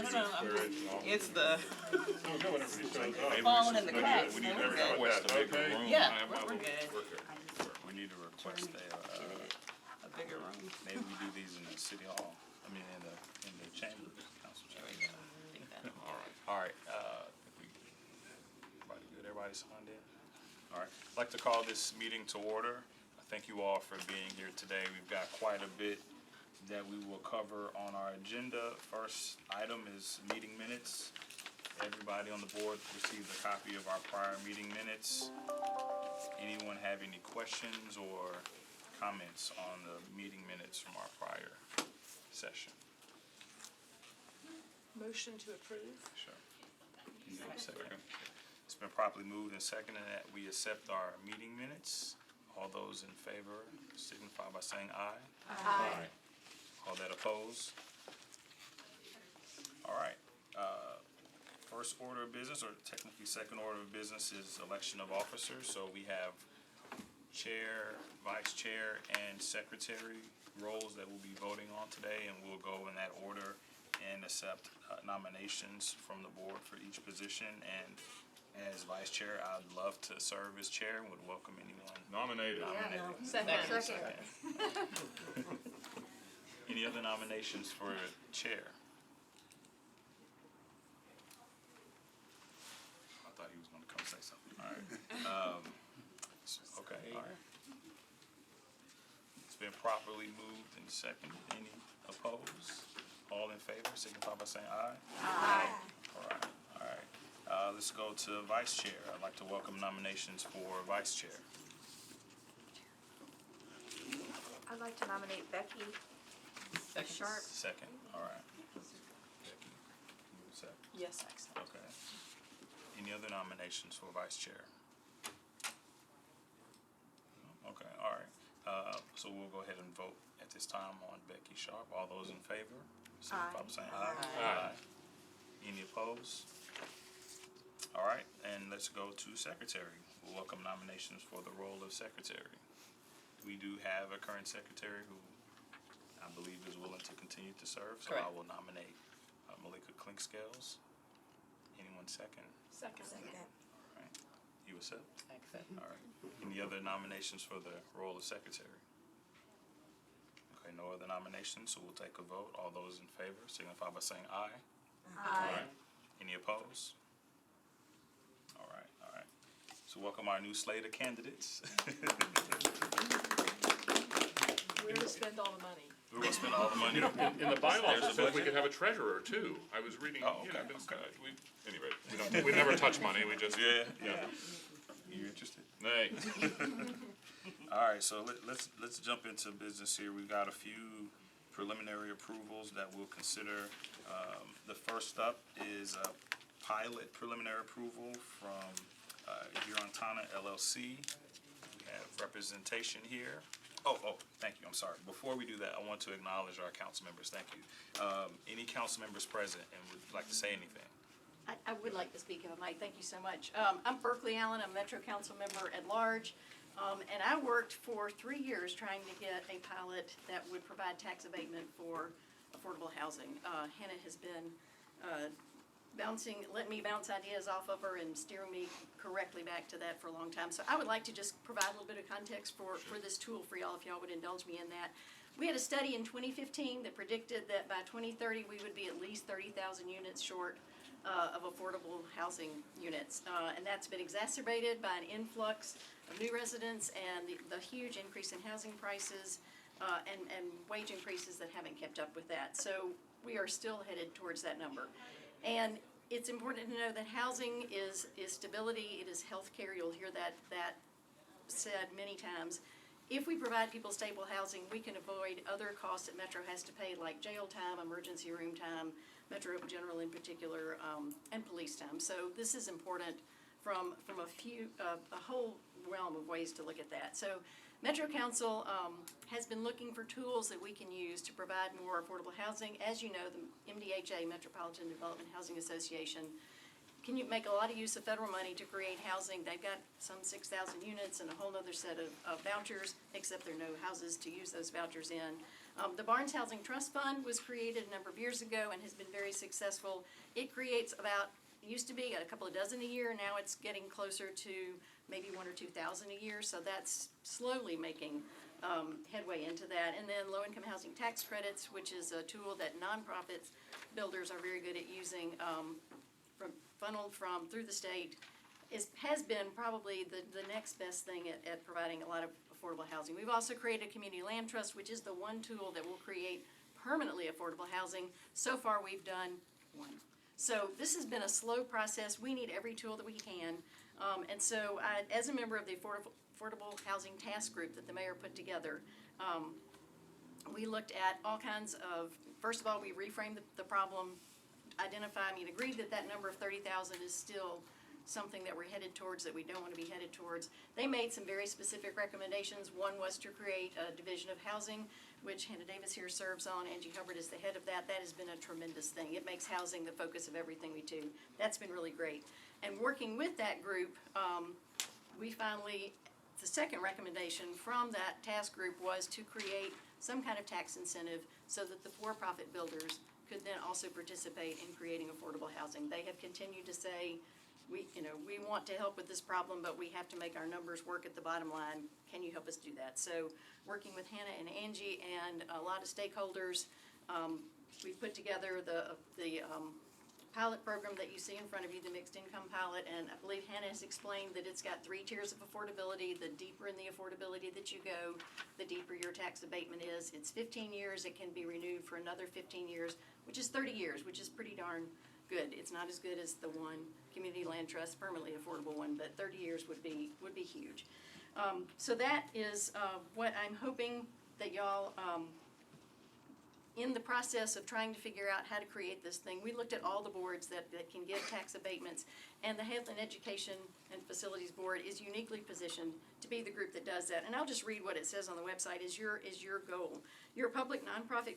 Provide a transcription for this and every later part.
It's the Maybe falling in the cracks. we need We're to good. request a bigger room. Yeah, we're good. We need to request A bigger room. maybe we do these in the city hall, I mean, in the chamber, council There we chamber. go. I think that'll work. All right, everybody good, everybody signed in? All right, I'd like to call this meeting to order. Thank you all for being here today. We've got quite a bit that we will cover on our agenda. First item is meeting minutes. Everybody on the board received a copy of our prior meeting minutes. Anyone have any questions or comments on the meeting minutes from our prior session? Motion to approve. Sure. Can you give a second? It's been properly moved and seconded that we accept our meeting minutes. All those in favor signify by saying aye. Aye. All that oppose? All right. First order of business, or technically second order of business, is election of officers. So we have chair, vice chair, and secretary roles that we'll be voting on today, and we'll go in that order and accept nominations from the board for each position. And as vice chair, I'd love to serve as chair and would welcome anyone Nominated. Second. Any other nominations for chair? I thought he was gonna come say something. All right. Okay, all right. It's been properly moved and seconded. Any opposed? All in favor, signify by saying aye. Aye. All right, all right. Let's go to vice chair. I'd like to welcome nominations for vice chair. I'd like to nominate Becky Sharp. Second, all right. Becky, you accept? Yes, excellent. Okay. Any other nominations for vice chair? Okay, all right. So we'll go ahead and vote at this time on Becky Sharp. All those in favor, signify by saying aye. Aye. Any opposed? All right, and let's go to secretary. We'll welcome nominations for the role of secretary. We do have a current secretary who I believe is willing to continue to serve, so I Correct. will nominate Malika Clinkscales. Anyone second? Second. All right. You accept? Accept. All right. Any other nominations for the role of secretary? Okay, no other nominations, so we'll take a vote. All those in favor signify by saying aye. Aye. Any opposed? All right, all right. So welcome our new slate of candidates. Where to spend all the money? We're gonna spend all the money. In the bylaws, There's it a says we budget? could have a treasurer too. I was reading, Oh, you know, okay, this, okay. anyway, we never touch money, we just. Yeah. You interested? Nay. All right, so let's jump into business here. We've got a few preliminary approvals that we'll consider. The first up is a pilot preliminary approval from Girontana LLC. We have representation here. Oh, thank you, I'm sorry. Before we do that, I want to acknowledge our council members, thank you. Any council members present and would like to say anything? I would like to speak if I might. Thank you so much. I'm Berkeley Allen. I'm Metro Council member at large. And I worked for 3 years trying to get a pilot that would provide tax abatement for affordable housing. Hannah has been letting me bounce ideas off of her and steering me correctly back to that for a long time. So I would like to just provide a little bit of context for this tool for y'all, if y'all would indulge me in that. We had a study in 2015 that predicted that by 2030 we would be at least 30,000 units short of affordable housing units. And that's been exacerbated by an influx of new residents and the huge increase in housing prices and wage increases that haven't kept up with that. So we are still headed towards that number. And it's important to know that housing is stability, it is health care. You'll hear that said many times. If we provide people stable housing, we can avoid other costs that Metro has to pay, like jail time, emergency room time, Metro General in particular, and police time. So this is important from a whole realm of ways to look at that. So Metro Council has been looking for tools that we can use to provide more affordable housing. As you know, the MDHA, Metropolitan Development Housing Association, can you make a lot of use of federal money to create housing. They've got some 6,000 units and a whole other set of vouchers, except there are no houses to use those vouchers in. The Barnes Housing Trust Fund was created a number of years ago and has been very successful. It creates used to be a couple of dozen a year, now it's getting closer to maybe 1,000 or 2,000 a year, so that's slowly making headway into that. And then low-income housing tax credits, which is a tool that nonprofits builders are very good at using, funneled from through the state, has been probably the next best thing at providing a lot of affordable housing. We've also created a community land trust, which is the one tool that will create permanently affordable housing. So far, we've done one. So this has been a slow process. We need every tool that we can. And so as a member of the Affordable Housing Task Group that the mayor put together, we looked at all kinds of, first of all, we reframed the problem, agreed that number of 30,000 is still something that we're headed towards, that we don't want to be headed towards. They made some very specific recommendations. One was to create a division of housing, which Hannah Davis here serves on. Angie Hubbard is the head of that. That has been a tremendous thing. It makes housing the focus of everything we do. That's been really great. And working with that group, we finally, the second recommendation from that task group was to create some kind of tax incentive so that the for-profit builders could then also participate in creating affordable housing. They have continued to say, we want to help with this problem, but we have to make our numbers work at the bottom line. Can you help us do that? So working with Hannah and Angie and a lot of stakeholders, we put together the pilot program that you see in front of you, the mixed income pilot, and I believe Hannah has explained that it's got 3 tiers of affordability. The deeper in the affordability that you go, the deeper your tax abatement is. It's 15 years, it can be renewed for another 15 years, which is 30 years, which is pretty darn good. It's not as good as the one community land trust, permanently affordable one, but 30 years would be huge. So that is what I'm hoping that y'all, in the process of trying to figure out how to create this thing, we looked at all the boards that can give tax abatements, and the Health and Education and Facilities Board is uniquely positioned to be the group that does that. And I'll just read what it says on the website is your goal. You're a public nonprofit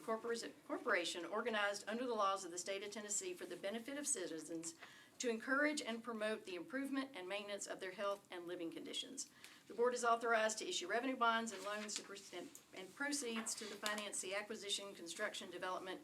corporation organized under the laws of the state of Tennessee for the benefit of citizens to encourage and promote the improvement and maintenance of their health and living conditions. The board is authorized to issue revenue bonds and loans and proceeds to finance the acquisition, construction, development,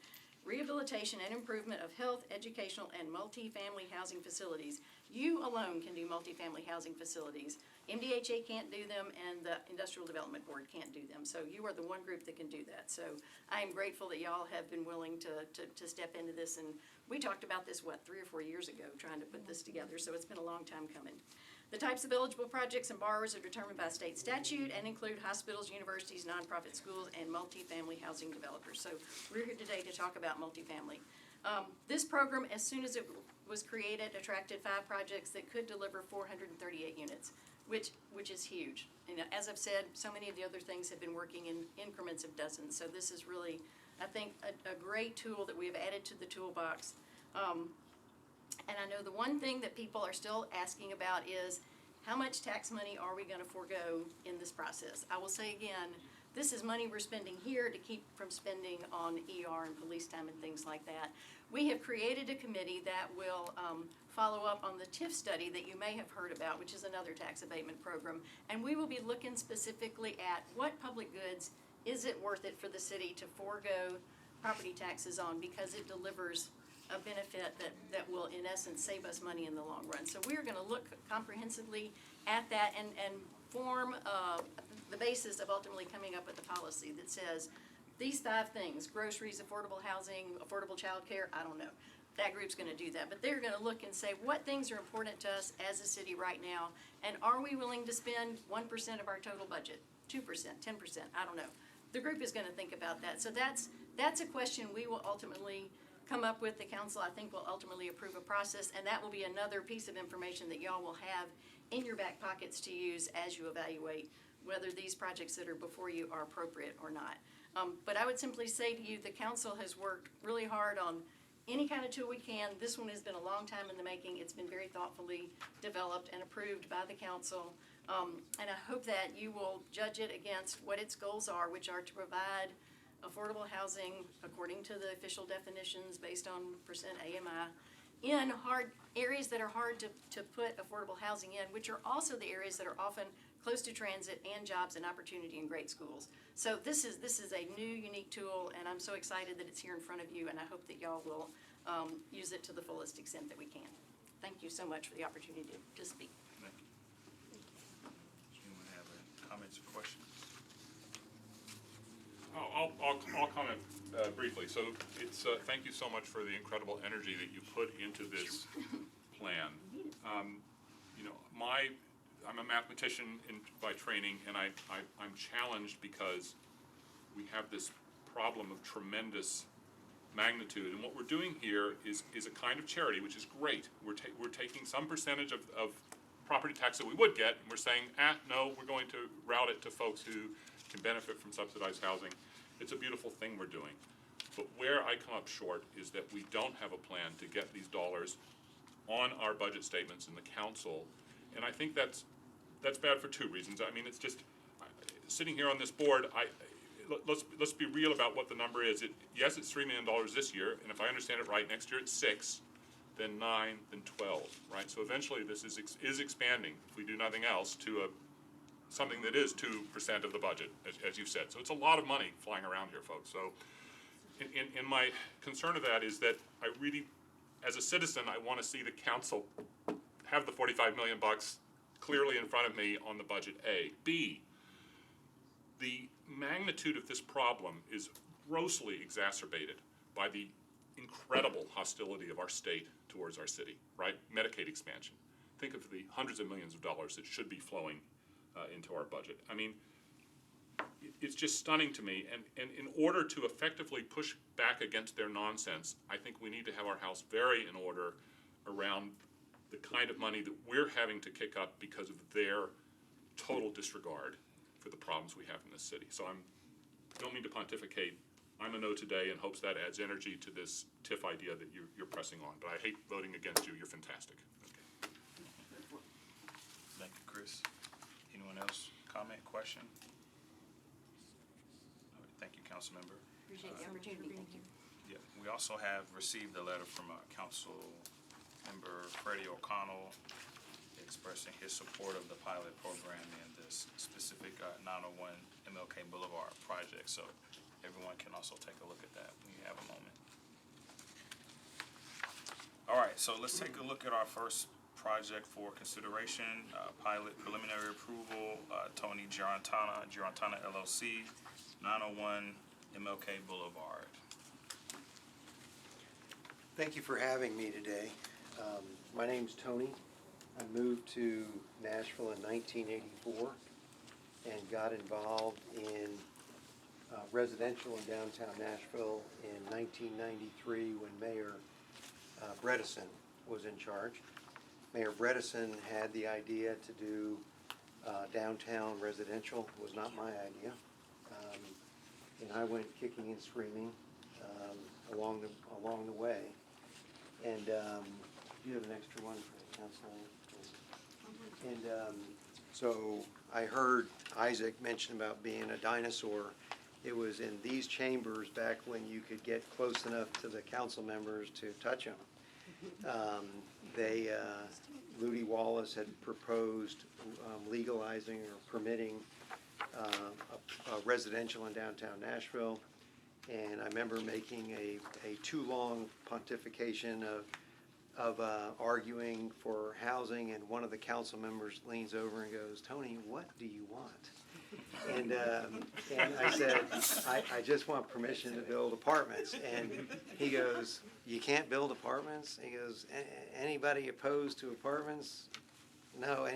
rehabilitation, and improvement of health, educational, and multifamily housing facilities. You alone can do multifamily housing facilities. MDHA can't do them, and the Industrial Development Board can't do them. So you are the one group that can do that. So I am grateful that y'all have been willing to step into this. And we talked about this, 3 or 4 years ago, trying to put this together. So it's been a long time coming. The types of eligible projects and borrowers are determined by state statute and include hospitals, universities, nonprofit schools, and multifamily housing developers. So we're here today to talk about multifamily. This program, as soon as it was created, attracted 5 projects that could deliver 438 units, which is huge. And as I've said, so many of the other things have been working in increments of dozens. So this is really, I think, a great tool that we have added to the toolbox. And I know the one thing that people are still asking about is how much tax money are we going to forego in this process? I will say again, this is money we're spending here to keep from spending on ER and police time and things like that. We have created a committee that will follow up on the TIF study that you may have heard about, which is another tax abatement program. And we will be looking specifically at what public goods is it worth it for the city to forego property taxes on because it delivers a benefit that will, in essence, save us money in the long run. So we're going to look comprehensively at that and form the basis of ultimately coming up with a policy that says these 5 things: groceries, affordable housing, affordable child care. I don't know. That group's going to do that. But they're going to look and say what things are important to us as a city right now, and are we willing to spend 1% of our total budget, 2%, 10%, I don't know. The group is going to think about that. So that's a question we will ultimately come up with. The council, I think, will ultimately approve a process, and that will be another piece of information that y'all will have in your back pockets to use as you evaluate whether these projects that are before you are appropriate or not. But I would simply say to you, the council has worked really hard on any kind of tool we can. This one has been a long time in the making. It's been very thoughtfully developed and approved by the council. And I hope that you will judge it against what its goals are, which are to provide affordable housing according to the official definitions based on percent AMI, in areas that are hard to put affordable housing in, which are also the areas that are often close to transit and jobs and opportunity and great schools. So this is a new, unique tool, and I'm so excited that it's here in front of you, and I hope that y'all will use it to the fullest extent that we can. Thank you so much for the opportunity to speak. Thank you. Does anyone have any comments or questions? I'll comment briefly. So it's, thank you so much for the incredible energy that you put into this plan. You know, I'm a mathematician by training, and I'm challenged because we have this problem of tremendous magnitude. And what we're doing here is a kind of charity, which is great. We're taking some percentage of property tax that we would get, and we're saying, no, we're going to route it to folks who can benefit from subsidized housing. It's a beautiful thing we're doing. But where I come up short is that we don't have a plan to get these dollars on our budget statements in the council. And I think that's bad for two reasons. I mean, it's just, sitting here on this board, let's be real about what the number is. Yes, it's $3 million this year, and if I understand it right, next year it's 6, then 9, then 12, right? So eventually this is expanding, if we do nothing else, to something that is 2% of the budget, as you said. So it's a lot of money flying around here, folks. So in my concern of that is that I really, as a citizen, I want to see the council have the $45 million clearly in front of me on the budget A. B, the magnitude of this problem is grossly exacerbated by the incredible hostility of our state towards our city, right? Medicaid expansion. Think of the hundreds of millions of dollars that should be flowing into our budget. I mean, it's just stunning to me, and in order to effectively push back against their nonsense, I think we need to have our house very in order around the kind of money that we're having to kick up because of their total disregard for the problems we have in this city. So I don't mean to pontificate. I'm a no today in hopes that adds energy to this TIF idea that you're pressing on, but I hate voting against you. You're fantastic. Okay. Thank you, Chris. Anyone else? Comment, question? All right, thank you, council member. Appreciate the opportunity, thank you. Yeah, we also have received a letter from council member Freddie O'Connell expressing his support of the pilot program and this specific 901 MLK Boulevard project. So everyone can also take a look at that when you have a moment. All right, so let's take a look at our first project for consideration, pilot preliminary approval, Tony Girantana LLC, 901 MLK Boulevard. Thank you for having me today. My name's Tony. I moved to Nashville in 1984 and got involved in residential in downtown Nashville in 1993 when Mayor Bredesen was in charge. Mayor Bredesen had the idea to do downtown residential. It was not my idea. And I went kicking and screaming along the way. And you have an extra one for the council. And so I heard Isaac mention about being a dinosaur. It was in these chambers back when you could get close enough to the council members to touch them. Ludi Wallace had proposed legalizing or permitting a residential in downtown Nashville. And I remember making a too long pontification of arguing for housing, and one of the council members leans over and goes, "Tony, what do you want?" And I said, I just want permission to build apartments. And he goes, "You can't build apartments?" He goes, "Anybody opposed to apartments?" No,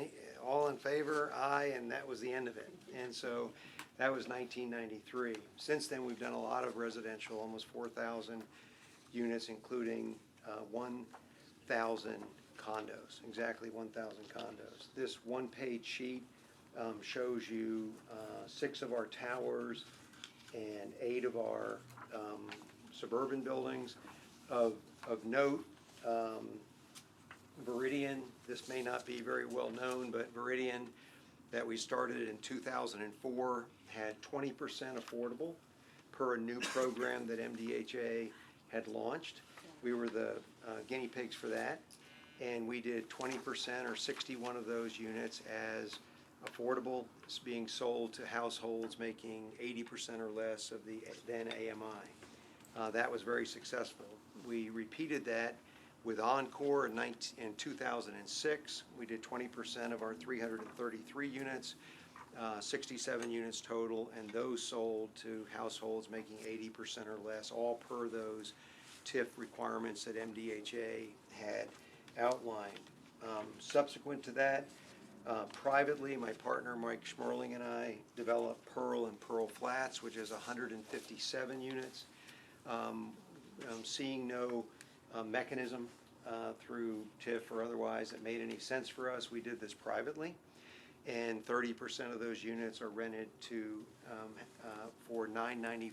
all in favor? Aye, and that was the end of it. And so that was 1993. Since then, we've done a lot of residential, almost 4,000 units, including 1,000 condos, exactly 1,000 condos. This one-page sheet shows you 6 of our towers and 8 of our suburban buildings. Of note, Viridian, this may not be very well known, but Viridian, that we started in 2004, had 20% affordable per a new program that MDHA had launched. We were the guinea pigs for that, and we did 20% or 61 of those units as affordable, being sold to households making 80% or less of the then AMI. That was very successful. We repeated that with Encore in 2006. We did 20% of our 333 units, 67 units total, and those sold to households making 80% or less, all per those TIF requirements that MDHA had outlined. Subsequent to that, privately, my partner Mike Schmerling and I developed Pearl and Pearl Flats, which is 157 units. Seeing no mechanism through TIF or otherwise that made any sense for us, we did this privately, and 30% of those units are rented to for $9.95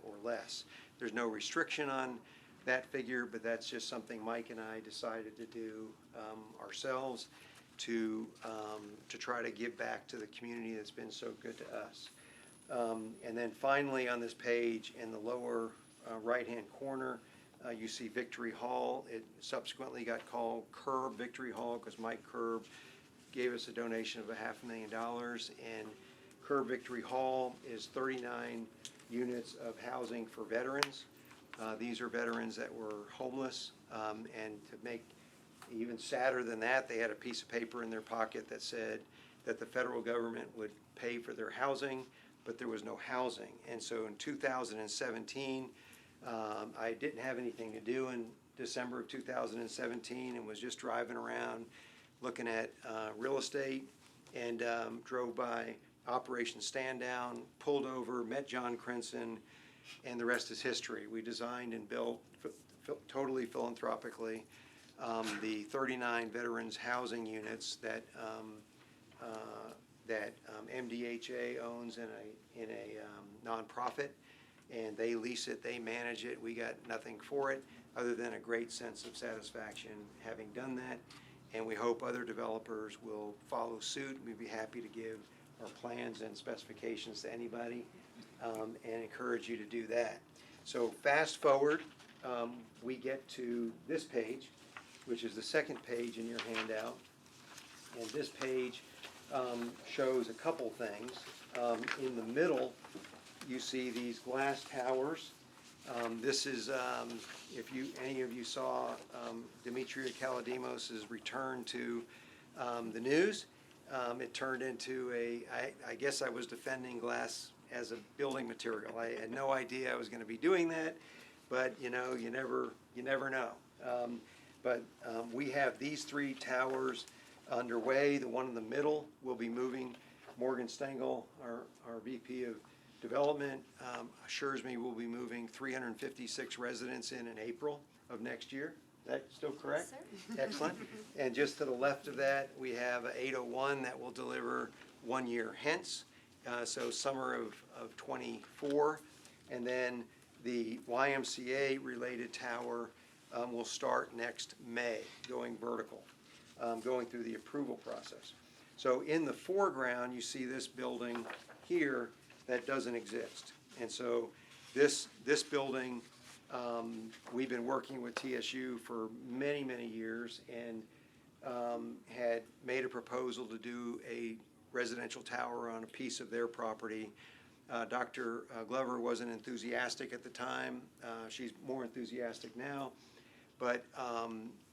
or less. There's no restriction on that figure, but that's just something Mike and I decided to do ourselves to try to give back to the community that's been so good to us. And then finally on this page in the lower right-hand corner, you see Victory Hall. It subsequently got called Curb Victory Hall because Mike Curb gave us a donation of $500,000, and Curb Victory Hall is 39 units of housing for veterans. These are veterans that were homeless, and to make even sadder than that, they had a piece of paper in their pocket that said that the federal government would pay for their housing, but there was no housing. And so in 2017, I didn't have anything to do in December of 2017 and was just driving around looking at real estate, and drove by Operation Stand Down, pulled over, met John Crinson, and the rest is history. We designed and built totally philanthropically the 39 veterans housing units that MDHA owns in a nonprofit, and they lease it, they manage it. We got nothing for it other than a great sense of satisfaction having done that, and we hope other developers will follow suit. We'd be happy to give our plans and specifications to anybody, and encourage you to do that. So fast forward, we get to this page, which is the second page in your handout, and this page shows a couple things. In the middle, you see these glass towers. This is, if any of you saw Demetria Kalodimos' return to the news, it turned into I guess I was defending glass as a building material. I had no idea I was going to be doing that, but you never know. But we have these three towers underway. The one in the middle will be moving. Morgan Stengel, our VP of Development, assures me we'll be moving 356 residents in April of next year. Is that still correct? Yes, sir. Excellent. And just to the left of that, we have 801 that will deliver 1 year hence, so summer of 24. And then the YMCA-related tower will start next May, going vertical, going through the approval process. So in the foreground, you see this building here that doesn't exist. And so this building, we've been working with TSU for many, many years, and had made a proposal to do a residential tower on a piece of their property. Dr. Glover wasn't enthusiastic at the time. She's more enthusiastic now. But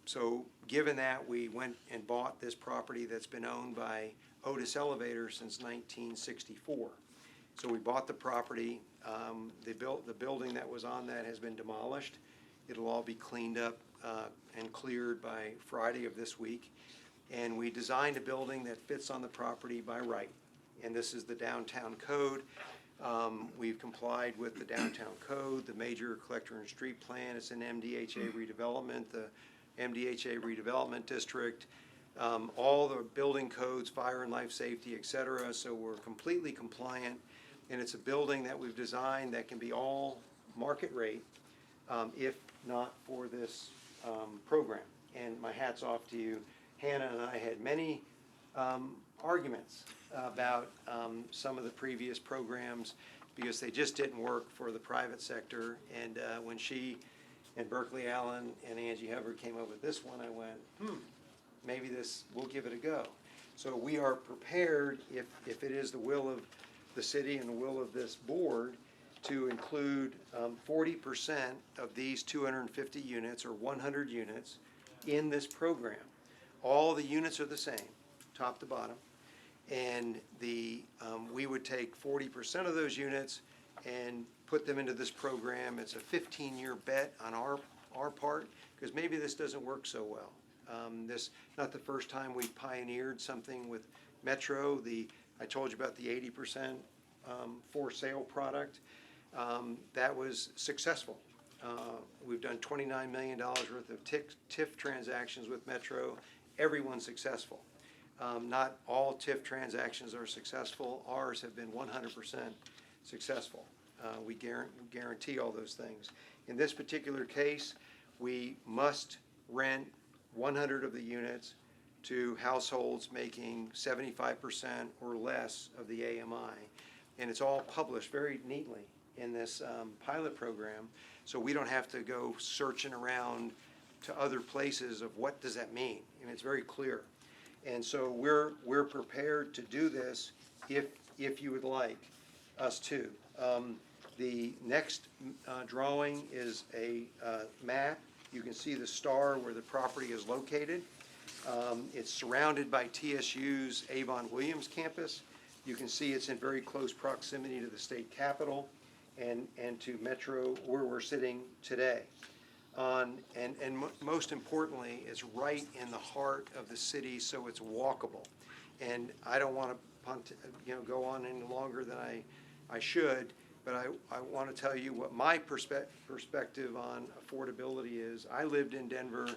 so given that, we went and bought this property that's been owned by Otis Elevator since 1964. So we bought the property. The building that was on that has been demolished. It'll all be cleaned up and cleared by Friday of this week. And we designed a building that fits on the property by right. And this is the downtown code. We've complied with the downtown code, the major collector and street plan. It's an MDHA redevelopment, the MDHA redevelopment district, all the building codes, fire and life safety, et cetera. So we're completely compliant, and it's a building that we've designed that can be all market rate, if not for this program. And my hat's off to you. Hannah and I had many arguments about some of the previous programs because they just didn't work for the private sector. And when she and Berkeley Allen and Angie Hubbard came up with this one, I went, maybe we'll give it a go. So we are prepared, if it is the will of the city and the will of this board, to include 40% of these 250 units or 100 units in this program. All the units are the same, top to bottom, and we would take 40% of those units and put them into this program. It's a 15-year bet on our part, because maybe this doesn't work so well. This not the first time we pioneered something with Metro. I told you about the 80% for sale product. That was successful. We've done $29 million worth of TIF transactions with Metro. Everyone's successful. Not all TIF transactions are successful. Ours have been 100% successful. We guarantee all those things. In this particular case, we must rent 100 of the units to households making 75% or less of the AMI. And it's all published very neatly in this pilot program, so we don't have to go searching around to other places of what does that mean, and it's very clear. And so we're prepared to do this if you would like us to. The next drawing is a map. You can see the star where the property is located. It's surrounded by TSU's Avon Williams campus. You can see it's in very close proximity to the state capitol and to Metro, where we're sitting today. Most importantly, it's right in the heart of the city, so it's walkable. And I don't want to go on any longer than I should, but I want to tell you what my perspective on affordability is. I lived in Denver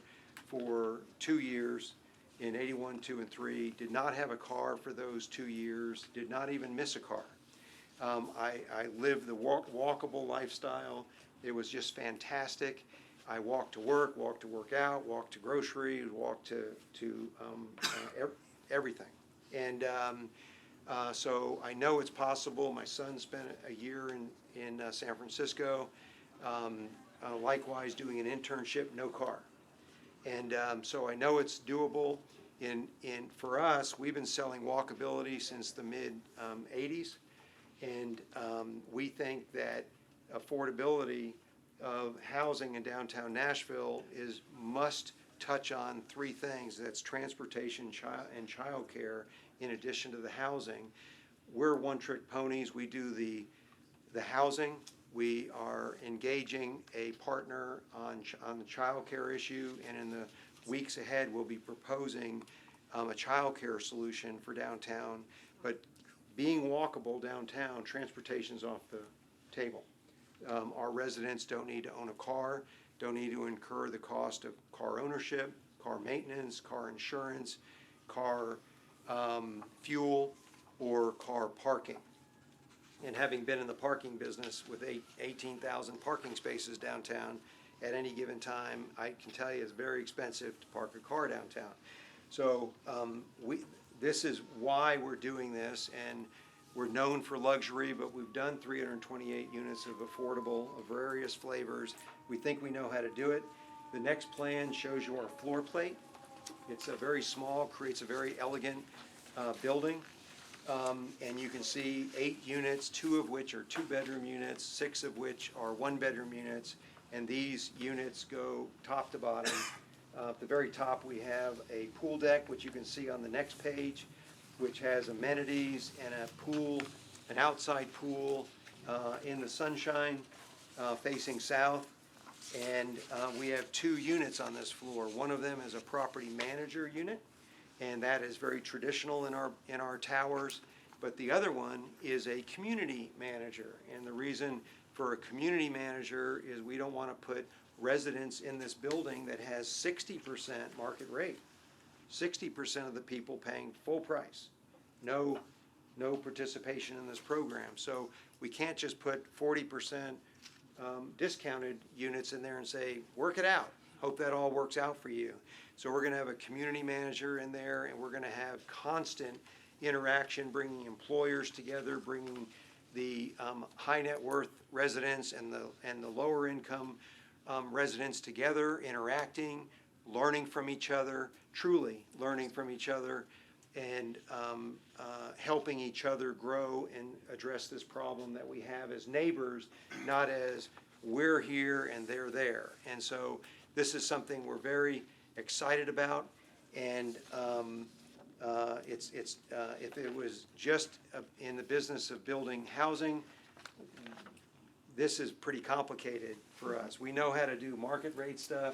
for 2 years in 81, 2, and 3, did not have a car for those 2 years, did not even miss a car. I lived the walkable lifestyle. It was just fantastic. I walked to work out, walked to groceries, walked to everything. And so I know it's possible. My son spent a year in San Francisco, likewise doing an internship, no car. And so I know it's doable. For us, we've been selling walkability since the mid-'80s. And we think that affordability of housing in downtown Nashville must touch on 3 things. That's transportation and child care in addition to the housing. We're one-trick ponies. We do the housing. We are engaging a partner on the child care issue, and in the weeks ahead we'll be proposing a child care solution for downtown. But being walkable downtown, transportation's off the table. Our residents don't need to own a car, don't need to incur the cost of car ownership, car maintenance, car insurance, car fuel, or car parking. And having been in the parking business with 18,000 parking spaces downtown at any given time, I can tell you it's very expensive to park a car downtown. So this is why we're doing this, and we're known for luxury, but we've done 328 units of affordable of various flavors. We think we know how to do it. The next plan shows you our floor plate. It's a very small, creates a very elegant building. And you can see 8 units, 2 of which are 2-bedroom units, 6 of which are 1-bedroom units, and these units go top to bottom. At the very top we have a pool deck, which you can see on the next page, which has amenities and a pool, an outside pool in the sunshine facing south. And we have 2 units on this floor. One of them is a property manager unit, and that is very traditional in our towers. But the other one is a community manager, and the reason for a community manager is we don't want to put residents in this building that has 60% market rate. 60% of the people paying full price, no participation in this program. So we can't just put 40% discounted units in there and say, work it out, hope that all works out for you. So we're going to have a community manager in there, and we're going to have constant interaction, bringing employers together, bringing the high net worth residents and the lower income residents together, interacting, learning from each other, truly learning from each other, and helping each other grow and address this problem that we have as neighbors, not as we're here and they're there. And so this is something we're very excited about. And if it was just in the business of building housing, this is pretty complicated for us. We know how to do market rate stuff,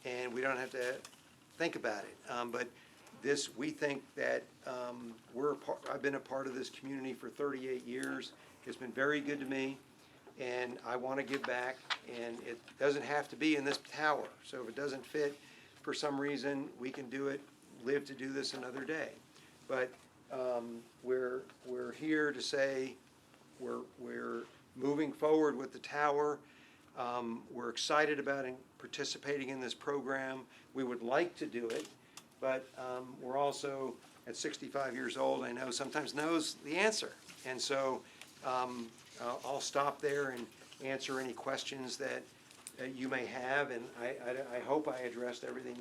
and we don't have to think about it. But this, we think that I've been a part of this community for 38 years. It's been very good to me, and I want to give back. And it doesn't have to be in this tower. So if it doesn't fit for some reason, we can do it, live to do this another day. But we're here to say we're moving forward with the tower. We're excited about participating in this program. We would like to do it, but we're also at 65 years old, I know sometimes knows the answer. And so I'll stop there and answer any questions that you may have, and I hope I addressed everything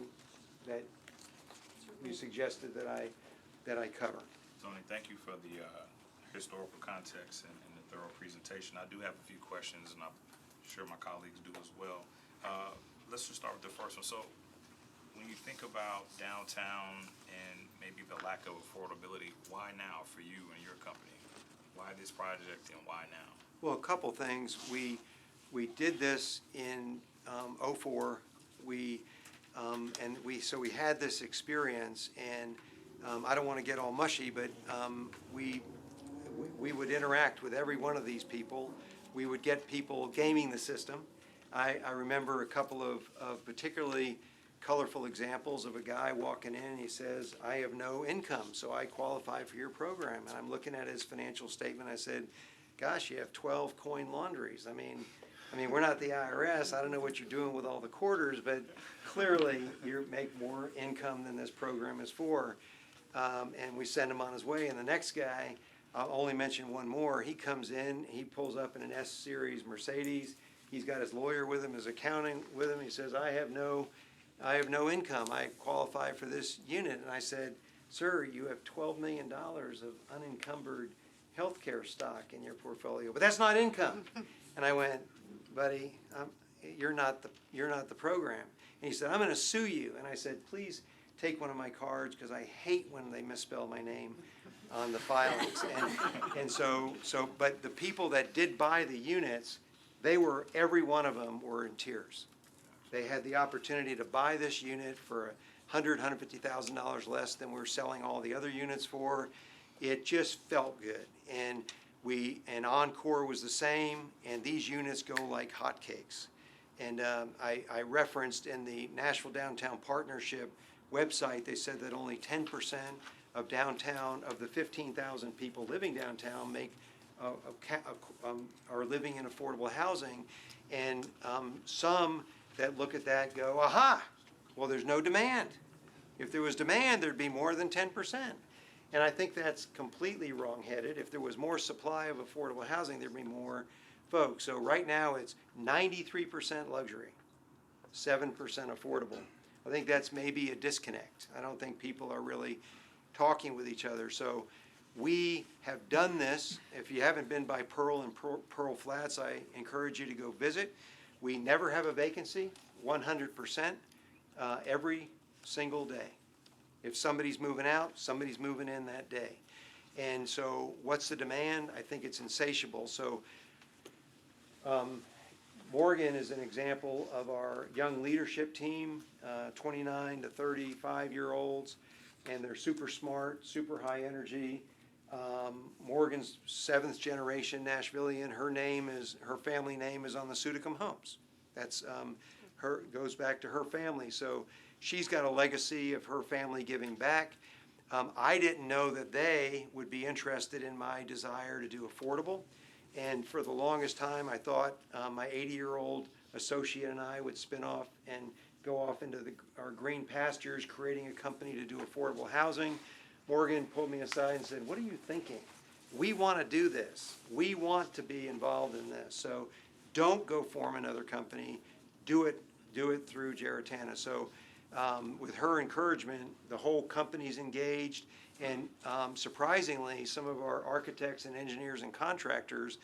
that you suggested that I cover. Tony, thank you for the historical context and the thorough presentation. I do have a few questions, and I'm sure my colleagues do as well. Let's just start with the first one. So when you think about downtown and maybe the lack of affordability, why now for you and your company? Why this project and why now? Well, a couple things. We did this in '04. So we had this experience, and I don't want to get all mushy, but we would interact with every one of these people. We would get people gaming the system. I remember a couple of particularly colorful examples of a guy walking in and he says, I have no income, so I qualify for your program. And I'm looking at his financial statement. I said, gosh, you have 12 coin laundries. I mean, we're not the IRS. I don't know what you're doing with all the quarters, but clearly you make more income than this program is for. And we send him on his way. And the next guy, I'll only mention one more. He comes in, he pulls up in an S-Series Mercedes. He's got his lawyer with him, his accounting with him. He says, I have no income. I qualify for this unit. And I said, sir, you have $12 million of unencumbered healthcare stock in your portfolio, but that's not income. And I went, buddy, you're not the program. And he said, I'm going to sue you. And I said, please take one of my cards, because I hate when they misspell my name on the filings. But the people that did buy the units, every one of them were in tears. They had the opportunity to buy this unit for $150,000 less than we're selling all the other units for. It just felt good. And Encore was the same, and these units go like hotcakes. And I referenced in the Nashville Downtown Partnership website, they said that only 10% of the 15,000 people living downtown are living in affordable housing. And some that look at that go, aha, well, there's no demand. If there was demand, there'd be more than 10%. And I think that's completely wrong-headed. If there was more supply of affordable housing, there'd be more folks. So right now, it's 93% luxury, 7% affordable. I think that's maybe a disconnect. I don't think people are really talking with each other. So we have done this. If you haven't been by Pearl and Pearl Flats, I encourage you to go visit. We never have a vacancy, 100%, every single day. If somebody's moving out, somebody's moving in that day. And so what's the demand? I think it's insatiable. So Morgan is an example of our young leadership team, 29 to 35-year-olds, and they're super smart, super high energy. Morgan's 7th generation Nashvilleian. Her family name is on the Sudicum homes. That's goes back to her family. So she's got a legacy of her family giving back. I didn't know that they would be interested in my desire to do affordable. And for the longest time, I thought my 80-year-old associate and I would spin off and go off into our green pastures, creating a company to do affordable housing. Morgan pulled me aside and said, what are you thinking? We want to do this. We want to be involved in this. So don't go form another company. do it through Geritana. So with her encouragement, the whole company's engaged, and surprisingly, some of our architects and engineers and contractors,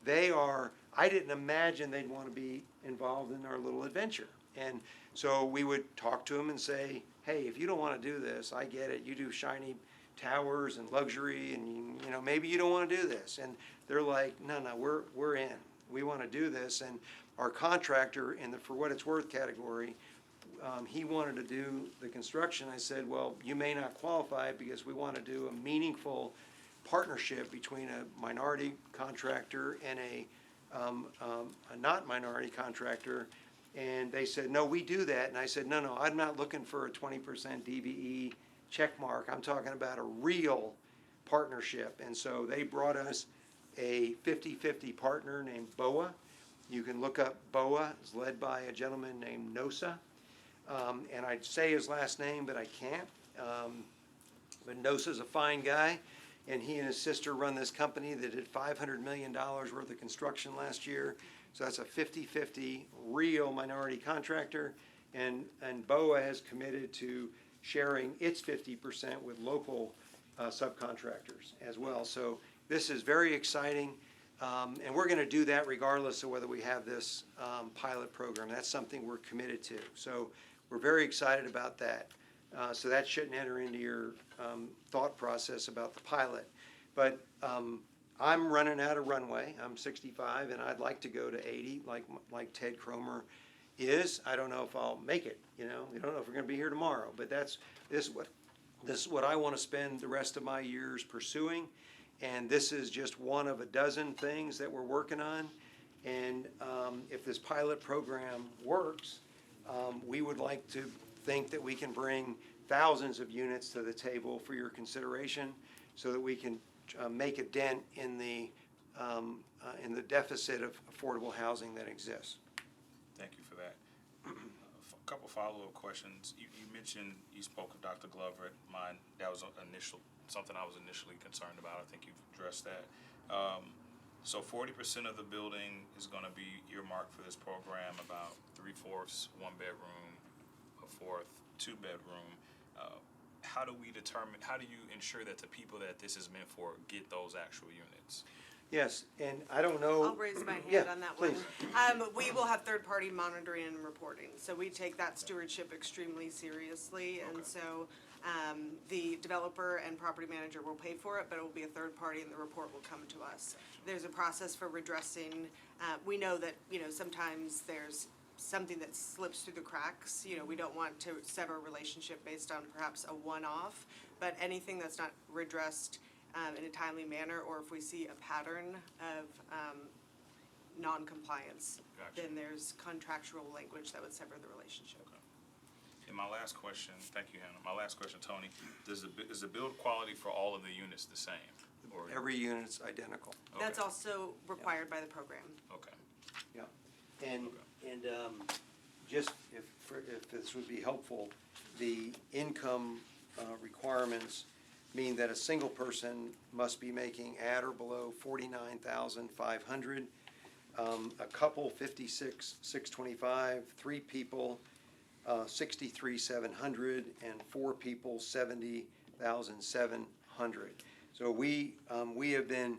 I didn't imagine they'd want to be involved in our little adventure. And so we would talk to them and say, hey, if you don't want to do this, I get it. You do shiny towers and luxury, and maybe you don't want to do this. And they're like, no, we're in. We want to do this. And our contractor in the for what it's worth category, he wanted to do the construction. I said, well, you may not qualify because we want to do a meaningful partnership between a minority contractor and a not minority contractor. And they said, no, we do that. And I said, no, I'm not looking for a 20% DVE check mark. I'm talking about a real partnership. And so they brought us a 50-50 partner named BOA. You can look up BOA. It's led by a gentleman named Nosa. And I'd say his last name, but I can't. But Nosa's a fine guy. And he and his sister run this company that did $500 million worth of construction last year. So that's a 50-50 real minority contractor. And BOA has committed to sharing its 50% with local subcontractors as well. So this is very exciting. And we're going to do that regardless of whether we have this pilot program. That's something we're committed to. So we're very excited about that. So that shouldn't enter into your thought process about the pilot. But I'm running out of runway. I'm 65, and I'd like to go to 80, like Ted Cromer is. I don't know if I'll make it. We don't know if we're going to be here tomorrow. But this is what I want to spend the rest of my years pursuing. And this is just one of a dozen things that we're working on. And if this pilot program works, we would like to think that we can bring thousands of units to the table for your consideration so that we can make a dent in the deficit of affordable housing that exists. Thank you for that. A couple follow-up questions. You mentioned you spoke with Dr. Glover at mine. That was something I was initially concerned about. I think you've addressed that. So 40% of the building is going to be earmarked for this program, about 3/4 one bedroom, a fourth two bedroom. How do you ensure that the people that this is meant for get those actual units? Yes, and I don't know. I'll raise my hand Yeah, on that please. one. We will have third-party monitoring and reporting, so we take that stewardship extremely seriously, and Okay. so the developer and property manager will pay for it, but it will be a third party, and the report will come to us. There's a process for redressing. We know that sometimes there's something that slips through the cracks. We don't want to sever a relationship based on perhaps a one-off, but anything that's not redressed in a timely manner, or if we see a pattern of non-compliance, Gotcha. then there's contractual language that would sever the relationship. Okay. And my last question, thank you, Hannah. My last question, Tony, is the build quality for all of the units the same? Or Every unit's identical. That's Okay. also required by the program. Okay. Yeah, and just if this would be helpful, the income requirements mean that a single person must be making at or below $49,500, a couple $56,625, 3 people $63,700, and 4 people $70,700. So we have been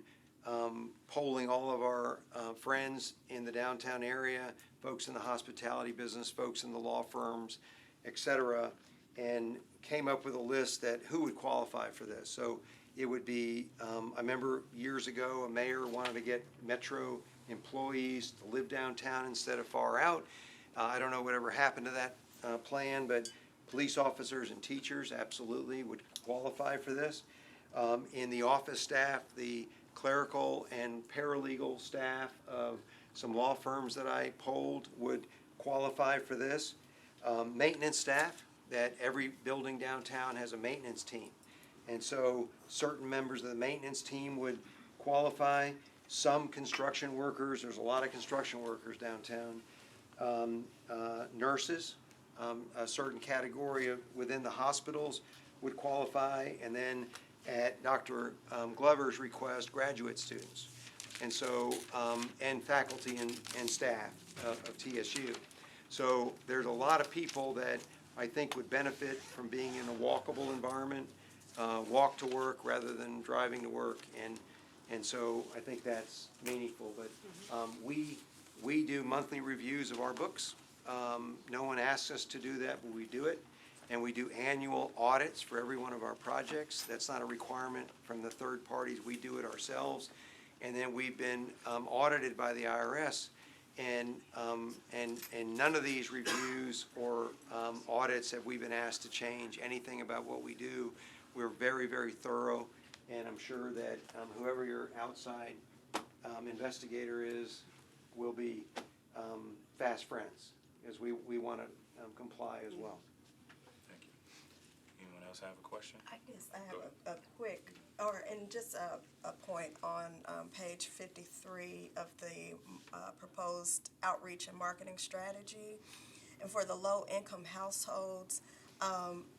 polling all of our friends in the downtown area, folks in the hospitality business, folks in the law firms, et cetera, and came up with a list that who would qualify for this. So it would be, I remember years ago, a mayor wanted to get Metro employees to live downtown instead of far out. I don't know whatever happened to that plan, but police officers and teachers absolutely would qualify for this. In the office staff, the clerical and paralegal staff of some law firms that I polled would qualify for this. Maintenance staff, that every building downtown has a maintenance team. And so certain members of the maintenance team would qualify. Some construction workers, there's a lot of construction workers downtown. Nurses, a certain category within the hospitals would qualify. And then at Dr. Glover's request, graduate students. And so, and faculty and staff of TSU. So there's a lot of people that I think would benefit from being in a walkable environment, walk to work rather than driving to work, and so I think that's meaningful. But we do monthly reviews of our books. No one asks us to do that, but we do it. And we do annual audits for every one of our projects. That's not a requirement from the third parties. We do it ourselves. And then we've been audited by the IRS. And none of these reviews or audits have we been asked to change anything about what we do. We're very, very thorough. And I'm sure that whoever your outside investigator is will be fast friends, because we want to comply as well. Thank you. Anyone else have a question? I guess I have a quick, and just a point on page 53 of the proposed outreach and marketing strategy. And for the low-income households,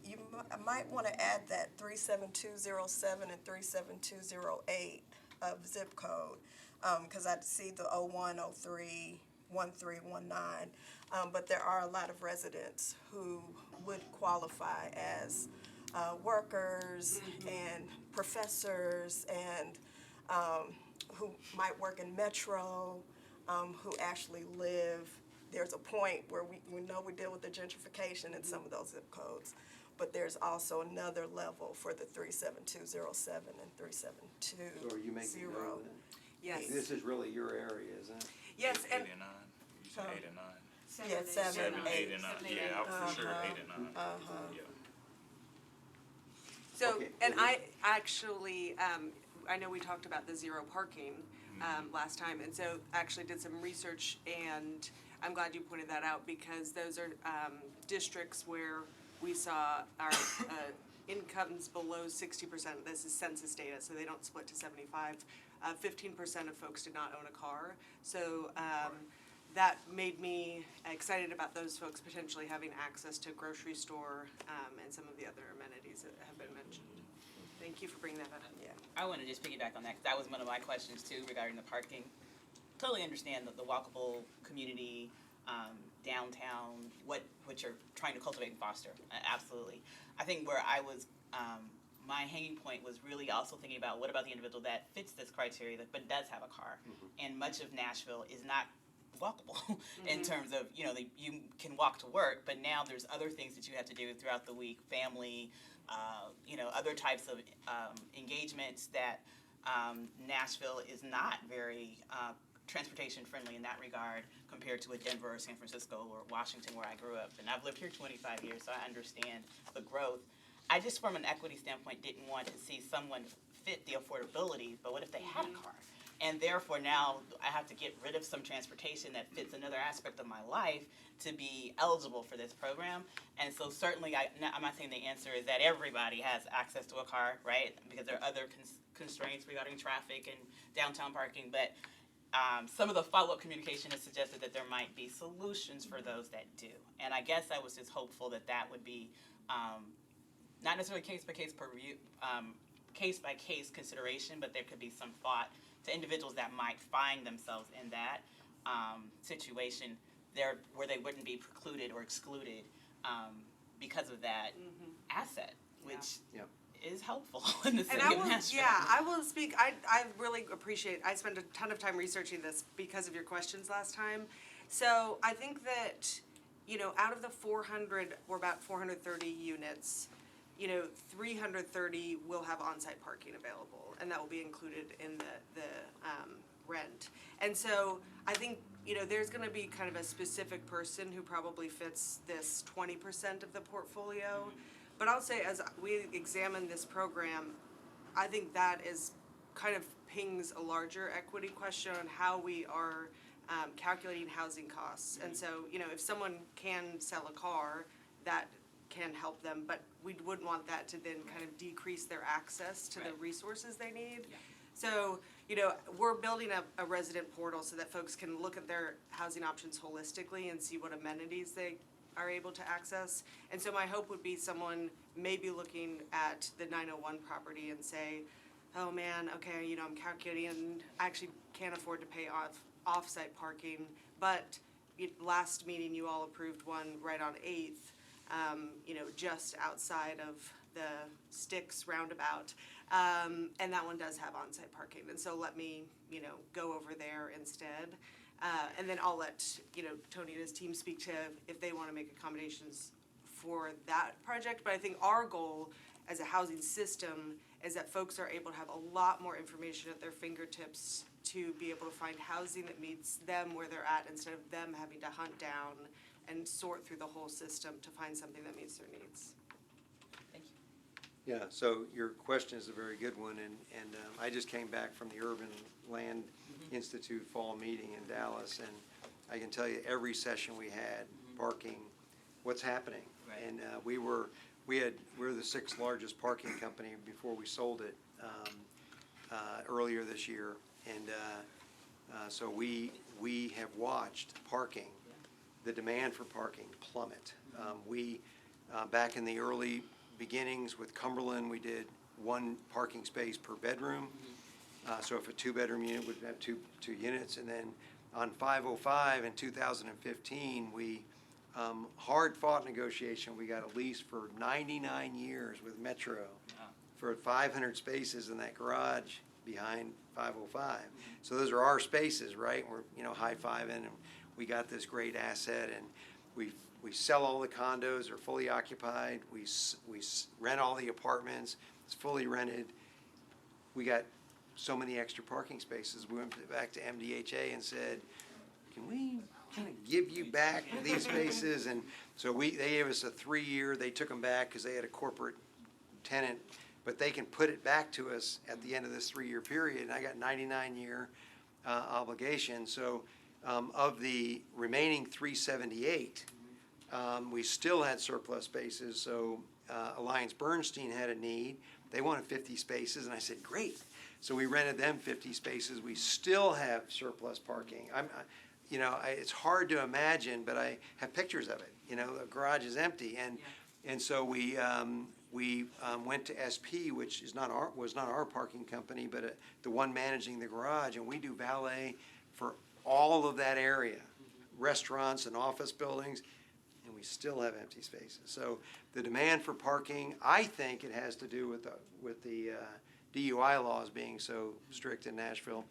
you might want to add that 37207 and 37208 of zip code, because I see the 0103 1319, but there are a lot of residents who would qualify as workers and professors and who might work in Metro, who actually live. There's a point where we know we deal with the gentrification in some of those zip codes, but there's also another level for the 37207 and 372. So are you making note of that? Yes. This is really your area, isn't it? Yes, and 8 and 9. You said 8 and 9. Yeah, 7, 7, 8 8. and 9. Yeah, for sure 8 and 9. Yeah. so, Okay. and I actually, I know we talked about the zero parking last time, and so actually did some research, and I'm glad you pointed that out, because those are districts where we saw our incomes below 60%. This is census data, so they don't split to 75. 15% of folks did not own a car. So that made me excited about those folks potentially having access to grocery store and some of the other amenities that have been mentioned. Thank you for bringing that up. Yeah. I want to just piggyback on that, because that was one of my questions too regarding the parking. Totally understand the walkable community, downtown, what you're trying to cultivate and foster. Absolutely. I think where I was, my hanging point was really also thinking about what about the individual that fits this criteria but does have a car. And much of Nashville is not walkable in terms of, you can walk to work, but now there's other things that you have to do throughout the week, family, other types of engagements that Nashville is not very transportation friendly in that regard compared to a Denver or San Francisco or Washington where I grew up. And I've lived here 25 years, so I understand the growth. I just, from an equity standpoint, didn't want to see someone fit the affordability, but what if they had a car? And therefore now I have to get rid of some transportation that fits another aspect of my life to be eligible for this program. And so certainly I'm not saying the answer is that everybody has access to a car, right? Because there are other constraints regarding traffic and downtown parking, but some of the follow-up communication has suggested that there might be solutions for those that do. And I guess I was just hopeful that that would be not necessarily case-by-case case-by-case consideration, but there could be some thought to individuals that might find themselves in that situation there where they wouldn't be precluded or excluded because of that asset, which is helpful in the city of Nashville. I will speak. I really appreciate. I spent a ton of time researching this because of your questions last time. So I think that out of the 400 or about 430 units, 330 will have on-site parking available, and that will be included in the rent. And so I think there's going to be kind of a specific person who probably fits this 20% of the portfolio. But I'll say, as we examine this program, I think that is kind of pings a larger equity question on how we are calculating housing costs. And so, if someone can sell a car, that can help them, but we wouldn't want that to then kind of decrease their access to the resources they need. Yeah. So, we're building a resident portal so that folks can look at their housing options holistically and see what amenities they are able to access. And so my hope would be someone maybe looking at the 901 property and say, oh man, okay, I'm calculating and I actually can't afford to pay off-site parking, but last meeting, you all approved one right on 8th, just outside of the Styx roundabout. And that one does have on-site parking, and so let me, go over there instead. And then I'll let, Tony and his team speak to if they wanna make accommodations for that project. But I think our goal as a housing system is that folks are able to have a lot more information at their fingertips to be able to find housing that meets them where they're at, instead of them having to hunt down and sort through the whole system to find something that meets their needs. Thank you. Yeah, so your question is a very good one, and I just came back from the Urban Land Institute fall meeting in Dallas, and I can tell you every session we had, parking, what's happening. Right. And we're the 6th largest parking company before we sold it earlier this year, and so we have watched parking, the demand for parking plummet. Back in the early beginnings with Cumberland, we did 1 parking space per bedroom. So if a 2-bedroom unit would have two units, and then on 505 in 2015, we hard-fought negotiation. We got a lease for 99 years with Metro for 500 spaces in that garage behind 505. So those are our spaces, right? We're high-fiving, and we got this great asset, and we sell all the condos, they're fully occupied. We rent all the apartments, it's fully rented. We got so many extra parking spaces. We went back to MDHA and said, can we kind of give you back these spaces? And so they gave us a 3-year, they took them back because they had a corporate tenant, but they can put it back to us at the end of this 3-year period, and I got 99-year obligation. So of the remaining 378, we still had surplus spaces. So Alliance Bernstein had a need. They wanted 50 spaces, and I said, great. So we rented them 50 spaces. We still have surplus parking. It's hard to imagine, but I have pictures of it. The garage is empty, and so we went to SP, which was not our parking company, but the one managing the garage, and we do valet for all of that area, restaurants and office buildings, and we still have empty spaces. So the demand for parking, I think it has to do with the DUI laws being so strict in Nashville.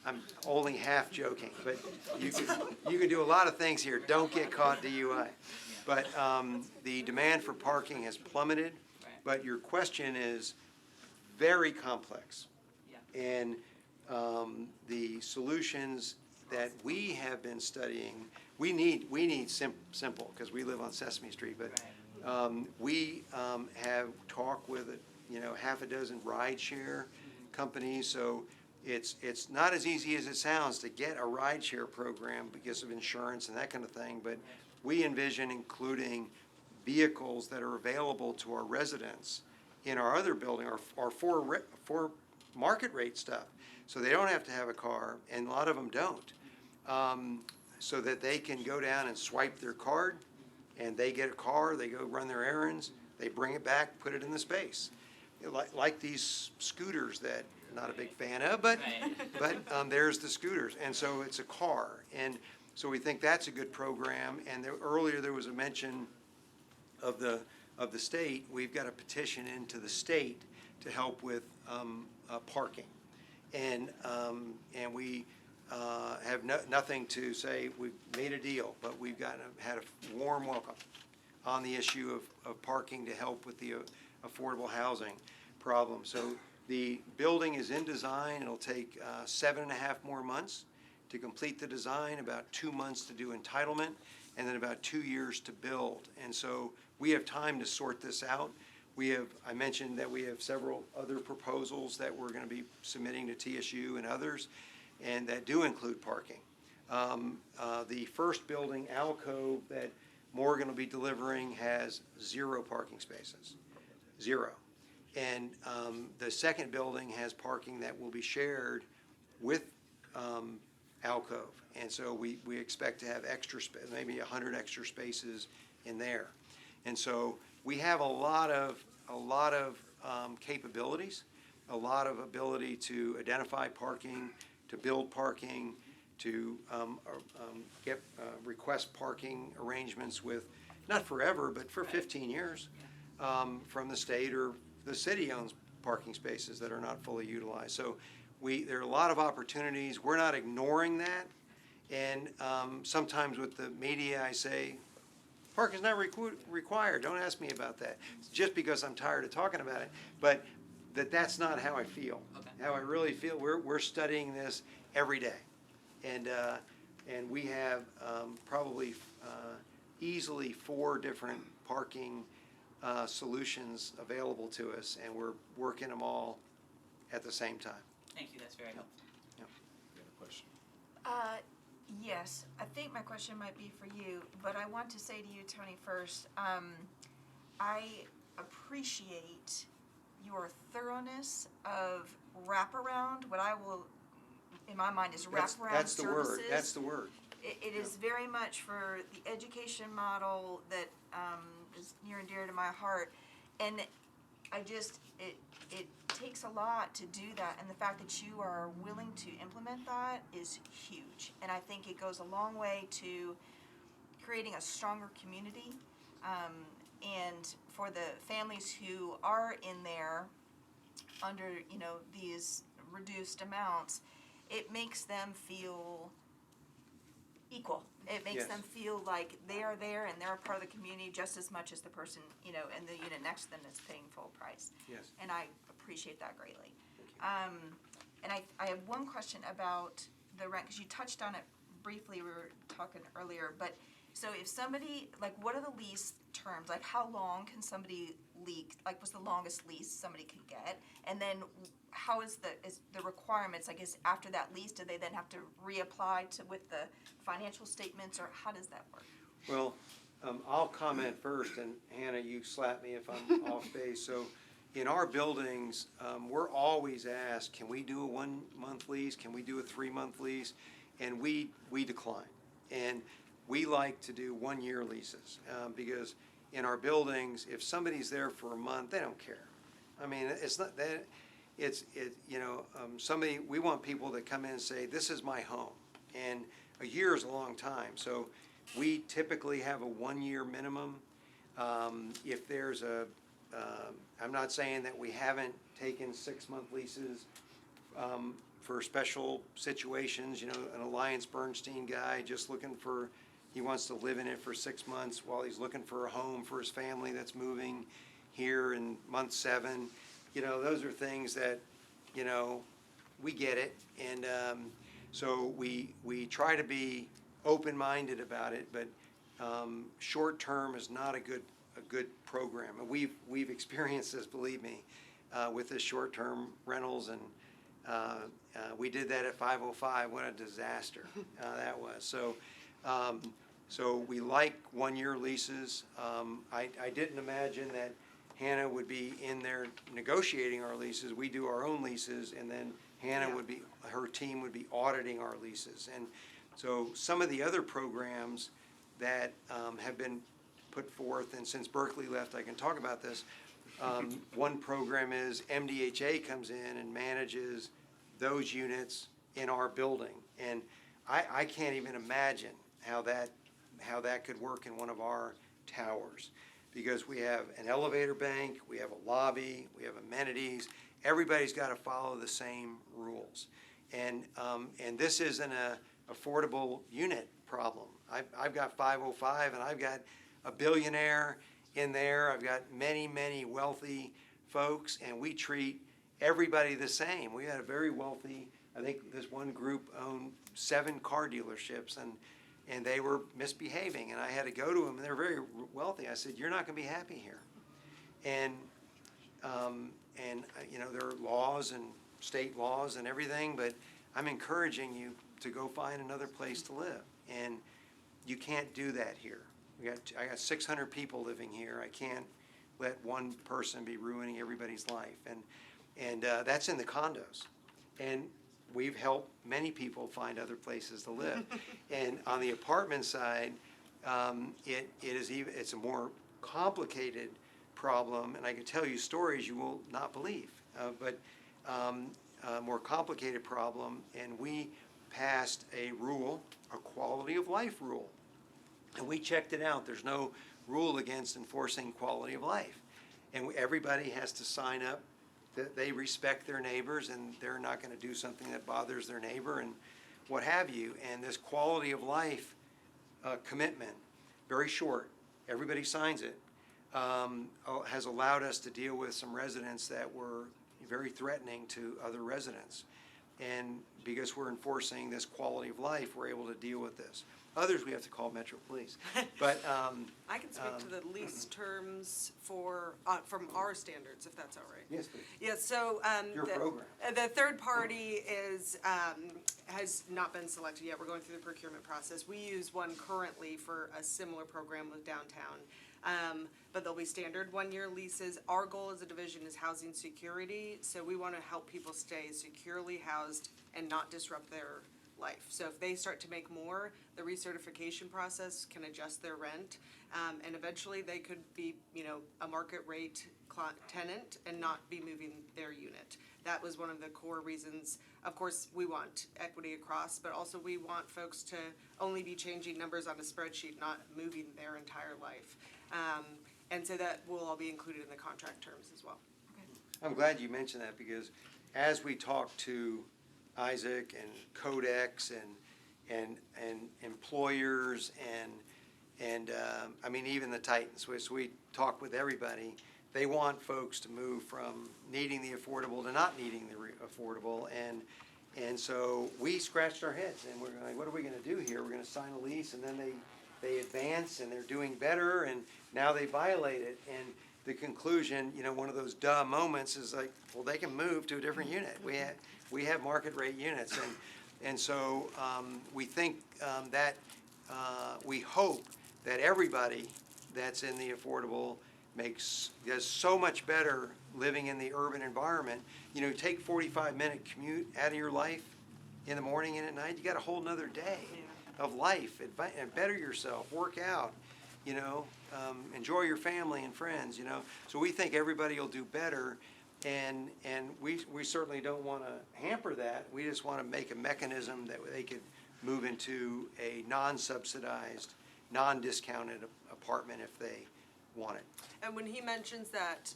I'm only half joking, but you can do a lot of things here. Don't get caught DUI. But the demand for parking has plummeted, but your question is very complex. Yeah. And the solutions that we have been studying, we need simple, because we live on Sesame Street, but we have talked with half a dozen rideshare companies. So it's not as easy as it sounds to get a rideshare program because of insurance and that kind of thing, but we envision including vehicles that are available to our residents in our other building, our for market rate stuff. So they don't have to have a car, and a lot of them don't. So that they can go down and swipe their card, and they get a car, they go run their errands, they bring it back, put it in the space. Like these scooters that I'm not a big fan of, but there's the scooters, and so it's a car. And so we think that's a good program. And earlier there was a mention of the state. We've got a petition into the state to help with parking, and we have nothing to say. We've made a deal, but we've had a warm welcome on the issue of parking to help with the affordable housing problem. So the building is in design. It'll take 7.5 more months to complete the design, about 2 months to do entitlement, and then about 2 years to build. And so we have time to sort this out. I mentioned that we have several other proposals that we're going to be submitting to TSU and others, and that do include parking. The first building, Alcove, that Morgan will be delivering has 0 parking spaces, 0. And the second building has parking that will be shared with Alcove. And so we expect to have maybe 100 extra spaces in there. And so we have a lot of capabilities, a lot of ability to identify parking, to build parking, to get, request parking arrangements with, not forever, but for 15 years, from the state, or the city owns parking spaces that are not fully utilized. So there are a lot of opportunities. We're not ignoring that. And sometimes with the media, I say, parking's not required. Don't ask me about that. Just because I'm tired of talking about it. But that's not how I feel. Okay. How I really feel, we're studying this every day. And we have probably easily 4 different parking solutions available to us, and we're working them all at the same time. Thank you, that's very helpful. You have a question? Yes, I think my question might be for you, but I want to say to you, Tony, first, I appreciate your thoroughness of wraparound, what I will, in my mind, is wraparound That's the word, services. that's the word. It is very much for the education model that is near and dear to my heart, and I just, it takes a lot to do that, and the fact that you are willing to implement that is huge, and I think it goes a long way to creating a stronger community, and for the families who are in there under, these reduced amounts, it makes them feel equal. It makes Yes. them feel like they are there and they're a part of the community just as much as the person, in the unit next to them that's paying full price. Yes. And I appreciate that greatly. And I have one question about the rent, because you touched on it briefly, we were talking earlier, but so if somebody, what are the lease terms? Like, how long can somebody what's the longest lease somebody could get? And then how is the requirements, I guess, after that lease, do they then have to reapply with the financial statements, or how does that work? Well, I'll comment first, and Hannah, you slap me if I'm off base. So in our buildings, we're always asked, can we do a 1-month lease? Can we do a 3-month lease? And we decline. And we like to do 1-year leases, because in our buildings, if somebody's there for a month, they don't care. I mean, it's not that, somebody, we want people that come in and say, this is my home. And a year is a long time. So we typically have a 1-year minimum. If there's I'm not saying that we haven't taken 6-month leases for special situations, an Alliance Bernstein guy just looking for, he wants to live in it for 6 months while he's looking for a home for his family that's moving here in month 7. Those are things that, we get it. And so we try to be open-minded about it, but short-term is not a good program. And we've experienced this, believe me, with the short-term rentals, and we did that at 505. What a disaster that was. So we like 1-year leases. I didn't imagine that Hannah would be in there negotiating our leases. We do our own leases, and then Hannah her team would be auditing our leases. And so some of the other programs that have been put forth, and since Berkeley left, I can talk about this. One program is MDHA comes in and manages those units in our building. And I can't even imagine how that could work in one of our towers, because we have an elevator bank, we have a lobby, we have amenities. Everybody's got to follow the same rules. And this isn't a affordable unit problem. I've got 505, and I've got a billionaire in there. I've got many, many wealthy folks, and we treat everybody the same. We had a very wealthy, I think this one group owned 7 car dealerships, and they were misbehaving, and I had to go to them, and they're very wealthy. I said, you're not going to be happy here. And there are laws and state laws and everything, but I'm encouraging you to go find another place to live. And you can't do that here. I got 600 people living here. I can't let one person be ruining everybody's life. And that's in the condos. And we've helped many people find other places to live. And on the apartment side, it's a more complicated problem, and I can tell you stories you will not believe, but a more complicated problem, and we passed a rule, a quality of life rule. And we checked it out. There's no rule against enforcing quality of life. And everybody has to sign up that they respect their neighbors and they're not going to do something that bothers their neighbor and what have you. And this quality of life commitment, very short, everybody signs it, has allowed us to deal with some residents that were very threatening to other residents. And because we're enforcing this quality of life, we're able to deal with this. Others, we have to call Metro Police. But I can speak to the lease terms for, from our standards, if that's all right. yes, please. Yeah, so, Your program. the third party is, has not been selected yet. We're going through the procurement process. We use one currently for a similar program with downtown. But they'll be standard one-year leases. Our goal as a division is housing security, so we wanna help people stay securely housed and not disrupt their life. So if they start to make more, the recertification process can adjust their rent, and eventually they could be, you know, a market rate tenant and not be moving their unit. That was one of the core reasons. Of course, we want equity across, but also we want folks to only be changing numbers on a spreadsheet, not moving their entire life. And so that will all be included in the contract terms as well. I'm glad you mentioned that because as we talk to Isaac and Codex and employers and I mean even the Titans, which we talk with everybody, they want folks to move from needing the affordable to not needing the affordable, and so we scratched our heads and we're like, what are we going to do here? We're going to sign a lease, and then they advance and they're doing better, and now they violate it. And the conclusion, you know, one of those duh moments is like, well, they can move to a different unit. We have market rate units, and so we think that we hope that everybody that's in the affordable does so much better living in the urban environment. You know, take 45-minute commute out of your life in the morning and at night. You got a whole nother day of life, and better yourself, work out, you know, enjoy your family and friends, you know. So we think everybody will do better, and we certainly don't want to hamper that. We just want to make a mechanism that they could move into a non-subsidized, non-discounted apartment if they want it. And when he mentions that,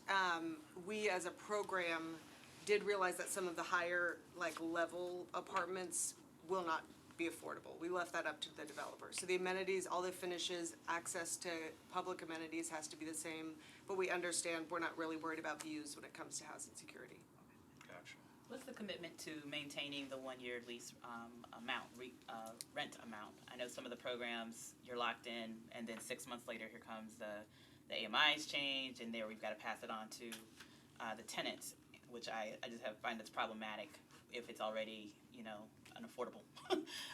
we as a program did realize that some of the higher level apartments will not be affordable. We left that up to the developer. So the amenities, all the finishes, access to public amenities has to be the same, but we understand we're not really worried about views when it comes to housing security. Gotcha. What's the commitment to maintaining the one-year lease rent amount? I know some of the programs, you're locked in, and then 6 months later, here comes the AMI's change, and there we've got to pass it on to the tenants, which I just find that's problematic if it's already, you know, an affordable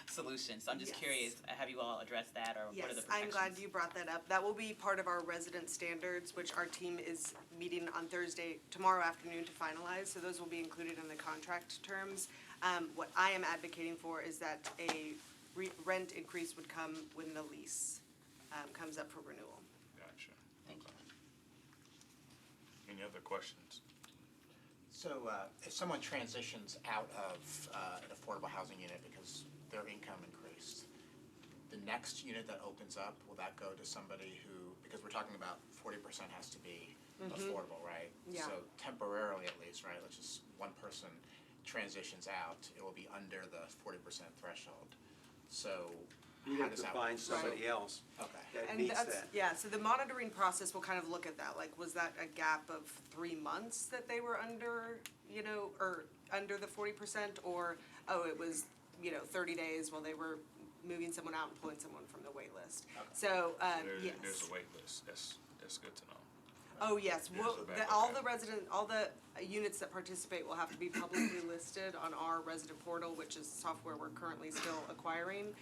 solution. So I'm just curious, have you all addressed that, or what are the Yes, protections? I'm glad you brought that up. That will be part of our resident standards, which our team is meeting on tomorrow afternoon to finalize. So those will be included in the contract terms. What I am advocating for is that a rent increase would come when the lease comes up for renewal. Gotcha. Thank you. Any other questions? So if someone transitions out of an affordable housing unit because their income increased, the next unit that opens up, will that go to somebody who, because we're talking about 40% has to be affordable, right? Yeah. So temporarily at least, right, let's just one person transitions out, it will be under the 40% threshold. So You how have does to that find work? somebody else Okay. that And meets that's, that. yeah, so the monitoring process will kind of look at that, like, was that a gap of 3 months that they were under, you know, or under the 40%, or, oh, it was, you know, 30 days while they were moving someone out and pulling someone from the wait list. Okay. So, yes. There's a wait list. That's good to know. Oh, yes, There's well, a backup all plan. all the units that participate will have to be publicly listed on our resident portal, which is software we're currently still acquiring.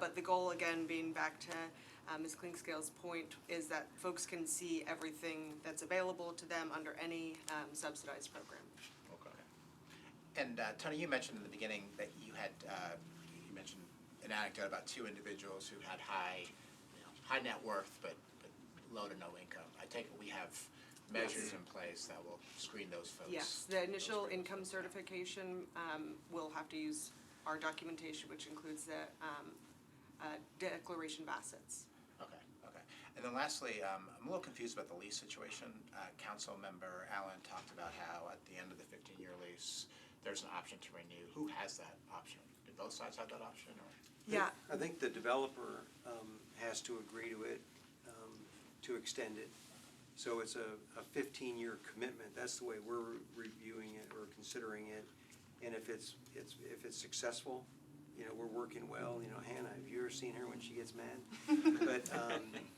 But the goal, again, being back to Ms. Clinkscale's point, is that folks can see everything that's available to them under any subsidized program. Okay. And Tony, you mentioned in the beginning that you had, you mentioned an anecdote about 2 individuals who had high net worth, but low to no income. I take it we have measures in place that will screen those folks. Yes, the initial income certification will have to use our documentation, which includes the declaration of assets. Okay, okay. And then lastly, I'm a little confused about the lease situation. Council member Allen talked about how at the end of the 15-year lease, there's an option to renew. Who has that option? Do both sides have that option, or? Yeah, I think the developer has to agree to it, to extend it. So it's a 15-year commitment. That's the way we're reviewing it or considering it. And if it's successful, you know, we're working well. You know, Hannah, have you ever seen her when she gets mad? But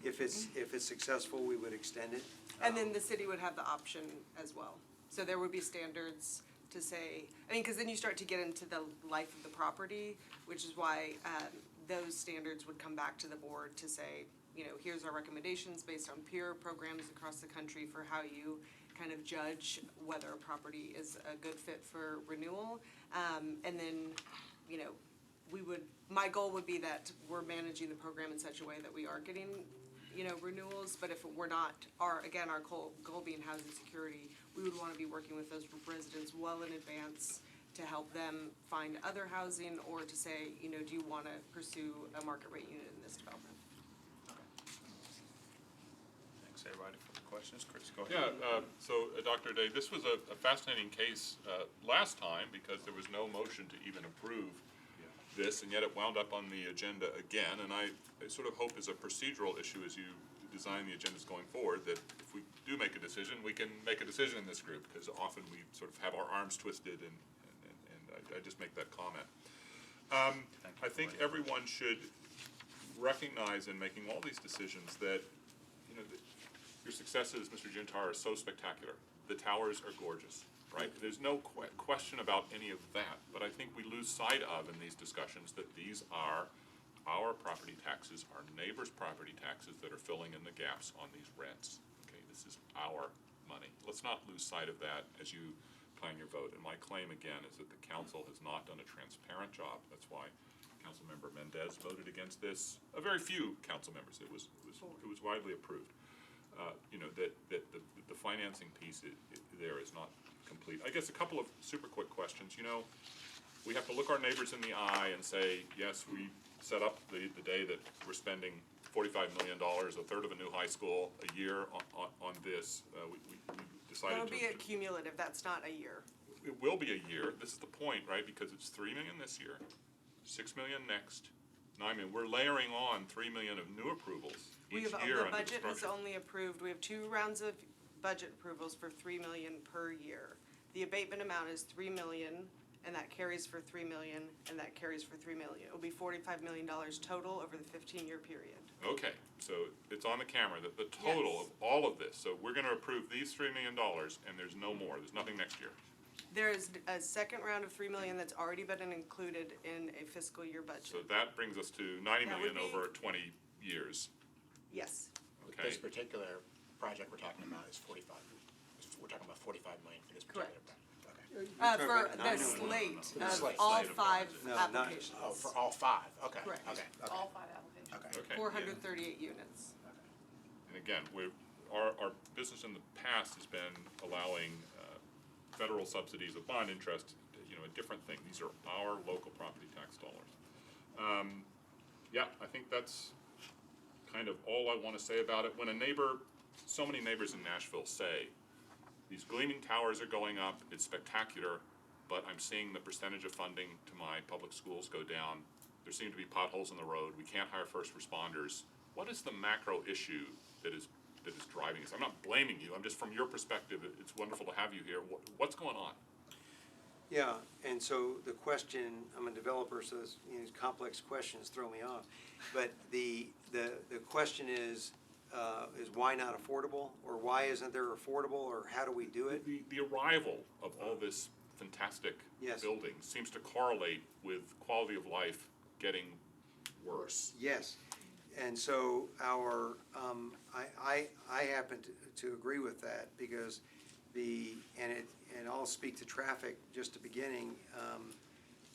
if it's successful, we would extend it. and then the city would have the option as well. So there would be standards to say, I mean, because then you start to get into the life of the property, which is why those standards would come back to the board to say, you know, here's our recommendations based on peer programs across the country for how you kind of judge whether a property is a good fit for renewal. And then, you know, my goal would be that we're managing the program in such a way that we are getting, you know, renewals, but if we're not, our goal being housing security, we would want to be working with those residents well in advance to help them find other housing, or to say, you know, do you want to pursue a market rate unit in this development? Thanks, everybody, for the questions. Chris, go ahead. Yeah, so Dr. Day, this was a fascinating case last time because there was no motion to even approve this, and yet it wound up on the agenda again. And I sort of hope as a procedural issue as you design the agendas going forward that if we do make a decision, we can make a decision in this group, because often we sort of have our arms twisted, and I just make that comment. I think everyone should recognize in making all these decisions that, you know, your successes, Mr. Juntar, are so spectacular. The towers are gorgeous, right? There's no question about any of that, but I think we lose sight of in these discussions that these are our property taxes, our neighbors' property taxes that are filling in the gaps on these rents. Okay, this is our money. Let's not lose sight of that as you plan your vote. And my claim again is that the council has not done a transparent job. That's why Councilmember Mendez voted against this. A very few council members. It was widely approved. You know, that the financing piece there is not complete. I guess a couple of super quick questions. You know, we have to look our neighbors in the eye and say, yes, we set up the day that we're spending $45 million, a third of a new high school, a year on this. We decided That would be a cumulative, that's not a year. It will be a year. This is the point, right? Because it's $3 million this year, $6 million next, $9 million. We're layering on $3 million of new approvals each year The under budget has construction. only approved, we have 2 rounds of budget approvals for $3 million per year. The abatement amount is $3 million, and that carries for $3 million, and that carries for $3 million. It will be $45 million total over the 15-year period. Okay, so it's on the camera that the total of all of this, so we're gonna approve these $3 million and there's no more, there's nothing next year. There is a second round of $3 million that's already been included in a fiscal year budget. So that brings us to $90 That million would be- over 20 years, Yes. okay? This particular project we're talking about is 45. We're talking about 45 million for this particular Correct. project. Okay. For about the 901. slate of Slate. all Slate of 5 No, not- applications. Oh, for all 5, okay. Correct. Okay, okay. All 5 applications. Okay. Okay, 438 units. And again, our business in the past has been allowing federal subsidies of bond interest, you know, a different thing. These are our local property tax dollars. Yeah, I think that's kind of all I want to say about it. When so many neighbors in Nashville say, these gleaming towers are going up, it's spectacular, but I'm seeing the percentage of funding to my public schools go down. There seem to be potholes in the road. We can't hire first responders. What is the macro issue that is driving this? I'm not blaming you. I'm just, from your perspective, it's wonderful to have you here. What's going on? Yeah, and so the question, I'm a developer, so these complex questions throw me off. But the question is why not affordable? Or why isn't there affordable? Or how do we do it? The arrival of all this fantastic Yes. building seems to correlate with quality of life getting worse. Yes, and so I happen to agree with that, because and I'll speak to traffic just at the beginning.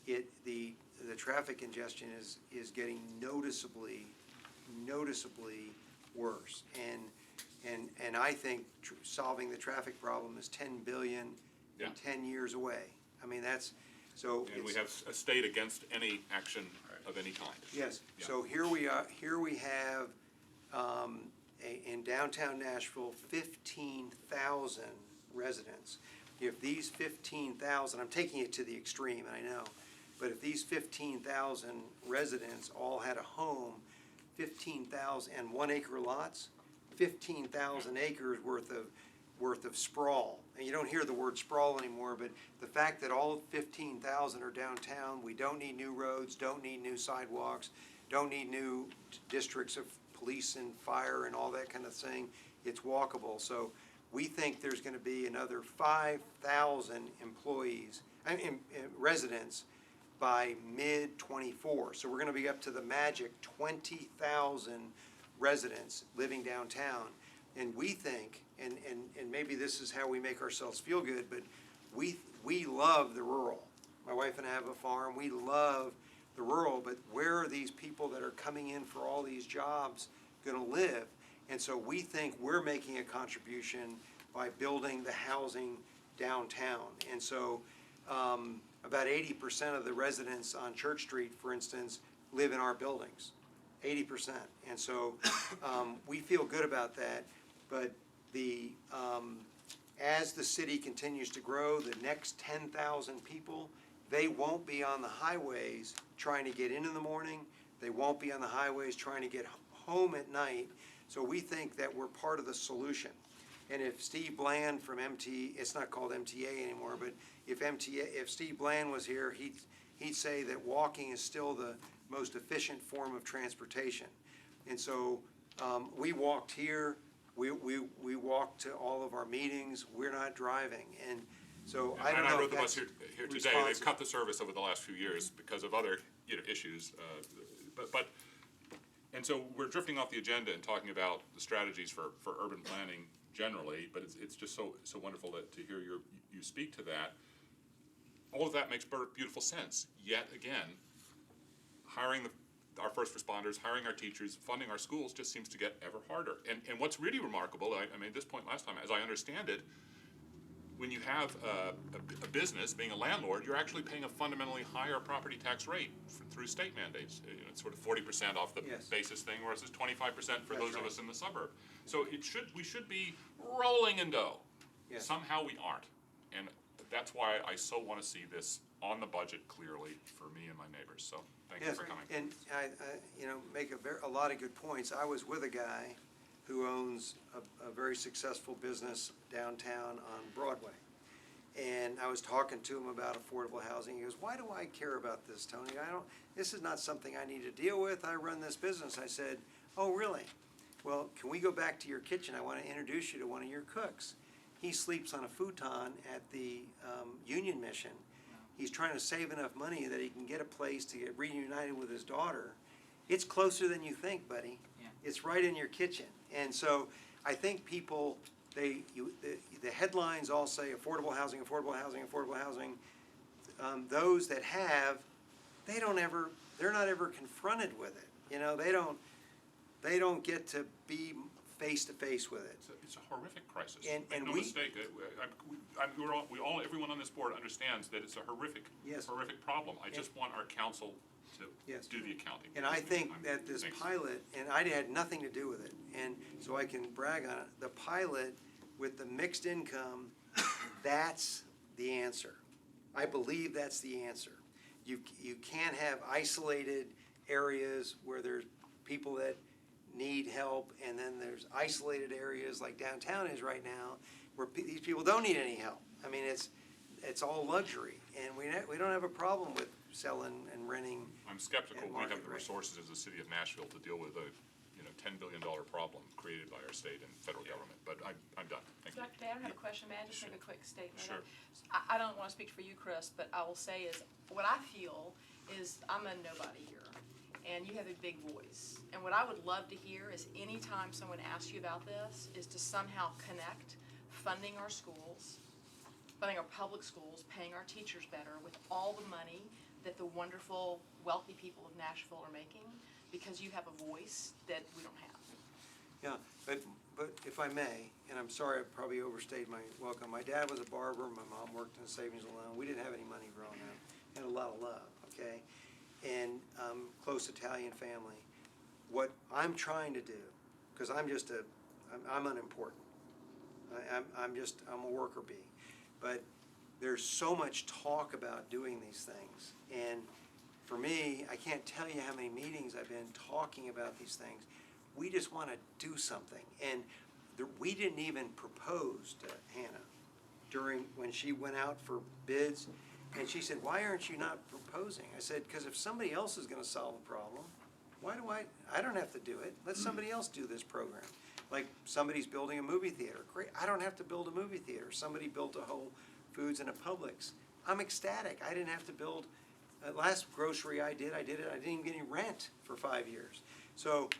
The traffic congestion is getting noticeably worse, and I think solving the traffic problem is $10 billion Yeah. in 10 years away. I mean, So And we it's- have a state against any action of any kind. Yes, Yeah. so here we have, in downtown Nashville, 15,000 residents. If these 15,000, I'm taking it to the extreme, I know, but if these 15,000 residents all had a home, 15,000, and 1 acre lots, 15,000 acres worth of sprawl. And you don't hear the word sprawl anymore, but the fact that all 15,000 are downtown, we don't need new roads, don't need new sidewalks, don't need new districts of police and fire and all that kind of thing. It's walkable. So we think there's gonna be another 5,000 employees, residents by mid-24. So we're gonna be up to the magic 20,000 residents living downtown. And we think, and maybe this is how we make ourselves feel good, but we love the rural. My wife and I have a farm, we love the rural, but where are these people that are coming in for all these jobs gonna live? And so we think we're making a contribution by building the housing downtown. And so, about 80% of the residents on Church Street, for instance, live in our buildings. 80%. And so, we feel good about that, but as the city continues to grow, the next 10,000 people, they won't be on the highways trying to get in the morning. They won't be on the highways trying to get home at night. So we think that we're part of the solution. And if Steve Bland from it's not called MTA anymore, but if Steve Bland was here, he'd say that walking is still the most efficient form of transportation. And so, we walked here, we walked to all of our meetings, we're not driving, and so I don't And know I rode if the bus that's here today, they've responsive. cut the service over the last few years because of other, issues, and so we're drifting off the agenda and talking about the strategies for urban planning generally, but it's just so wonderful to hear you speak to that. All of that makes beautiful sense, yet again, hiring our first responders, hiring our teachers, funding our schools just seems to get ever harder. And what's really remarkable, I made this point last time, as I understand it, when you have a business, being a landlord, you're actually paying a fundamentally higher property tax rate through state mandates. It's sort of 40% off the Yes. basis thing versus 25% for That's those of right. us in the suburb. So we should be rolling in dough. Yes. Somehow we aren't. And that's why I so want to see this on the budget clearly for me and my neighbors. So thank you Yes, for coming. and I make a lot of good points. I was with a guy who owns a very successful business downtown on Broadway. And I was talking to him about affordable housing. He goes, "Why do I care about this, Tony? This is not something I need to deal with. I run this business." I said, "Oh, really? Well, can we go back to your kitchen? I want to introduce you to one of your cooks." He sleeps on a futon at the Union Mission. He's trying to save enough money that he can get a place to get reunited with his daughter. It's closer than you think, buddy. Yeah. It's right in your kitchen. And so I think people, the headlines all say affordable housing, affordable housing, affordable housing. Those that have, they're not ever confronted with it. They don't get to be face to face with it. It's a horrific crisis. And Make no we- mistake, everyone on this board understands that it's a horrific Yes. problem. I just want our council to Yes. do the accounting. And I think that this Thanks. pilot, and I had nothing to do with it, and so I can brag on it, the pilot with the mixed income, that's the answer. I believe that's the answer. You can't have isolated areas where there's people that need help, and then there's isolated areas like downtown is right now, where these people don't need any help. I mean, it's all luxury, and we don't have a problem with selling and renting. I'm skeptical and we have market the rate. resources as a city of Nashville to deal with a, $10 billion problem created by our state and federal government, but I'm done. Thank you. Dr. Day, I don't have a question, may I just make a quick statement? Sure. I don't want to speak for you, Chris, but I will say is, what I feel is I'm a nobody here, and you have a big voice. And what I would love to hear is anytime someone asks you about this, is to somehow connect funding our schools, funding our public schools, paying our teachers better with all the money that the wonderful, wealthy people of Nashville are making, because you have a voice that we don't have. Yeah, but if I may, and I'm sorry I probably overstayed my welcome. My dad was a barber, my mom worked in a savings and loan. We didn't have any money growing up. a lot of love, okay? And close Italian family. What I'm trying to do, because I'm unimportant. I'm a worker bee. But there's so much talk about doing these things. And for me, I can't tell you how many meetings I've been talking about these things. We just want to do something. And we didn't even propose to Hannah when she went out for bids. And she said, why aren't you not proposing? I said, because if somebody else is going to solve a problem, why do I don't have to do it. Let somebody else do this program. Like somebody's building a movie theater. Great, I don't have to build a movie theater. Somebody built a Whole Foods and a Publix. I'm ecstatic. I didn't have to build, last grocery I did it. I didn't even get any rent for 5 years. So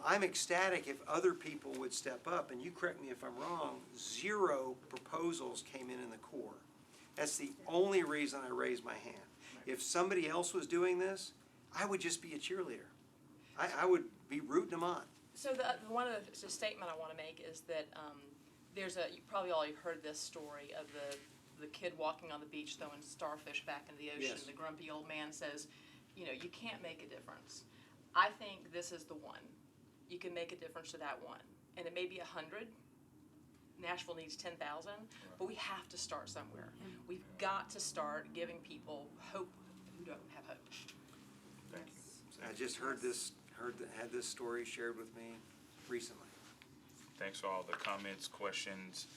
I'm ecstatic if other people would step up, and you correct me if I'm wrong, 0 proposals came in the core. That's the only reason I raised my hand. If somebody else was doing this, I would just be a cheerleader. I would be rooting them on. So the statement I want to make is that you probably all have heard this story of the kid walking on the beach throwing starfish back into the ocean. Yes. The grumpy old man says, you can't make a difference. I think this is the one. You can make a difference to that one. And it may be 100. Nashville needs 10,000, but we have to start somewhere. We've got to start giving people hope who don't have hope. Thank you. I just had this story shared with me recently. Thanks for all the comments, questions.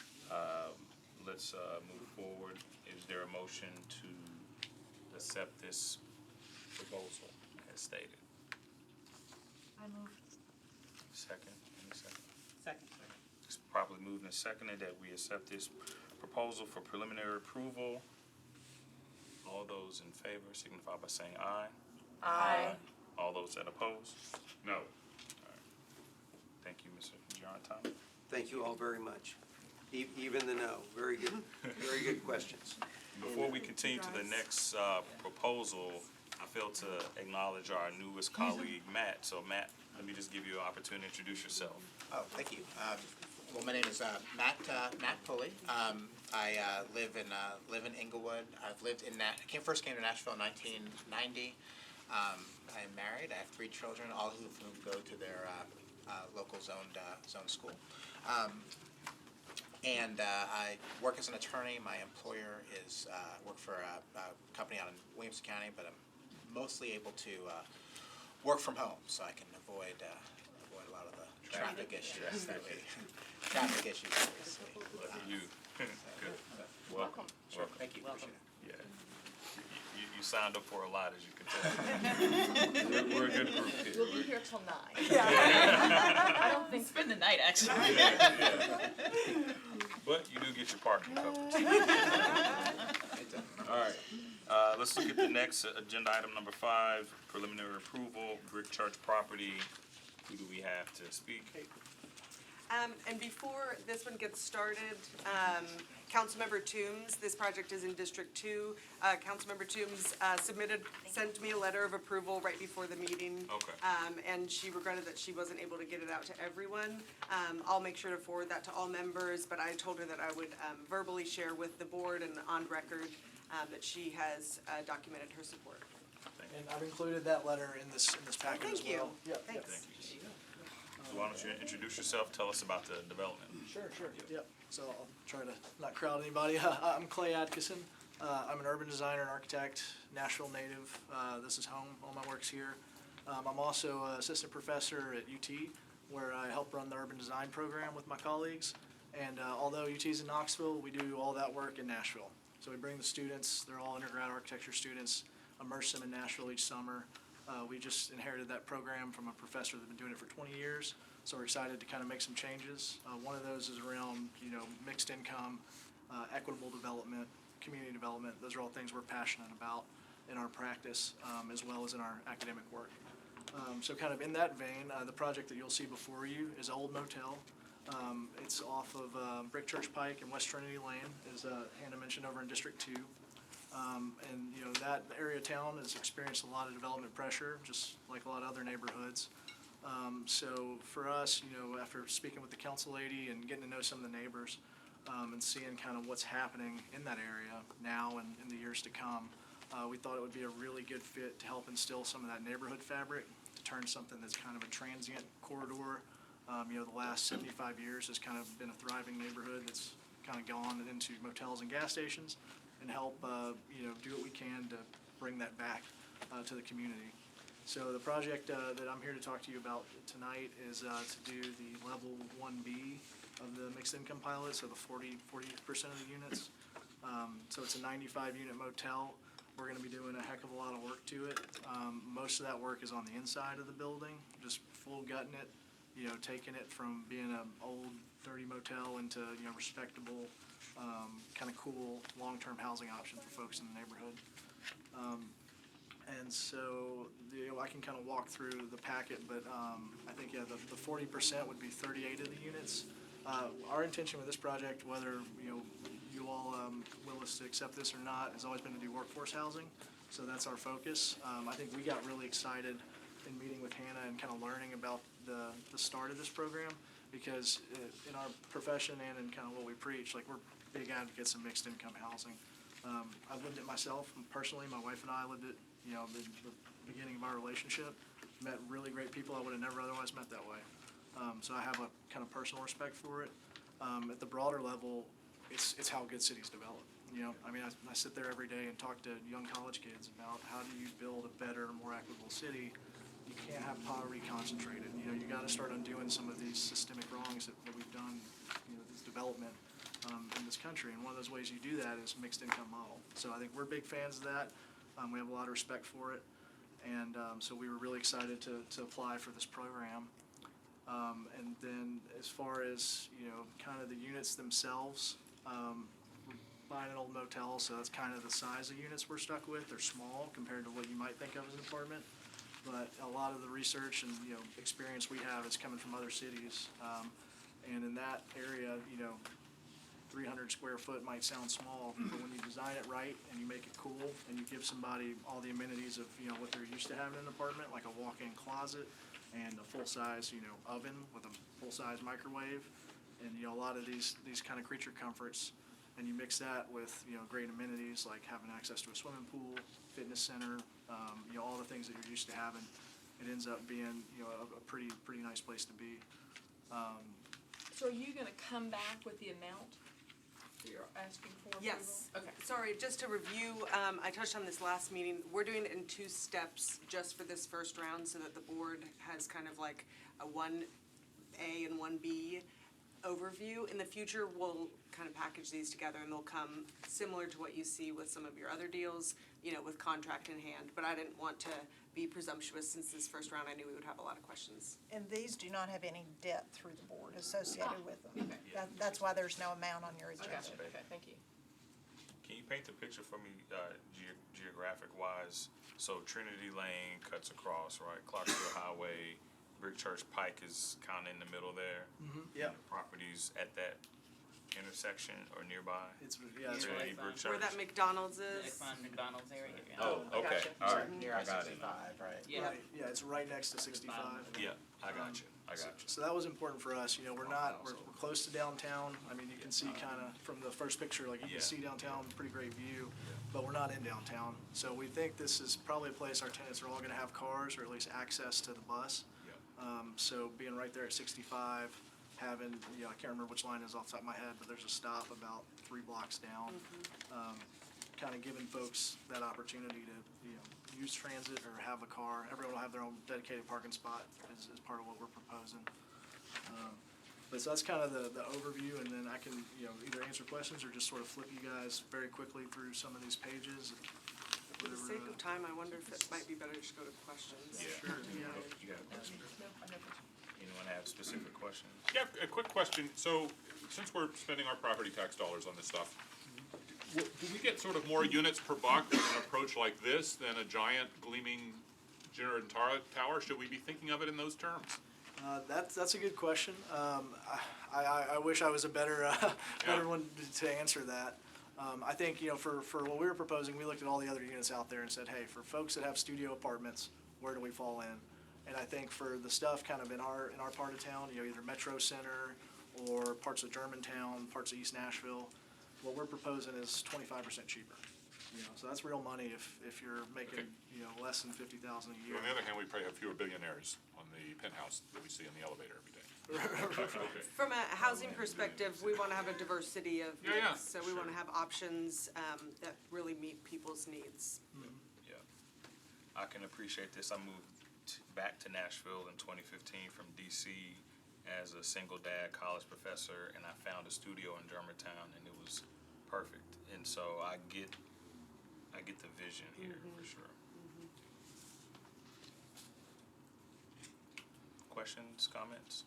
Let's move forward. Is there a motion to accept this proposal as stated? I move. Second, any second? Second. It's properly moved and seconded that we accept this proposal for preliminary approval. All those in favor signify by saying aye. Aye. All those that oppose? No. All right. Thank you, Mr. Giarratano. Thank you all very much. Even the no, very good questions. Before we continue to the next proposal, I failed to acknowledge our newest colleague, Matt. So Matt, let me just give you an opportunity to introduce yourself. Oh, thank you. Well, my name is Matt Pulley. I live in Inglewood. I've lived in first came to Nashville in 1990. I am married. I have 3 children, all of whom go to their local zoned school. And I work as an attorney. My employer is work for a company out in Williamson County, but I'm mostly able to work from home, so I can avoid a lot of the traffic issues that we see. Lucky you. Good. Welcome. Sure. Thank you. Appreciate it. Yeah. You signed up for a lot, as you can tell. We're a good group here. We'll be here till 9. I don't think spend the night actually. But you do get your parking covered. All right. Let's look at the next agenda item, number 5, preliminary approval, Brick Church property. Who do we have to speak? And before this one gets started, Councilmember Toombs, this project is in District 2. Councilmember Toombs sent me a letter of approval right before the meeting. Okay. And she regretted that she wasn't able to get it out to everyone. I'll make sure to forward that to all members, but I told her that I would verbally share with the board and on record that she has documented her support. And I've included that letter in this packet as well. Thank you. Yep. Thanks. Thank you. So why don't you introduce yourself, tell us about the development. Sure. Yep. So I'll try to not crowd anybody. I'm Clay Atkinson. I'm an urban designer and architect, Nashville native. This is home. All my work's here. I'm also an assistant professor at UT, where I help run the urban design program with my colleagues. And although UT's in Knoxville, we do all that work in Nashville. So we bring the students, they're all undergrad architecture students, immerse them in Nashville each summer. We just inherited that program from a professor that's been doing it for 20 years, so we're excited to kind of make some changes. One of those is around, mixed income, equitable development, community development. Those are all things we're passionate about in our practice, as well as in our academic work. So kind of in that vein, the project that you'll see before you is Old Motel. It's off of Brick Church Pike and West Trinity Lane, as Hannah mentioned, over in District 2. And that area of town has experienced a lot of development pressure, just like a lot of other neighborhoods. So for us, after speaking with the council lady and getting to know some of the neighbors, and seeing kind of what's happening in that area now and in the years to come, We thought it would be a really good fit to help instill some of that neighborhood fabric, to turn something that's kind of a transient corridor. The last 75 years has kind of been a thriving neighborhood that's kind of gone into motels and gas stations, and help, do what we can to bring that back to the community. So the project that I'm here to talk to you about tonight is to do the level 1B of the mixed income pilot, so the 40% of the units. So it's a 95-unit motel. We're gonna be doing a heck of a lot of work to it. Most of that work is on the inside of the building, just full gutting it, taking it from being an old dirty motel into, respectable, kind of cool, long-term housing option for folks in the neighborhood. And so, I can kind of walk through the packet, but I think, the 40% would be 38 of the units. Our intention with this project, whether, you all will us to accept this or not, has always been to do workforce housing. So that's our focus. I think we got really excited in meeting with Hannah and kind of learning about the start of this program, because in our profession and in kind of what we preach, like, we're big advocates of mixed income housing. I've lived it myself personally. My wife and I lived it, in the beginning of our relationship. Met really great people I would have never otherwise met that way. So I have a kind of personal respect for it. At the broader level, it's how good cities develop. I sit there every day and talk to young college kids about how do you build a better, more equitable city. You can't have poverty concentrated. You got to start undoing some of these systemic wrongs that we've done, this development in this country. And one of those ways you do that is mixed income model. So I think we're big fans of that. We have a lot of respect for it. And so we were really excited to apply for this program. And then as far as, kind of the units themselves, we're buying an old motel, so that's kind of the size of units we're stuck with. They're small compared to what you might think of as an apartment. But a lot of the research and, experience we have is coming from other cities. And in that area, 300 square foot might sound small, but when you design it right and you make it cool and you give somebody all the amenities of, what they're used to having in an apartment, like a walk-in closet and a full-size, oven with a full-size microwave, and, a lot of these kind of creature comforts, and you mix that with, great amenities like having access to a swimming pool, fitness center, all the things that you're used to having, it ends up being, a pretty nice place to be. So are you gonna come back with the amount that you're asking for approval? Yes. Okay. Sorry, just to review, I touched on this last meeting. We're doing it in 2 steps just for this first round, so that the board has kind of like a 1A and 1B overview. In the future, we'll kind of package these together, and they'll come similar to what you see with some of your other deals, with contract in hand. But I didn't want to be presumptuous, since this first round, I knew we would have a lot of questions. And these do not have any debt through the board associated with them. That's why there's no amount on your I agenda. got you, okay, thank you. Can you paint the picture for me, geographic wise? So Trinity Lane cuts across, right? Clarksville Highway, Brick Church Pike is kind of in the middle there. Yeah. Properties at that intersection or nearby? It's Trinity, right. Brick Where Church. that McDonald's Next is. one, McDonald's area. Yeah. Oh, I okay, gotcha. all right. Near I got it. I-65, right? Yeah. Right, yeah, it's right next to 65. Yeah, I got you, I got you. So that was important for us, we're we're close to downtown. I mean, you can see kind of from the first picture, like, you Yeah. can see downtown, pretty great view, but we're not in downtown. So we think this is probably a place our tenants are all gonna have cars, or at least access to the bus. So being right there at 65, having, I can't remember which line is off the top of my head, but there's a stop about 3 blocks down. Kind of giving folks that opportunity to, use transit or have a car. Everyone will have their own dedicated parking spot is part of what we're proposing. But so that's kind of the overview, and then I can, either answer questions or just sort of flip you guys very quickly through some of these pages. For the sake of time, I wonder if it might be better to just go to questions. Yeah. Sure, You got a question? No, I have no question. Anyone have specific questions? Yeah, a quick question. So, since we're spending our property tax dollars on this stuff, do we get sort of more units per buck with an approach like this than a giant gleaming General Tower? Should we be thinking of it in those terms? That's a good question. I wish I was a better one to answer that. I think, for what we were proposing, we looked at all the other units out there and said, hey, for folks that have studio apartments, where do we fall in? And I think for the stuff kind of in our part of town, either Metro Center or parts of Germantown, parts of East Nashville, what we're proposing is 25% cheaper. So that's real money if you're making, less than 50,000 a year. On the other hand, we probably have fewer billionaires on the penthouse that we see in the elevator every day. Okay. From a housing perspective, we want to have a diversity of Yeah, needs. So we want to have options that really meet people's needs. Yeah. I can appreciate this. I moved back to Nashville in 2015 from DC as a single dad college professor, and I found a studio in Germantown, and it was perfect. And so I get the vision here for sure. Questions, comments?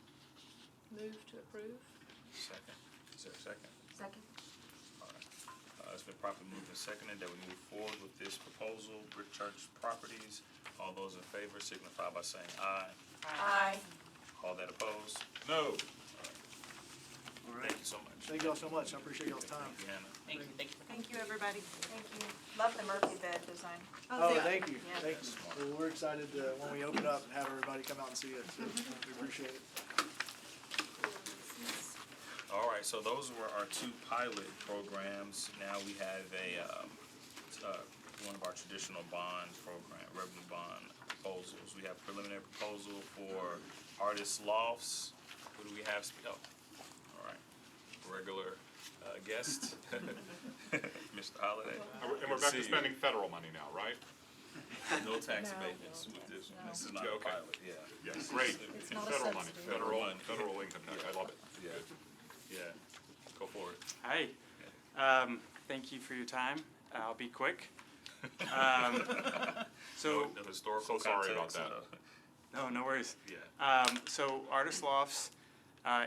Move to approve. Second. Is there a second? Second. All right. It's been properly moved and seconded that we move forward with this proposal, Brick Church Properties. All those in favor signify by saying aye. Aye. All that opposed? No. All right. Thank you so much. Thank y'all so much. I appreciate y'all's time. Thank you, Hannah. Thank you, thank you. Thank you, everybody. Thank you. Love the Murphy bed design. Oh, thank you. Yeah. Thank you. Well, we're excited when we open up and have everybody come out and see it. So we appreciate it. All right, so those were our two pilot programs. Now we have one of our traditional bond program, revenue bond proposals. We have preliminary proposal for Artist Lofts. Who do we have? Oh, all right, regular guest, Mr. Holiday. And we're back to spending federal money now, right? No tax abatements with this one. This is not Yeah, a okay. pilot, yeah. Yes, great. not a Federal money, subsidy. federal income tax, I love it. Yeah, yeah, go for it. Hi, thank you for your time. I'll be quick. So, No historical So sorry about context, no, no worries. Yeah. So Artist Lofts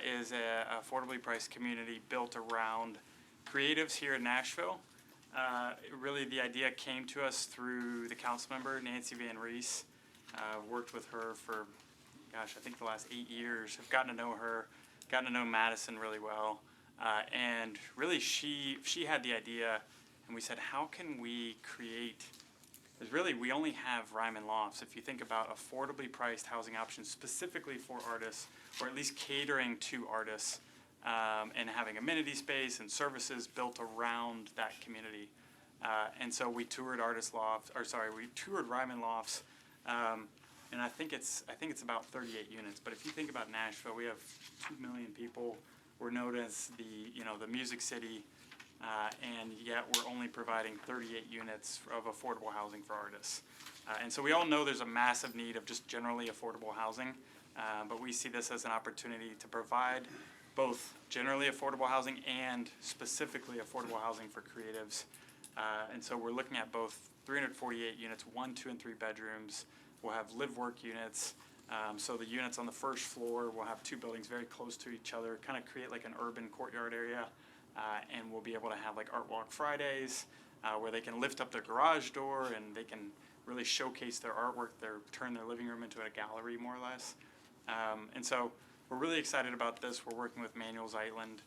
is a affordably priced community built around creatives here in Nashville. Really, the idea came to us through the council member, Nancy Van Rees. Worked with her for, I think the last 8 years. I've gotten to know her, gotten to know Madison really well. And really, she had the idea, and we said, how can we create, because really, we only have Ryman Lofts. If you think about affordably priced housing options specifically for artists, or at least catering to artists, and having amenity space and services built around that community. And so we toured we toured Ryman Lofts, and I think it's about 38 units. But if you think about Nashville, we have 2 million people. We're known as the music city, and yet we're only providing 38 units of affordable housing for artists. And so we all know there's a massive need of just generally affordable housing, but we see this as an opportunity to provide both generally affordable housing and specifically affordable housing for creatives. And so we're looking at both 348 units, 1, 2, and 3 bedrooms. We'll have live-work units. So the units on the first floor will have 2 buildings very close to each other, kind of create like an urban courtyard area. And we'll be able to have like Art Walk Fridays, where they can lift up their garage door and they can really showcase their artwork, turn their living room into a gallery more or less. And so we're really excited about this. We're working with Manuel Zeitland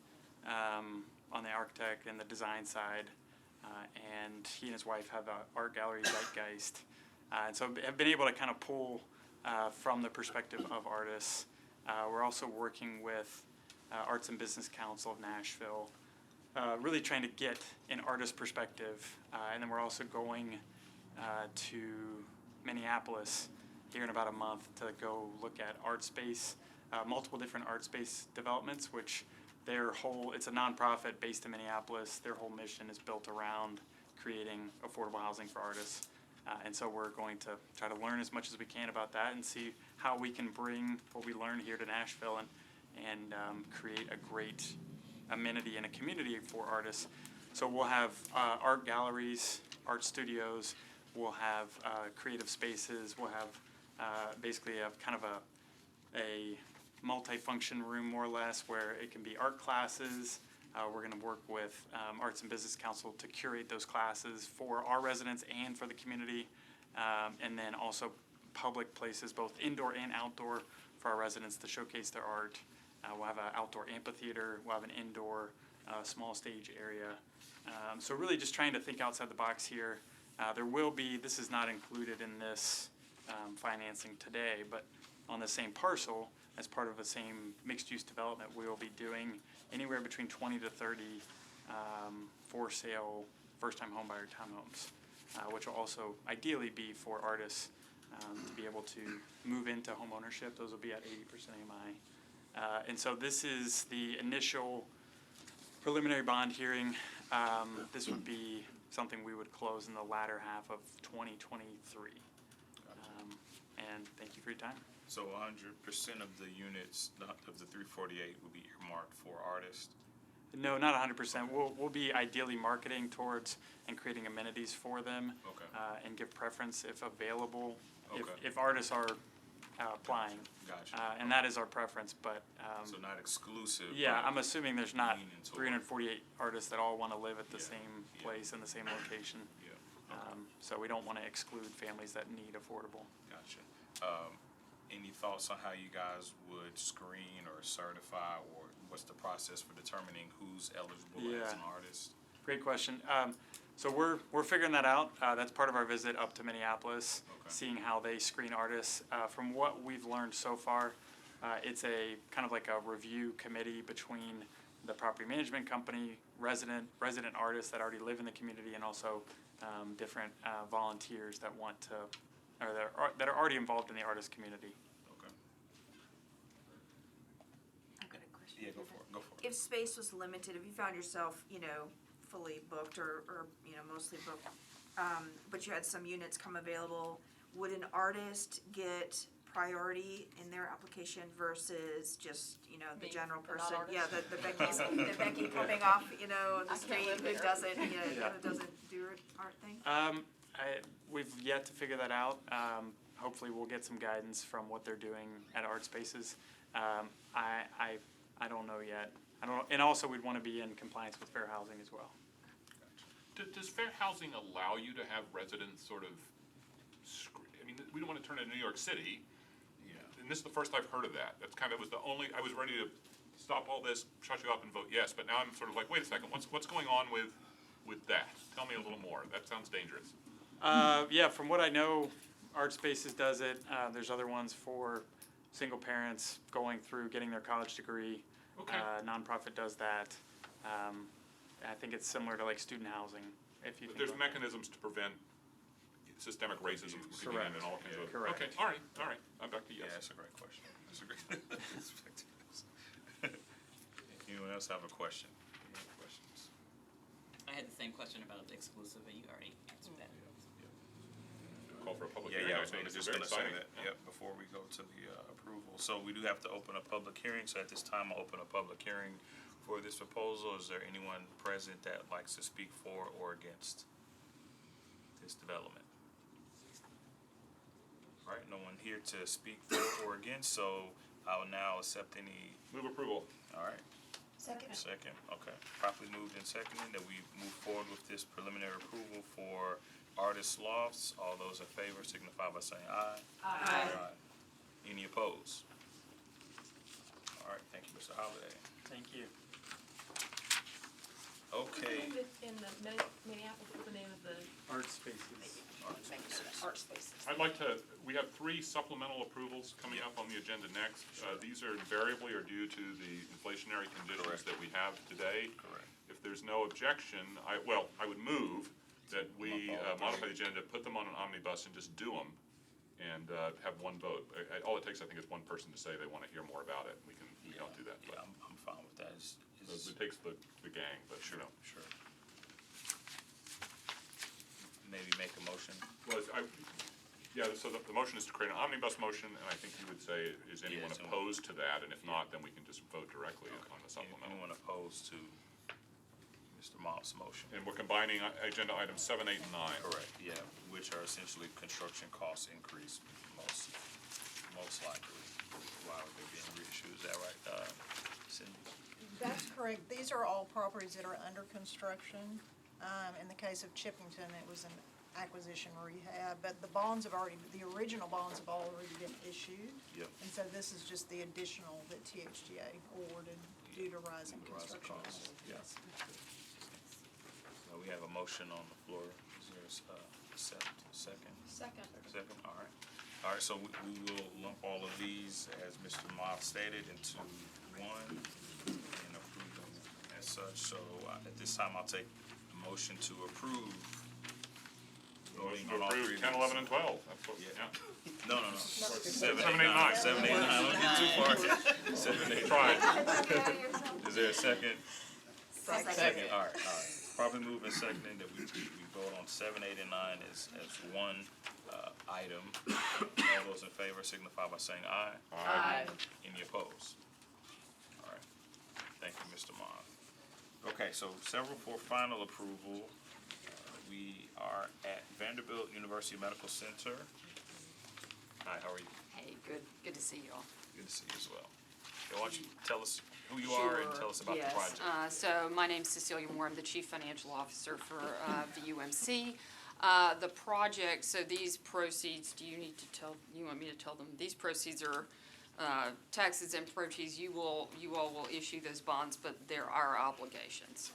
on the architect and the design side. And he and his wife have an art gallery, Zeitgeist. And so have been able to kind of pull from the perspective of artists. We're also working with Arts and Business Council of Nashville, really trying to get an artist perspective. And then we're also going to Minneapolis here in about a month to go look at art space, multiple different art space developments, which it's a nonprofit based in Minneapolis. Their whole mission is built around creating affordable housing for artists. And so we're going to try to learn as much as we can about that and see how we can bring what we learn here to Nashville and create a great amenity and a community for artists. So we'll have art galleries, art studios, we'll have creative spaces, we'll have basically a kind of a multi-function room more or less where it can be art classes. We're going to work with Arts and Business Council to curate those classes for our residents and for the community, and then also public places, both indoor and outdoor, for our residents to showcase their art. We'll have an outdoor amphitheater, we'll have an indoor small stage area. So really just trying to think outside the box here. This is not included in this financing today, but on the same parcel, as part of the same mixed-use development, we will be doing anywhere between 20 to 30 for sale first-time homebuyer townhomes, which will also ideally be for artists to be able to move into home ownership. Those will be at 80% AMI. And so this is the initial preliminary bond hearing. This would be something we would close in the latter half of 2023. And thank you for your time. So 100% of the units, of the 348 will be earmarked for artists? No, not 100%. We'll be ideally marketing towards and creating amenities for them. Okay. And give preference if available, Okay. if artists are applying. Gotcha. And that is our preference, but. So not exclusive. Yeah, but I'm assuming there's not leaning toward- 348 artists that all want to live at the Yeah, same yeah. place in the same location. Yeah, okay. So we don't want to exclude families that need affordable. Gotcha. Any thoughts on how you guys would screen or certify, or what's the process for determining who's eligible as Yeah. an artist? Great question. So we're figuring that out. That's part of our visit up to Minneapolis, Okay. seeing how they screen artists. From what we've learned so far, it's a kind of like a review committee between the property management company, resident artists that already live in the community, and also different volunteers that want to, or that are already involved in the artist community. Okay. I've got a question. Yeah, go for it, go for it. If space was limited, if you found yourself, fully booked or mostly booked, but you had some units come available, would an artist get priority in their application versus just, the Me, general the not person? artist? Yeah, the Becky's, the Becky coming off, the I can't street live who there. doesn't, Yeah. who doesn't do her art thing? We've yet to figure that out. Hopefully we'll get some guidance from what they're doing at Art Spaces. I don't know yet. And also we'd want to be in compliance with fair housing as well. Does fair housing allow you to have residents sort of, I mean, we don't want to turn it into New York City. And this is the first I've heard of that. That's kind of was the only, I was ready to stop all this, shut you up and vote yes, but now I'm sort of like, wait a second, what's going on with that? Tell me a little more. That sounds dangerous. Yeah, from what I know, Art Spaces does it. There's other ones for single parents going through getting their college degree. Okay. Nonprofit does that. I think it's similar to like student housing, if you think There's about it. mechanisms to prevent systemic racism from kicking in Correct. and all kinds of. Correct. Okay, all right. I'm back to Yeah, yes. that's a great question. That's a great. Anyone else have a question? Any other questions? I had the same question about the exclusive, but you already answered that. Call for a public Yeah, hearing. I I was think just it's very gonna say exciting. that, yep, before we go to the approval. So we do have to open a public hearing, so at this time I'll open a public hearing for this proposal. Is there anyone present that likes to speak for or against this development? All right, no one here to speak for or against, so I will now accept any, Move approval. all right, Second. second, okay. Properly moved and seconded that we move forward with this preliminary approval for Artist Lofts. All those in favor signify by saying aye. Aye. Any opposed? All right, thank you, Mr. Holliday. Thank you. Okay. In the Minneapolis, what's the name of the Art Spaces. art spaces? I'd like to, we have 3 supplemental approvals coming up on the agenda next. These are invariably are due to the inflationary conditions Correct. that we have today. Correct. If there's no objection, I would move that we modify the agenda, put them on an omnibus and just do them and have one vote. All it takes, I think, is one person to say they want to hear more about it. We don't do that. Yeah, I'm fine with that. It takes the gang, but Sure. Maybe make a motion. Well, so the motion is to create an omnibus motion, and I think you would say, is anyone Yeah, opposed to that? And if not, then we can just vote directly on the supplemental. Anyone opposed to Mr. Mott's motion? And we're combining agenda items 7, 8, and 9. Correct, yeah, which are essentially construction cost increase, most likely. Why would they be in reissue, is that right, Cindy? That's correct. These are all properties that are under construction. In the case of Chippington, it was an acquisition rehab, but the original bonds have already been issued. Yep. And so this is just the additional that THGA awarded due to rising Rising construction costs, costs. yeah. We have a motion on the floor. Is there a second? Second. Second, all right. All right, so we will lump all of these, as Mr. Mott stated, into one and approve them as such. So at this time, I'll take a motion to approve. Motion Voting to on all three approve of 10, these. 11, and 12. That's what, Yeah. yeah. No. 7, 7, 8, 8, 9. 9. 7, 8, 9. Don't get too far. 7, 8, Try 9. Is there a second? Second. All right. Probably moving seconding that we vote on 7, 8, and 9 as one item. All those in favor signify by saying aye. Aye. Any opposed? All right. Thank you, Mr. Mon. Okay, so several for final approval. We are at Vanderbilt University Medical Center. Hi, how are you? Hey, good to see you all. Good to see you as well. Okay, why don't you tell us who you are and tell us about the project? Yes, so my name's Cecilia Moore, I'm the Chief Financial Officer for the UMC. The project, so these proceeds, you want me to tell them? These proceeds are taxes and proceeds, you all will issue those bonds, but they're our obligations,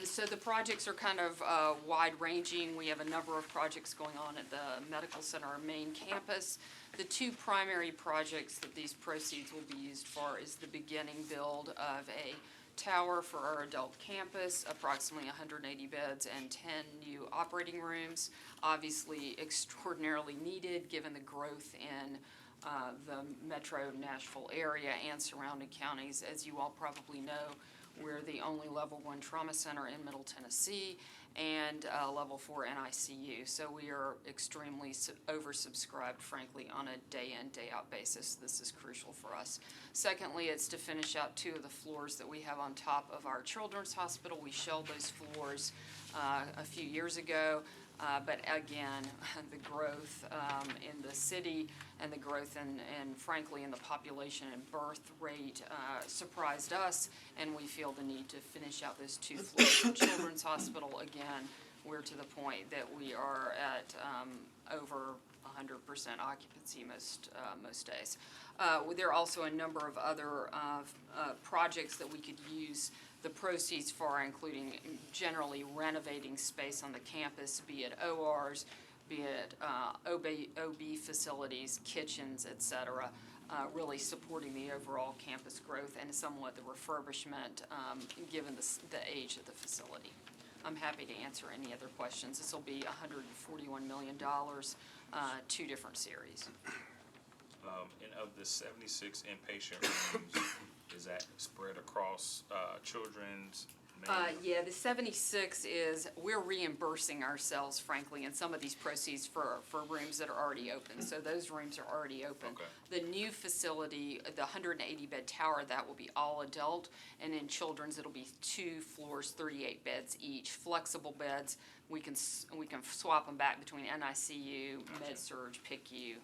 so the projects are kind of wide-ranging. We have a number of projects going on at the Medical Center, our main campus. The two primary projects that these proceeds will be used for is the beginning build of a tower for our adult campus, approximately 180 beds and 10 new operating rooms. Obviously extraordinarily needed given the growth in the metro Nashville area and surrounding counties. As you all probably know, we're the only level 1 trauma center in Middle Tennessee and level 4 NICU. So we are extremely oversubscribed, frankly, on a day-in, day-out basis. This is crucial for us. Secondly, it's to finish out 2 of the floors that we have on top of our children's hospital. We shelled those floors a few years ago. But again, the growth in the city and the growth and frankly in the population and birth rate surprised us, and we feel the need to finish out those 2 floors of Children's Hospital. Again, we're to the point that we are at over 100% occupancy most days. There are also a number of other projects that we could use the proceeds for, including generally renovating space on the campus, be it ORs, be it OB facilities, kitchens, et cetera, really supporting the overall campus growth and somewhat the refurbishment given the age of the facility. I'm happy to answer any other questions. This will be $141 million, 2 different series. And of the 76 inpatient rooms, is that spread across children's? Yeah, the 76 is, we're reimbursing ourselves, frankly, in some of these proceeds for rooms that are already open. So those rooms are already open. Okay. The new facility, the 180-bed tower, that will be all adult, and in children's, it'll be 2 floors, 38 beds each, flexible beds. We can swap them back between NICU, Med-Surg, PICU,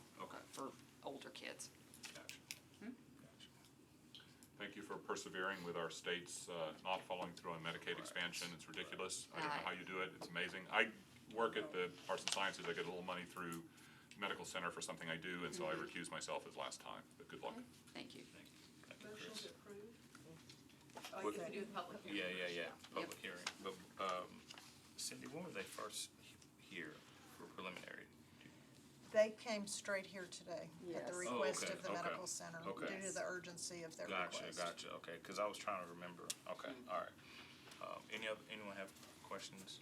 for older kids. Thank you for persevering with our states not following through on Medicaid expansion. It's ridiculous. I don't know how you do it. It's amazing. I work at the Arts and Sciences. I get a little money through Medical Center for something I do, and so I recuse myself as last time. But good luck. Thank you. Motion to approve? What- You can do the public hearing. Yeah. Public hearing. But Cindy, when were they first here for preliminary? They came straight here today at the Yes. request okay, of the okay, medical center okay. due to the urgency of their request. Gotcha, okay, because I was trying to remember, okay, all right. Anyone have questions?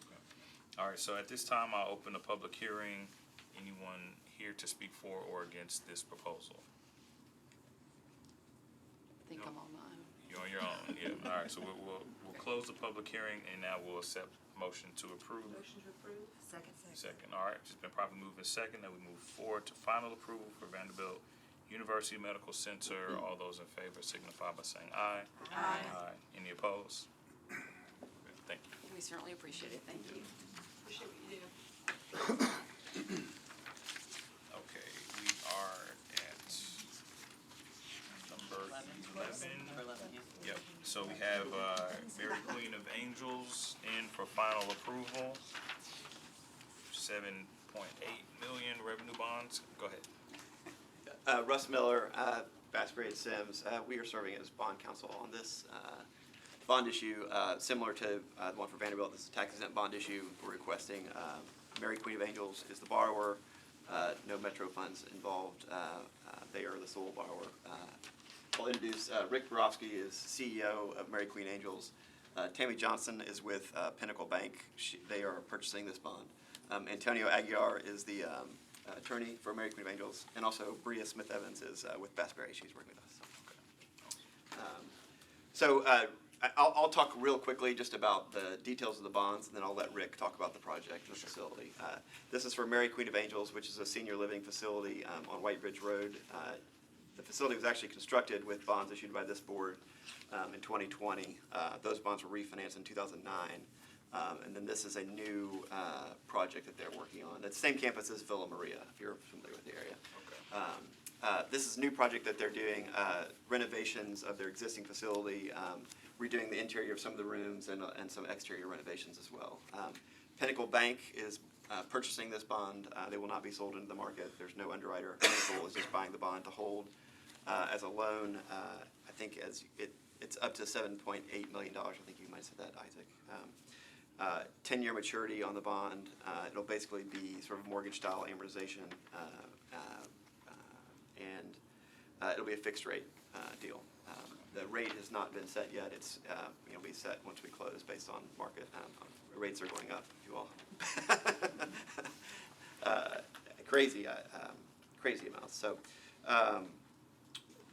Okay. All right, so at this time, I'll open the public hearing. Anyone here to speak for or against this proposal? I think I'm on my own. You're on your own, yeah, all right, so we'll close the public hearing and now we'll accept motion to approve. Motion to approve? Second, all right, it's been properly moved and second, that we move forward to final approval for Vanderbilt University Medical Center. All those in favor signify by saying aye. Aye. Any opposed? Thank you. We certainly appreciate it. Thank you. Appreciate what you do. Okay, we are at number 11. Number 11, yeah. Yep, so we have Mary Queen of Angels in for final approval. 7.8 million revenue bonds. Go ahead. Russ Miller, Bass Braid Sims. We are serving as bond counsel on this bond issue, similar to the one for Vanderbilt. This is a tax-exempt bond issue. We're requesting Mary Queen of Angels is the borrower. No Metro funds involved. They are the sole borrower. I'll introduce Rick Borofsky is CEO of Mary Queen Angels. Tammy Johnson is with Pinnacle Bank. They are purchasing this bond. Antonio Aguiar is the attorney for Mary Queen of Angels, and also Bria Smith Evans is with Bass Berry. She's working with us. I'll talk real quickly just about the details of the bonds, and then I'll let Rick talk about the project and the facility. This is for Mary Queen of Angels, which is a senior living facility on White Ridge Road. The facility was actually constructed with bonds issued by this board in 2020. Those bonds were refinanced in 2009. And then this is a new project that they're working on. It's the same campus as Villa Maria, if you're familiar with the area. This is a new project that they're doing, renovations of their existing facility, redoing the interior of some of the rooms, and some exterior renovations as well. Pinnacle Bank is purchasing this bond. They will not be sold into the market. There's no underwriter. Pinnacle is just buying the bond to hold as a loan. I think it's up to $7.8 million. I think you might have said that, Isaac. 10-year maturity on the bond. It'll basically be sort of mortgage-style amortization, and it'll be a fixed-rate deal. The rate has not been set yet. It's it'll be set once we close based on market. Rates are going up, you all. Crazy amounts. So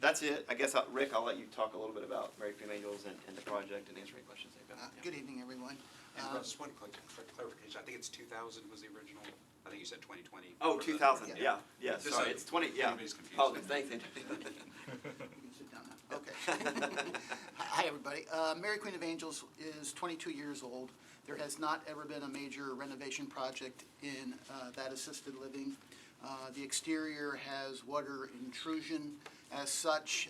that's it. I guess, Rick, I'll let you talk a little bit about Mary Queen of Angels and the project and answer any questions they've got. Good evening, everyone. And just one quick clarification, I think it's 2000 was the original, I think you said 2020. Oh, 2000, yeah, Just sorry, so it's 20, yeah. anybody's confused. Oh, thanks, Andy. You can sit down now. Okay. Hi, everybody. Mary Queen of Angels is 22 years old. There has not ever been a major renovation project in that assisted living. The exterior has water intrusion. As such,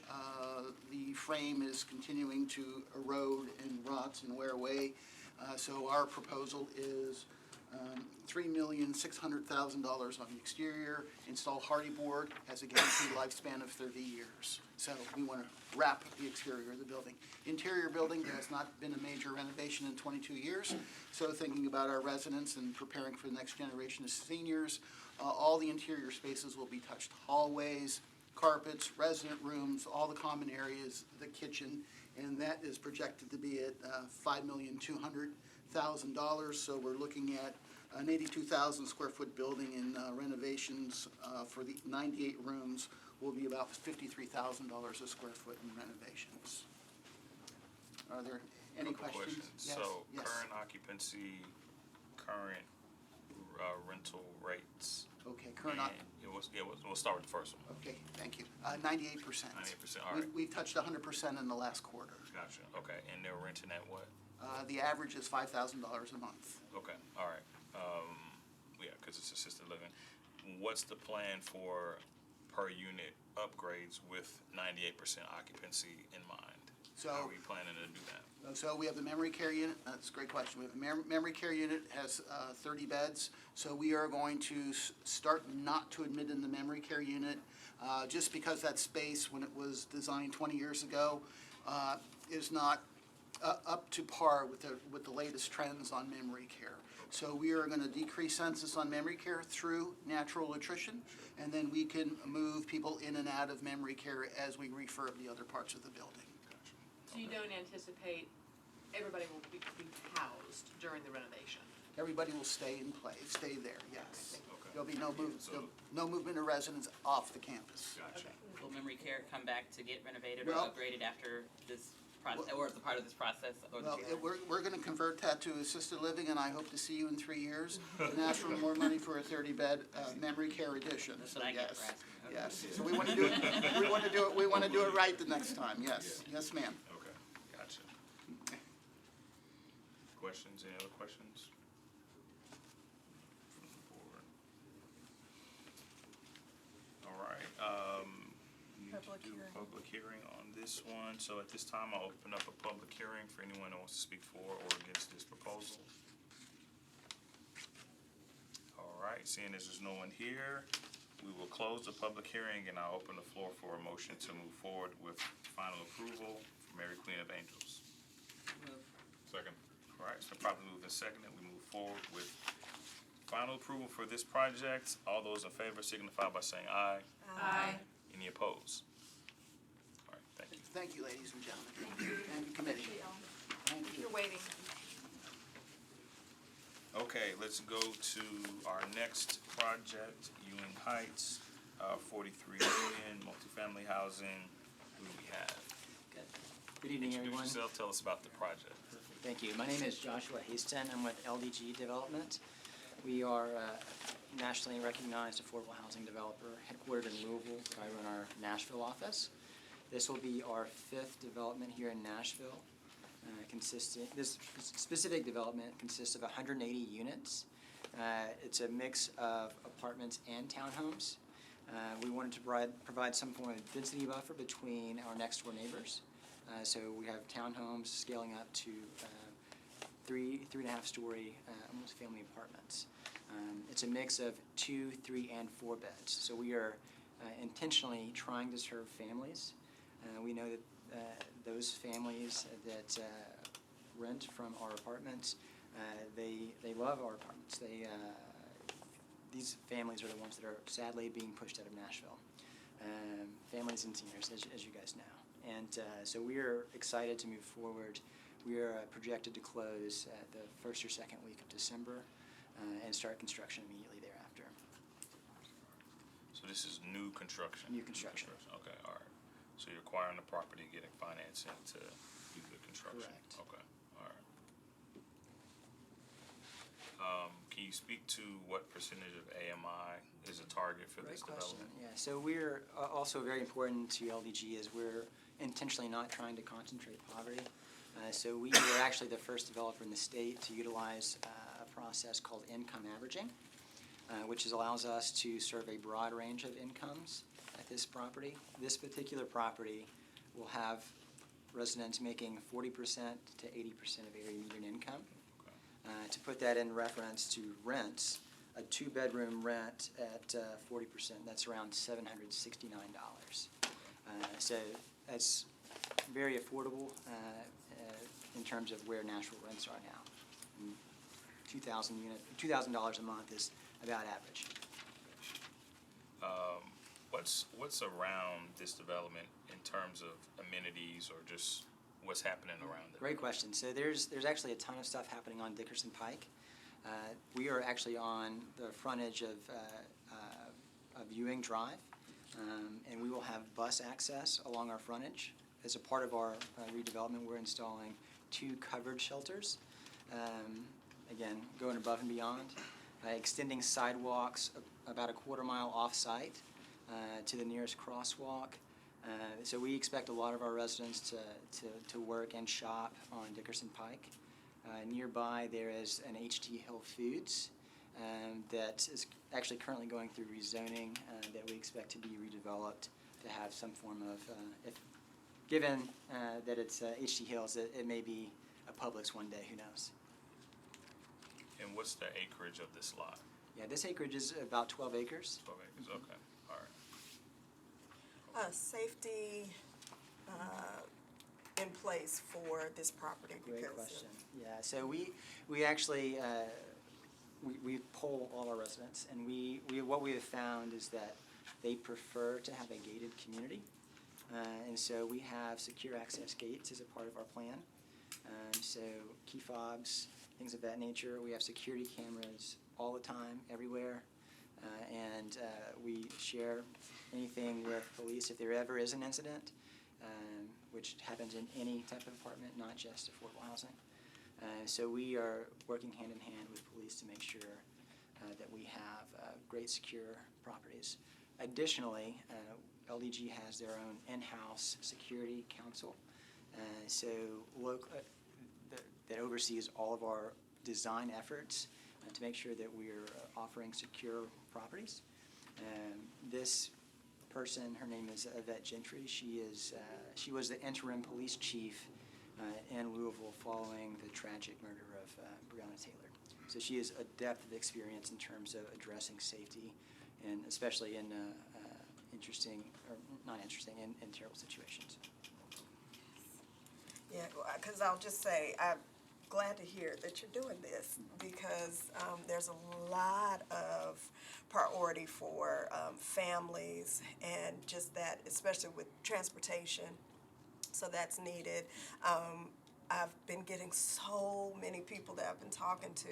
the frame is continuing to erode and rot and wear away. So our proposal is $3,600,000 on the exterior, install hardy board, has a guaranteed lifespan of 30 years. So we want to wrap the exterior of the building. Interior building, there has not been a major renovation in 22 years. So thinking about our residents and preparing for the next generation of seniors, all the interior spaces will be touched. Hallways, carpets, resident rooms, all the common areas, the kitchen, and that is projected to be at $5,200,000. So we're looking at an 82,000 square foot building, in renovations for the 98 rooms will be about $53,000 a square foot in renovations. Are there any questions? Yes, So yes. current occupancy, current rental rates. Okay, current We'll start with the first one. Okay, thank you. 98%. 98%, all right. We've touched 100% in the last quarter. Gotcha, okay, and they're renting at what? The average is $5,000 a month. Okay, all right. Yeah, because it's assisted living. What's the plan for per unit upgrades with 98% occupancy in mind? So- How are we planning to do that? So we have the memory care unit. That's a great question. We have a memory care unit, has 30 beds. So we are going to start not to admit in the memory care unit, just because that space, when it was designed 20 years ago, is not up to par with the latest trends on memory care. So we are going to decrease census on memory care through natural attrition, and then we can move people in and out of memory care as we refurb the other parts of the building. So you don't anticipate everybody will be housed during the renovation? Everybody will stay there, yes. Okay. There'll be no movement of residents off the campus. Gotcha. Will memory care come back to get renovated or Well- upgraded after this process, or as a part of this process? Or Well, we're gonna convert that to assisted living, and I hope to see you in 3 years and ask for more money for a 30-bed memory care addition. That's So what I get yes, for asking. Okay. yes. So we wanna do it, we wanna do it right the next time, yes. Yes, ma'am. Okay, gotcha. Questions, any other questions? From the board? All right, we need to Public do hearing. a public hearing on this one. So at this time, I'll open up a public hearing for anyone who wants to speak for or against this proposal. All right, seeing as there's no one here, we will close the public hearing and I'll open the floor for a motion to move forward with final approval for Mary Queen of Angels. Second. All right, so properly moved and seconded, we move forward with final approval for this project. All those in favor signify by saying aye. Aye. Any opposed? All right, thank you. Thank you, ladies and gentlemen, and the committee. If you're waiting. Okay, let's go to our next project, Ewing Heights, 43 million, multifamily housing. Who do we have? Good evening, everyone. Introduce yourself, tell us about the project. Thank you. My name is Joshua Haston. I'm with LDG Development. We are a nationally recognized affordable housing developer headquartered in Louisville. I run our Nashville office. This will be our 5th development here in Nashville. This specific development consists of 180 units. It's a mix of apartments and townhomes. We wanted to provide some form of density buffer between our next door neighbors. So we have townhomes scaling up to 3.5 story multifamily apartments. It's a mix of 2, 3, and 4 beds. So we are intentionally trying to serve families. We know that those families that rent from our apartments, they love our apartments. These families are the ones that are sadly being pushed out of Nashville. Families and seniors, as you guys know. And so we are excited to move forward. We are projected to close the first or second week of December and start construction immediately thereafter. So this is new construction? New construction. Okay, all right. So you're acquiring the property, getting financing to do the construction? Correct. Okay, all right. Can you speak to what percentage of AMI is a target for this development? Yeah, so we're also very important to LDG is we're intentionally not trying to concentrate poverty. So we were actually the first developer in the state to utilize a process called income averaging, which allows us to serve a broad range of incomes at this property. This particular property will have residents making 40% to 80% of area median income. To put that in reference to rents, a 2-bedroom rent at 40%, that's around $769. So that's very affordable in terms of where Nashville rents are now. $2,000 a month is about average. What's around this development in terms of amenities or just what's happening around it? Great question. So there's actually a ton of stuff happening on Dickerson Pike. We are actually on the frontage of Ewing Drive, and we will have bus access along our frontage. As a part of our redevelopment, we're installing 2 covered shelters. Again, going above and beyond, extending sidewalks about a quarter mile off-site to the nearest crosswalk. So we expect a lot of our residents to work and shop on Dickerson Pike. Nearby there is an H.T. Hill Foods that is actually currently going through rezoning that we expect to be redeveloped to have some form of, given that it's H.T. Hills, it may be a Publix one day, who knows. And what's the acreage of this lot? Yeah, this acreage is about 12 acres. 12 acres, okay, all right. Safety in place for this property? Great question. Yeah, so we actually we poll all our residents, and we what we have found is that they prefer to have a gated community, and so we have secure access gates as a part of our plan. So key fobs, things of that nature. We have security cameras all the time, everywhere, and we share anything with police if there ever is an incident, which happens in any type of apartment, not just affordable housing. So we are working hand in hand with police to make sure that we have great secure properties. Additionally, LDG has their own in-house security council, that oversees all of our design efforts to make sure that we're offering secure properties. This person, her name is Yvette Gentry. She was the interim police chief in Louisville following the tragic murder of Breonna Taylor. So she has a depth of experience in terms of addressing safety, and especially in terrible situations. Yeah, because I'll just say, I'm glad to hear that you're doing this, because there's a lot of priority for families, and just that, especially with transportation, so that's needed. I've been getting so many people that I've been talking to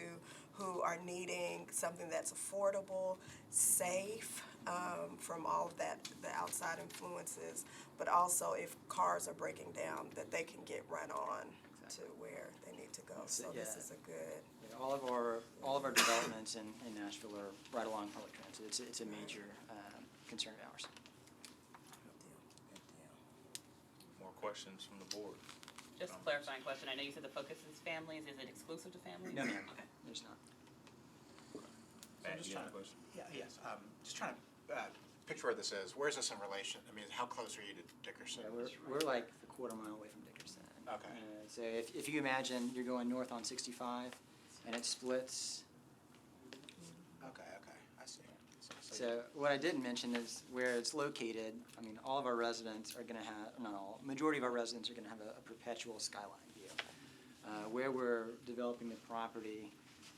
who are needing something that's affordable, safe, from all of that, the outside influences, but also if cars are breaking down, that they can get run on to where they need to go. So this is a good. Yeah, all of our developments in Nashville are right along public transit. It's a major concern of ours. More questions from the board? Just a clarifying question. I know you said the focus is families. Is it exclusive to families? No, ma'am. Okay. There's not. Matt, just you got a trying to- question? Yes, just trying to picture where this is. Where is this in relation? I mean, how close are you to Dickerson? Yeah, we're like a quarter mile away from Dickerson. Okay. So if you imagine you're going north on 65, and it splits. Okay, I see. So what I didn't mention is where it's located. I mean, all of our residents are going to have, not all, majority of our residents are going to have a perpetual skyline view. Where we're developing the property,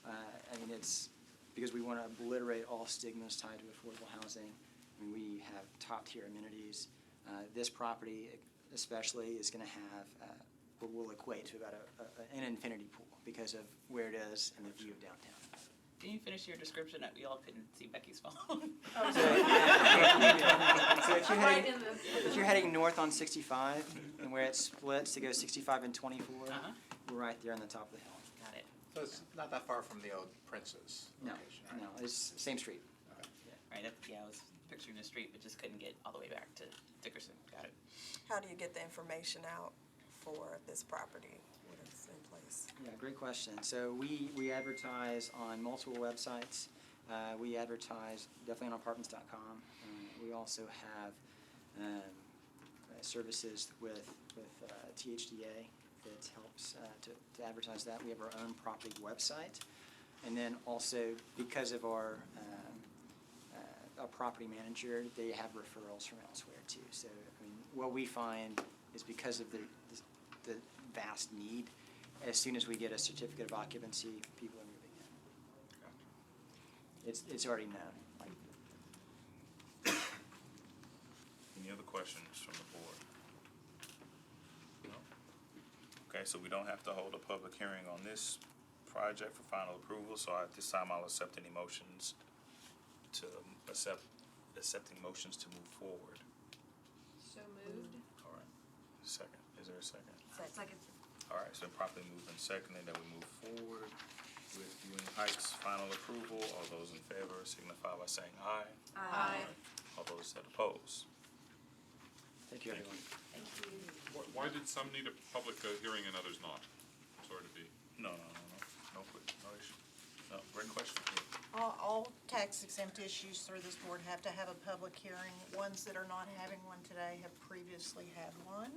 I mean, it's because we want to obliterate all stigmas tied to affordable housing. I mean, we have top-tier amenities. This property especially is going to have what will equate to about an infinity pool because of where it is and the view of downtown. Can you finish your description? We all couldn't see Becky's phone. So if you're heading north on 65 and where it splits to go 65 and 24, we're right there on the top of the hill. Got it. So it's not that far from the old Prince's No, location, right? no, it's same street. Right, I was picturing the street, but just couldn't get all the way back to Dickerson. Got it. How do you get the information out for this property? What is in place? Yeah, great question. So we advertise on multiple websites. We advertise definitely on apartments.com. We also have services with THDA that helps to advertise that. We have our own property website. And then also, because of our property manager, they have referrals from elsewhere too. So, I mean, what we find is because of the vast need, as soon as we get a certificate of occupancy, people are moving in. It's already known. Any other questions from the board? No? Okay, so we don't have to hold a public hearing on this project for final approval, so at this time I'll accept any motions to accepting motions to move forward. So moved. All right. Second. Is there a second? Second. All right, so properly moved and seconded that we move forward with Ewing Heights final approval. All those in favor signify by saying aye. Aye. All those that oppose. Thank you, everyone. Thank you. Why did some need a public hearing and others not? Sorry to be. No issue. No, great question. All tax exempt issues through this board have to have a public hearing. Ones that are not having one today have previously had one.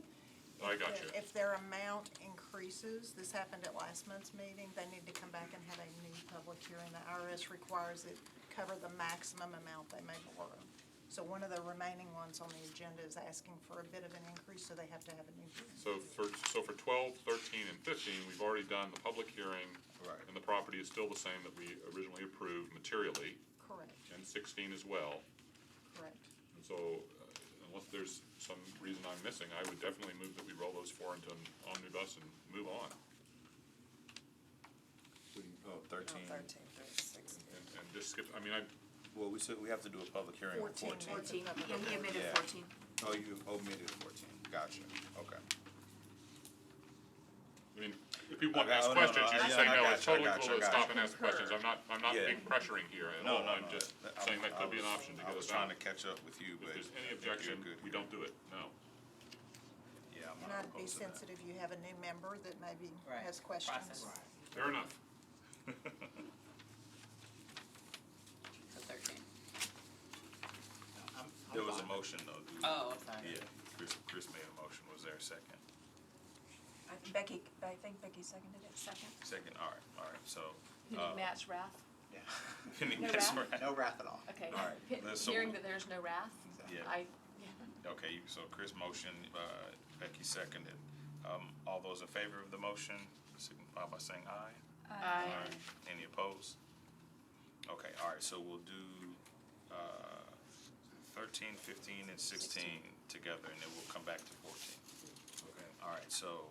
I got you. If their amount increases, this happened at last month's meeting, they need to come back and have a new public hearing. The IRS requires it cover the maximum amount they may borrow. So one of the remaining ones on the agenda is asking for a bit of an increase, so they have to have a new hearing. So for 12, 13, and 15, we've already done the public hearing. Right. And the property is still the same that we originally approved materially, Correct, and 16 as well. correct. And so, unless there's some reason I'm missing, I would definitely move that we roll those four into an omnibus and move on. Oh, 13. 13 through 16. And just skip, I mean, Well, we said we have to do a public hearing on 14. 14, you omitted Yeah. 14. Oh, you omitted 14. Gotcha. Okay. I mean, if people want to Okay, ask no, questions, you I can say, no, it's got you, totally I got cool you, to I stop got and ask the questions. I'm not Yeah. being pressuring here at No, all. no, I'm no. just saying that could be an option to I get was us trying out. to catch up with you, If but. there's any I think you're objection, good we here. don't do it, no. Yeah, I'm And not I'd be opposed to that. sensitive, you have a new member that maybe Right. has questions. Process. Fair enough. So 13. There was a motion though. Oh, I'm sorry. Yeah, Chris made a motion. Was there a second? I think Becky seconded it. Second, all right, so. Pending Matt's wrath? Yeah. Pending No Matt's wrath? wrath. No wrath at all. Okay. All right. So- Hearing that there's no wrath? Yeah. Okay, so Chris motioned, Becky seconded. All those in favor of the motion signify by saying aye. Aye. All right. Any opposed? Okay, all right, so we'll do 13, 15, and 16 together, and then we'll come back to 14. Okay, all right, so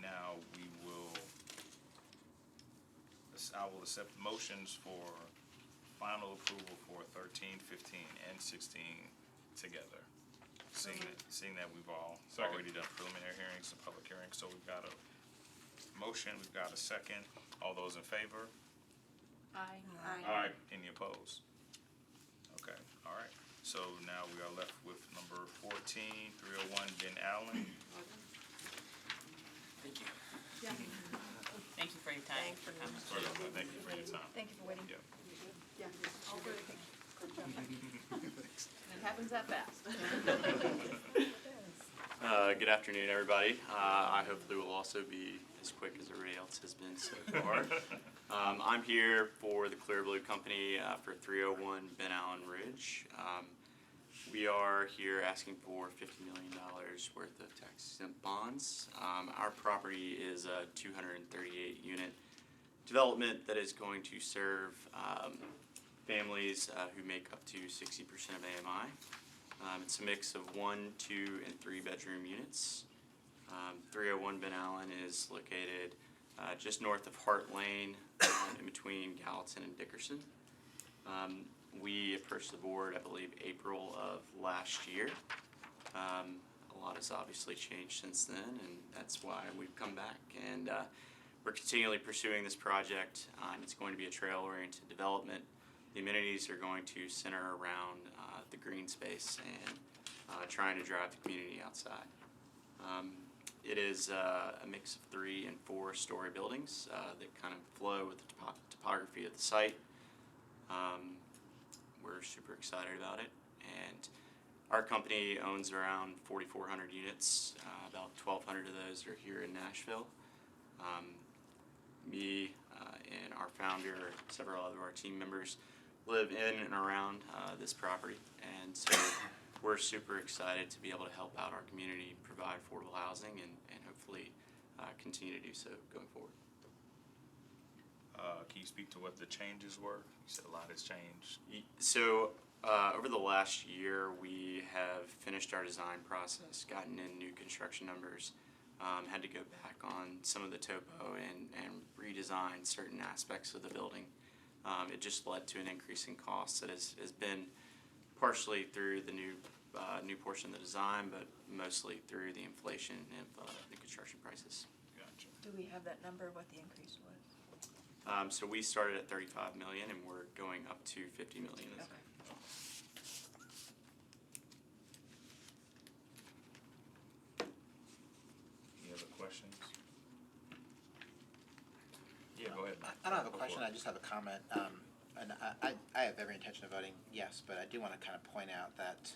now we will, I will accept motions for final approval for 13, 15, and 16 together. Seeing that we've Second. already done preliminary hearings and public hearings, so we've got a motion, we've got a second. All those in favor? Aye. Aye. Any opposed? Okay, all right. So now we are left with number 14, 301 Ben Allen. Thank you. Thank you for your time. Thank you for your time. Thank you for waiting. Yeah. Yeah. All good. It happens that fast. Good afternoon, everybody. I hopefully will also be as quick as everybody else has been so far. I'm here for the Clear Blue Company for 301 Ben Allen Ridge. We are here asking for $50 million worth of tax-exempt bonds. Our property is a 238-unit development that is going to serve families who make up to 60% of AMI. It's a mix of 1, 2, and 3 bedroom units. 301 Ben Allen is located just north of Hart Lane, in between Gallatin and Dickerson. We approached the board, I believe, April of last year. A lot has obviously changed since then, and that's why we've come back. And we're continually pursuing this project. It's going to be a trail-oriented development. The amenities are going to center around the green space and trying to drive the community outside. It is a mix of 3 and 4 story buildings that kind of flow with the topography of the site. We're super excited about it, and our company owns around 4,400 units. About 1,200 of those are here in Nashville. Me and our founder, several other of our team members, live in and around this property, and so we're super excited to be able to help out our community, provide affordable housing, and hopefully continue to do so going forward. Can you speak to what the changes were? You said a lot has changed. So over the last year, we have finished our design process, gotten in new construction numbers, had to go back on some of the topo and redesign certain aspects of the building. It just led to an increase in costs that has been partially through the new portion of the design, but mostly through the inflation of the construction prices. Gotcha. Do we have that number, what the increase was? So we started at 35 million and we're going up to 50 million. Okay. Any other questions? Yeah, go ahead. I don't have a Go question, for it. I just have a comment. And I have every intention of voting yes, but I do want to kind of point out that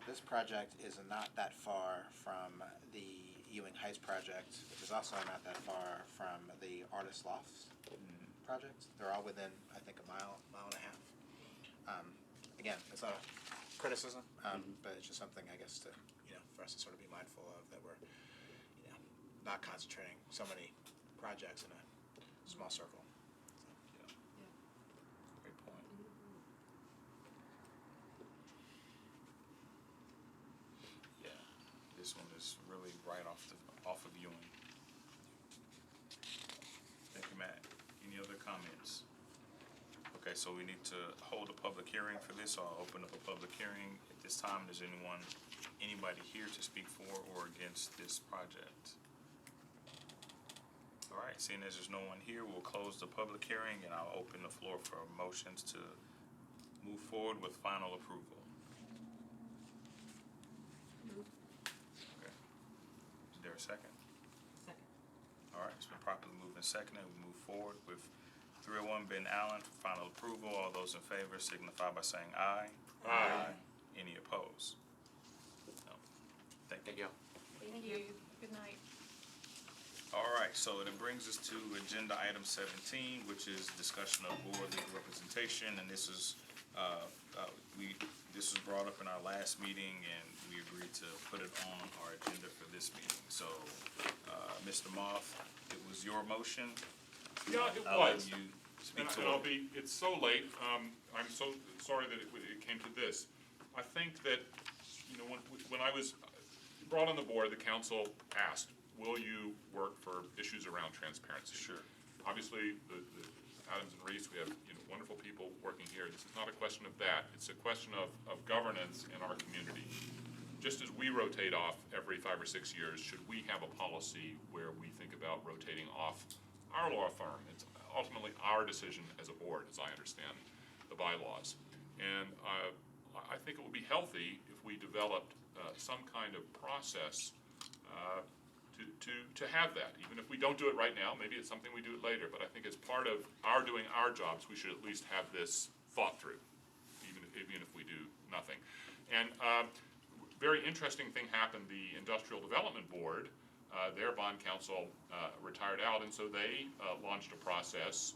this project is not that far from the Ewing Heights project, which is also not that far from the Artist Lofts project. They're all within, I think, a mile and a half. Again, it's not a criticism, but it's just something, I guess, to, for us to sort of be mindful of, that we're, not concentrating so many projects in a small circle. Great point. Yeah, this one is really right off of Ewing. Thank you, Matt. Any other comments? Okay, so we need to hold a public hearing for this, so I'll open up a public hearing. At this time, is anybody here to speak for or against this project? All right, seeing as there's no one here, we'll close the public hearing and I'll open the floor for motions to move forward with final approval. Okay. Is there a second? Second. All right, it's been properly moved and seconded. We move forward with 301 Ben Allen for final approval. All those in favor signify by saying aye. Aye. Any opposed? No. Thank you. Thank you. Thank you. Good night. All right, so it brings us to agenda item 17, which is discussion of board legal representation, and this is this was brought up in our last meeting, and we agreed to put it on our agenda for this meeting. So, Mr. Moth, it was your motion. Yeah, it I'll let was. you speak to And it. it's so late, I'm so sorry that it came to this. I think that, when I was brought on the board, the council asked, will you work for issues around transparency? Sure. Obviously, the Adams and Reese, we have, wonderful people working here. This is not a question of that. It's a question of governance in our community. Just as we rotate off every 5 or 6 years, should we have a policy where we think about rotating off our law firm? It's ultimately our decision as a board, as I understand the bylaws. And I think it would be healthy if we developed some kind of process to have that. Even if we don't do it right now, maybe it's something we do it later, but I think as part of our doing our jobs, we should at least have this thought through, even if we do nothing. And very interesting thing happened. The Industrial Development Board, their bond counsel retired out, and so they launched a process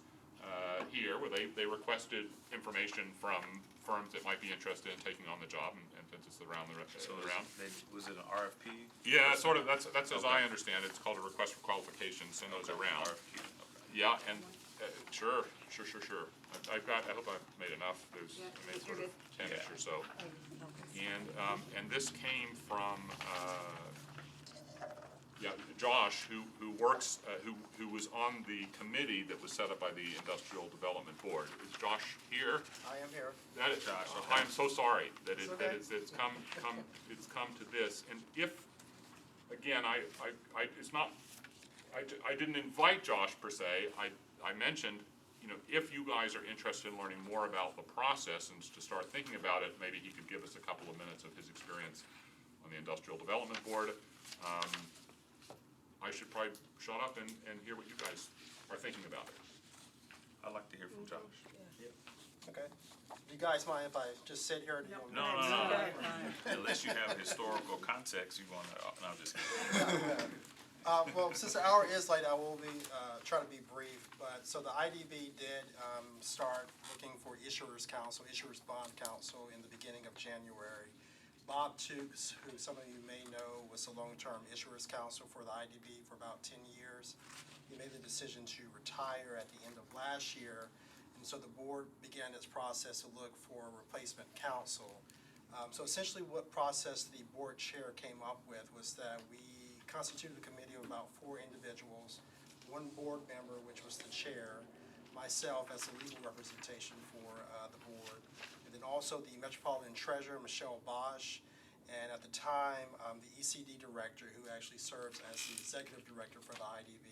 here where they requested information from firms that might be interested in taking on the job, and since it's around the around. Was it an RFP? Yeah, sort of. That's as I understand it. It's called a request for qualifications. Send those around. RFP. Yeah, and sure. I hope I've made enough. There's I made sort of 10-ish or so. And this came from Josh, who works who was on the committee that was set up by the Industrial Development Board. Is Josh here? I am here. That is Josh. I am so sorry that it's come to this. And if again, I didn't invite Josh per se. I mentioned, if you guys are interested in learning more about the process and to start thinking about it, maybe he could give us a couple of minutes of his experience on the Industrial Development Board. I should probably shut up and hear what you guys are thinking about it. I'd like to hear from Josh. Okay. Do you guys mind if I just sit here? No. Unless you have historical context, you want to. No, I'm just kidding. Well, since the hour is late, I will be try to be brief. But so the IDB did start looking for issuers bond counsel in the beginning of January. Bob Tukes, who some of you may know, was a long-term issuers counsel for the IDB for about 10 years. He made the decision to retire at the end of last year, and so the board began its process to look for a replacement counsel. So essentially what process the board chair came up with was that we constituted a committee of about 4 individuals, 1 board member, which was the chair, myself as the legal representation for the board, and then also the Metropolitan Treasurer, Michelle Bosch, and at the time, the ECD director, who actually serves as the executive director for the IDB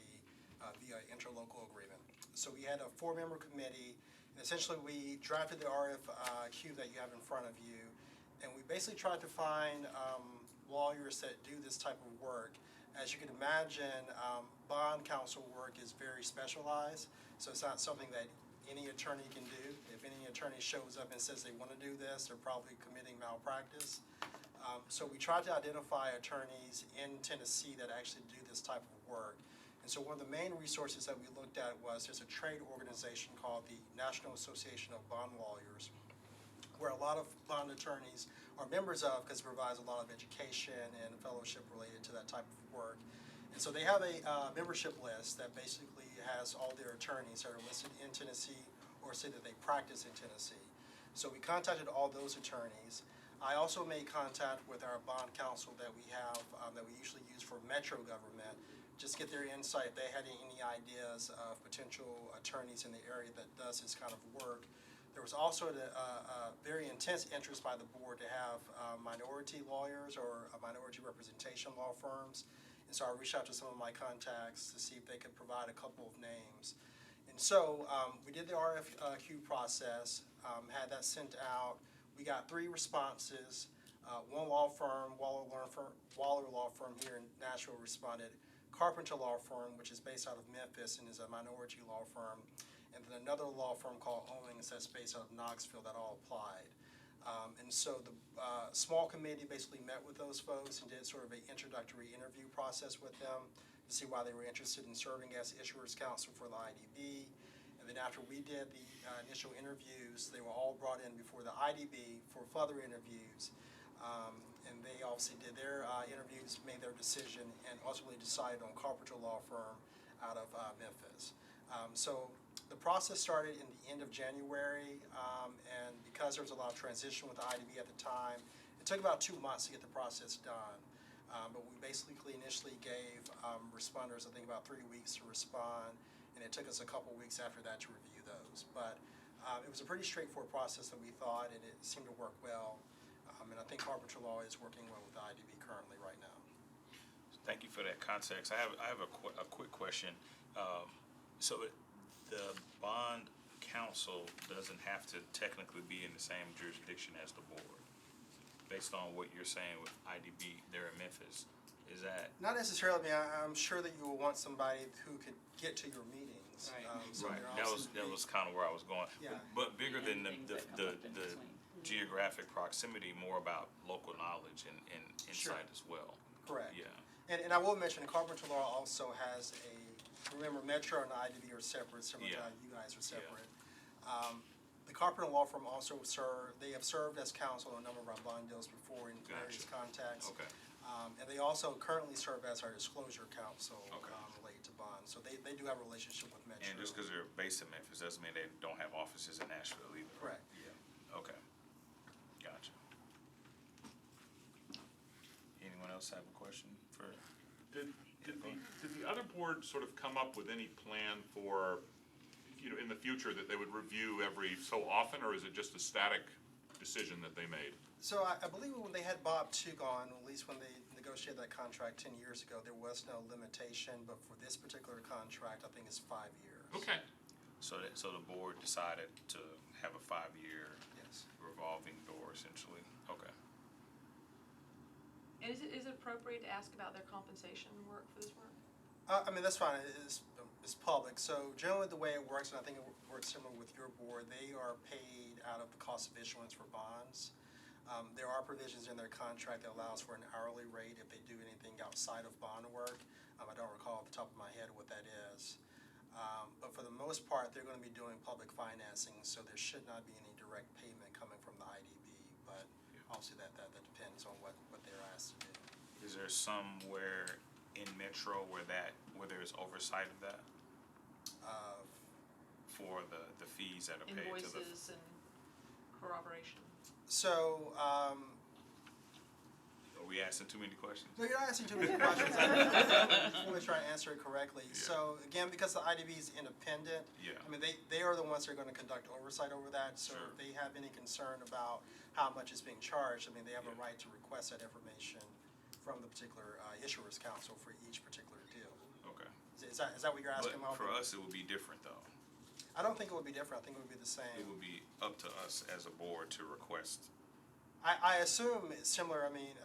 via interlocal agreement. So we had a 4-member committee, and essentially we drafted the RFQ that you have in front of you, and we basically tried to find lawyers that do this type of work. As you can imagine, bond counsel work is very specialized, so it's not something that any attorney can do. If any attorney shows up and says they want to do this, they're probably committing malpractice. So we tried to identify attorneys in Tennessee that actually do this type of work. And so one of the main resources that we looked at was there's a trade organization called the National Association of Bond Lawyers, where a lot of bond attorneys are members of because it provides a lot of education and fellowship related to that type of work. And so they have a membership list that basically has all their attorneys that are listed in Tennessee or say that they practice in Tennessee. So we contacted all those attorneys. I also made contact with our bond counsel that we have, that we usually use for Metro government, just get their insight if they had any ideas of potential attorneys in the area that does this kind of work. There was also a very intense interest by the board to have minority lawyers or minority representation law firms. And so I reached out to some of my contacts to see if they could provide a couple of names. And so we did the RFQ process, had that sent out. We got 3 responses. One law firm, Waller Law Firm here in Nashville, responded. Carpenter Law Firm, which is based out of Memphis and is a minority law firm. And then another law firm called Owings that's based out of Knoxville that all applied. And so the small committee basically met with those folks and did sort of an introductory interview process with them to see why they were interested in serving as issuers counsel for the IDB. And then after we did the initial interviews, they were all brought in before the IDB for further interviews. And they obviously did their interviews, made their decision, and ultimately decided on Carpenter Law Firm out of Memphis. So the process started in the end of January, and because there was a lot of transition with the IDB at the time, it took about 2 months to get the process done. But we basically initially gave responders, I think, about 3 weeks to respond, and it took us a couple weeks after that to review those. But it was a pretty straightforward process that we thought, and it seemed to work well. And I think Carpenter Law is working well with the IDB currently right now. Thank you for that context. I have a quick question. So the bond counsel doesn't have to technically be in the same jurisdiction as the board, based on what you're saying with IDB, they're in Memphis. Is that? Not necessarily. I mean, I'm sure that you will want somebody who could get to your meetings. Right. So Right, they're also- that was kind of where I was going. Yeah. But bigger than Things the that come up in between. geographic proximity, more about local knowledge and Sure. insight as well. Correct. Yeah. And I will mention, Carpenter Law also has remember, Metro and IDB are separate, similar to Yeah. how you guys are separate. The Carpenter Law Firm also they have served as counsel on a number of our bond deals before in various contexts. Okay. And they also currently serve as our disclosure counsel Okay. related to bonds. So they do have a relationship with Metro. And just because they're based in Memphis doesn't mean they don't have offices in Nashville either. Correct. Yeah. Okay. Gotcha. Anyone else have a question for? Did the other board sort of come up with any plan for, in the future that they would review every so often, or is it just a static decision that they made? So I believe when they had Bob Took on, at least when they negotiated that contract 10 years ago, there was no limitation, but for this particular contract, I think it's 5 years. Okay. So the board decided to have a 5-year Yes. revolving door essentially. Okay. And is it appropriate to ask about their compensation work for this work? I mean, that's fine, it's public. So generally the way it works, and I think it works similar with your board, they are paid out of the cost of issuance for bonds. There are provisions in their contract that allows for an hourly rate if they do anything outside of bond work. I don't recall off the top of my head what that is. But for the most part, they're going to be doing public financing, so there should not be any direct payment coming from the IDB. But obviously that depends on what they're asked to do. Is there somewhere in Metro where there's oversight of that? For the fees that are paid to the. Invoices and corroboration. So, Are we asking too many questions? no, you're not asking too many questions. I want to try and answer it correctly. Yeah. So again, because the IDB is independent, Yeah. I mean, they are the ones that are going to conduct oversight over that. So Sure. if they have any concern about how much is being charged, I mean, they have a Yeah. right to request that information from the particular issuer's counsel for each particular deal. Okay. Is that what you're asking, But Malcolm? for us, it would be different though. I don't think it would be different. I think it would be the same. It would be up to us as a board to request. I assume it's similar. I mean,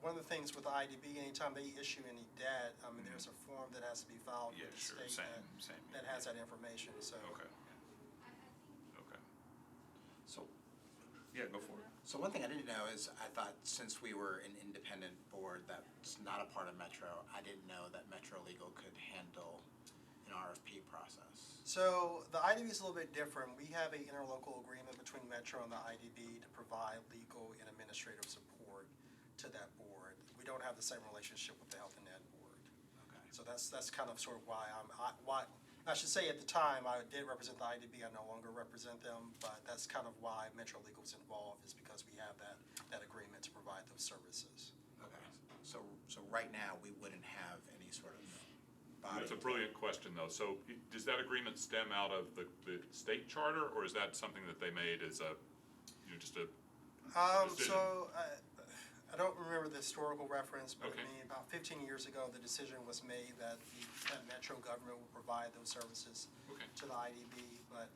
one of the things with the IDB, anytime they issue any debt, I mean, there's a form that has to be filed Yeah, with the sure, state same. that has that information, so. Okay. Okay. So, Yeah, go for it. so one thing I didn't know is I thought since we were an independent board that's not a part of Metro, I didn't know that Metro Legal could handle an RFP process. So the IDB is a little bit different. We have an interlocal agreement between Metro and the IDB to provide legal and administrative support to that board. We don't have the same relationship with the Health and Ed board. Okay. So that's kind of sort of why I should say at the time I did represent the IDB. I no longer represent them, but that's kind of why Metro Legal is involved, is because we have that agreement to provide those services. Okay. So right now, we wouldn't have any sort of body. That's a brilliant question, though. So does that agreement stem out of the state charter, or is that something that they made as a, just a decision? So I don't remember the historical reference, but Okay. I mean, about 15 years ago, the decision was made that that Metro government will provide those services Okay. to the IDB. But,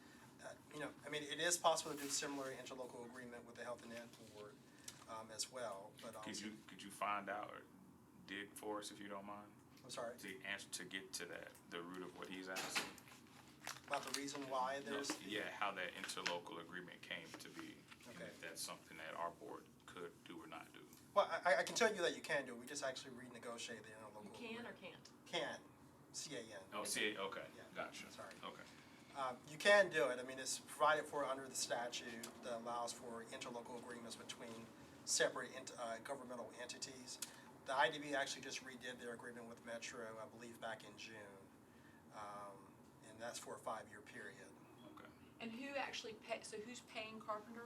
I mean, it is possible to do similar interlocal agreement with the Health and Ed board as well, but Could you find out or dig for us if you don't mind? I'm sorry, To get to the root of what he's asking? about the reason why there's. Yeah, how that interlocal agreement came to be. And Okay. if that's something that our board could do or not do. Well, I can tell you that you can do it. We just actually renegotiated the interlocal You agreement. can or can't? Can, C-A-N. Oh, see, okay, Yeah, gotcha. sorry. Okay. You can do it. I mean, it's provided for under the statute that allows for interlocal agreements between separate governmental entities. The IDB actually just redid their agreement with Metro, I believe, back in June. And that's for a 5-year period. Okay. And who actually so who's paying Carpenter?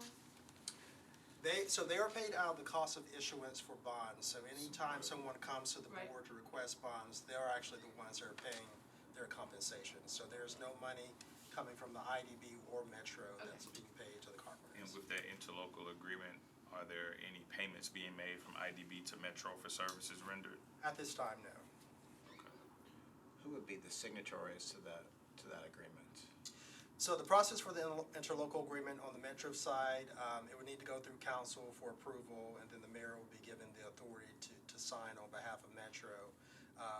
They are paid out of the cost of issuance for bonds, so anytime someone comes to the Right. board to request bonds, they're actually the ones that are paying their compensation. So there's no money coming from the IDB or Metro that's being paid to the And corporates. with that interlocal agreement, are there any payments being made from IDB to Metro for services rendered? At this time, no. Who would be the signatories to that agreement? So the process for the interlocal agreement on the Metro side, it would need to go through council for approval, and then the mayor will be given the authority to sign on behalf of Metro.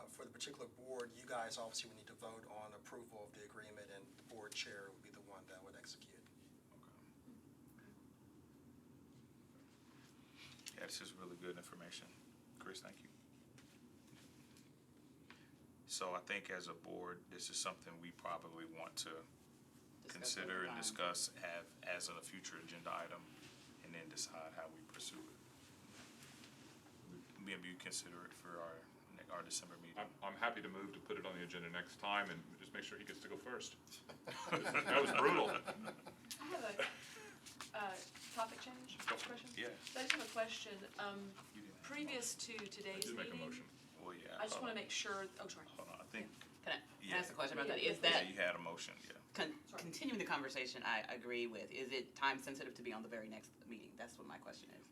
For the particular board, you guys obviously would need to vote on approval of the agreement, and the board chair would be the one that would execute. Yeah, this is really good information. Chris, thank you. So I think as a board, this is something we probably want to consider and discuss, have as a future agenda item, and then decide how we pursue it. Maybe you consider it for our December meeting. I'm happy to move to put it on the agenda next time and just make sure he gets to go first. That was brutal. I have a topic change question. Yeah. So I just have a question. Previous to I today's did make a meeting, motion. Well, yeah. I just want to make sure, oh, sorry. Hold on, I think, Can I ask a question about that? Yeah. Is that, yeah, you had a motion, yeah. continuing the conversation, I agree with, is it time sensitive to be on the very next meeting? That's what my question is,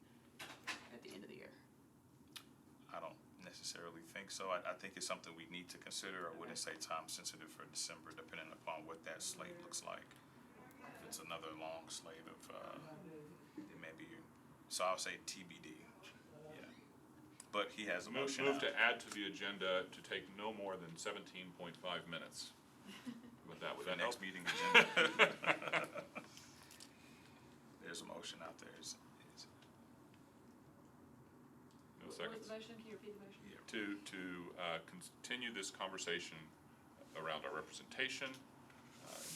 at the end of the year. I don't necessarily think so. I think it's something we need to consider. I wouldn't say time sensitive for December, depending upon what that slate looks like. If it's another long slate of, it may be, so I'll say TBD, yeah. But he has a motion. Move to add to the agenda to take no more than 17.5 minutes. Would that For the help? next meeting agenda. There's a motion out there. No What was seconds. the motion? Can you repeat the motion? To continue this conversation around our representation,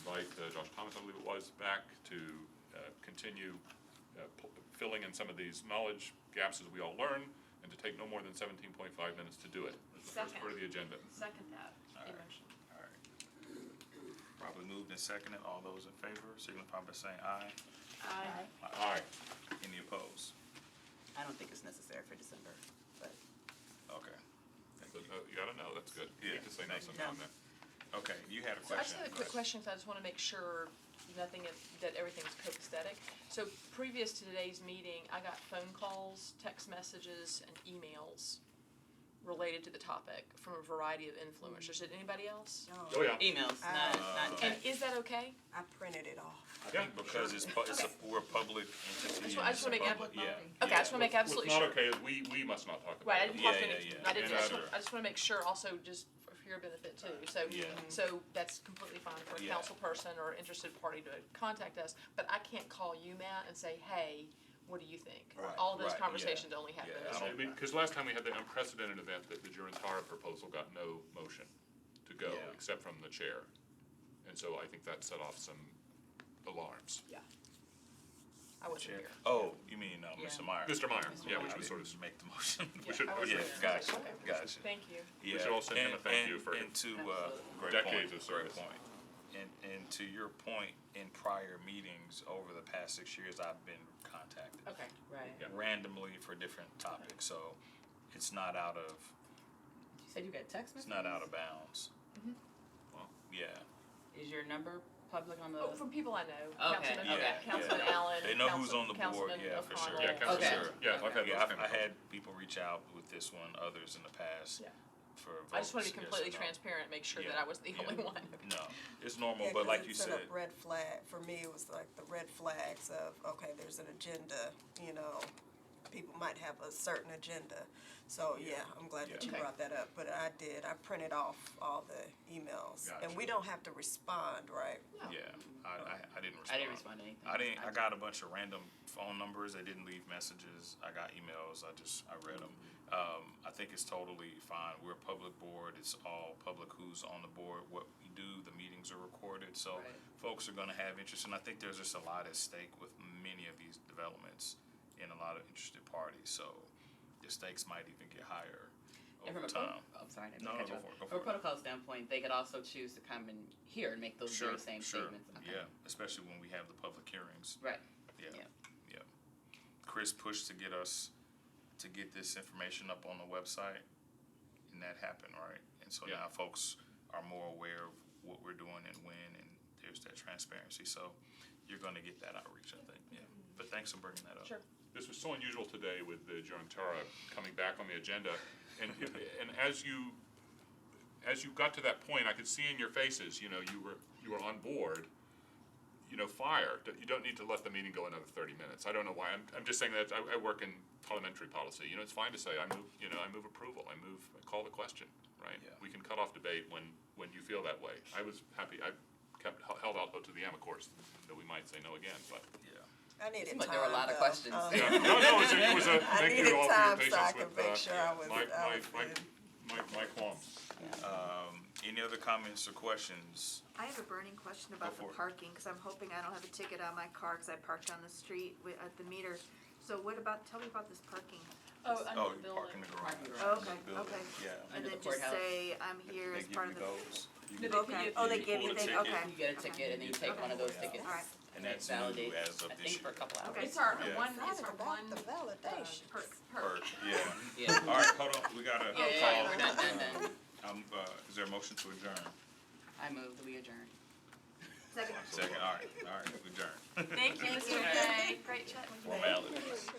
invite Josh Thomas, I believe it was, back to continue filling in some of these knowledge gaps as we all learn, and to take no more than 17.5 minutes to do it. That's the first Second. part of the agenda. Second that, All right. motion. All right. Probably moved and seconded. All those in favor signify by saying aye. Aye. Aye. Any opposed? I don't think it's necessary for December, but. Okay. So, you gotta know, that's good. You Yeah, get to say no thank you. sometime then. Okay, you had a So I question. just have a Go quick ahead. question, 'cause I just want to make sure that everything's copacetic. So previous to today's meeting, I got phone calls, text messages, and emails related to the topic from a variety of influencers. Did anybody else? Oh, yeah. Emails, not And text. is that okay? I printed it off. I think because we're a public entity. I just wanna make Yeah. Okay, I just want to make absolutely sure. What's not okay is we must not talk about Right, I it. didn't want Yeah, any, yeah, I didn't, yeah. I just want to make sure also just for your benefit too. So, Yeah. so that's completely fine for a Yeah. council person or interested party to contact us, but I can't call you, Matt, and say, hey, what do you think? Right, All those right, yeah. conversations only happen. Yeah, I don't- Because last time we had the unprecedented event that the Jurantara proposal got no motion to go, Yeah. except from the chair. And so I think that set off some alarms. Yeah. I wasn't Chair. here. Oh, you mean Mr. Meyer? Mr. Meyer, yeah, which I was sort of, didn't make the motion. we should, I wasn't Yeah, here. gotcha, Okay. gotcha. Thank you. Yeah, should all send him a thank and- you for and to, great decades point, of service. Great point. And to your point, in prior meetings over the past 6 years, I've been contacted Okay. Right. Yeah. randomly for different topics, so it's not out of, You said you got text it's messages? not out of bounds. Mhm. Well, yeah, Is your number public on the? Oh, from people I know. Okay, Councilman, yeah, Councilman yeah. Allen. They know who's on the board, Councilman yeah, for sure. O'Connell. yeah, Councilor, Okay. Sure. Yeah, I've had yeah, those kind I of had people reach out with this one, others in the past Yeah. for votes. I just want to be yes or completely no. transparent, make sure that Yeah, I was the yeah. only one. No, it's normal, Yeah, but 'cause like it you set said, up red flag, for me, it was like the red flags of, okay, there's an agenda, you know, people might have a certain agenda. So, yeah, I'm glad that you Okay. brought that up, but I printed off all the emails. And we don't have to respond, right? yeah, I didn't respond. I didn't respond to anything. I got a bunch of random phone numbers. They didn't leave messages. I got emails. I read them. I think it's totally fine. We're a public board. It's all public who's on the board. What we do, the meetings are recorded. So Right. folks are gonna have interest. And I think there's just a lot at stake with many of these developments and a lot of interested parties. So the stakes might even get higher And over from a time. I'm sorry, I didn't No, mean to go cut for you it, go off. for From a it. protocol standpoint, they could also choose to come in here and make those very same statements. Okay. Yeah, especially when we have the public hearings. Right. Yeah, Yeah. yeah. Chris pushed to get this information up on the website, and that happened, right? And so Yeah. now folks are more aware of what we're doing and when, and there's that transparency. So you're gonna get that outreach, I think, yeah. But thanks for bringing that up. Sure. This was so unusual today with the Giantara coming back on the agenda, and as you got to that point, I could see in your faces, you were on board. Fire. You don't need to let the meeting go another 30 minutes. I don't know why. I'm just saying that I work in parliamentary policy. It's fine to say I move approval. I call the question, right? Yeah. We can cut off debate when you feel that way. I was happy. I held out hope to the end, of course, that we might say no again, but. Yeah. I needed Seemed like time. there were a lot of though. questions. Yeah. No, it was a I thank you needed all for your time so I patience could with make sure I was my qualms. Any other comments or questions? I have a burning question about Go the for it. parking, cause I'm hoping I don't have a ticket on my car, cause I parked on the street at the meter. So tell me about this parking. Oh, Oh, under the you park in building. the garage. Oh, okay, Building, okay. Yeah. And Under then the just courthouse. say, I'm here They as give part you of the. those. You No, get- they Okay, oh, they you give pull you, the they, ticket, okay. You get a ticket and then you take one of those tickets. Alright. And that's Validate, new as of I this think, for a year. couple hours. Okay. It's our Yeah. one, it's Excited our about one, the validation. perk. Perk, yeah. Yeah. All right, hold on, we got a Yeah, call. we're not done. Is there a motion to adjourn? I move that we adjourn. Second. Second, all right, we adjourn. Thank you, Mr. Day. Great chatting with you. Formalities.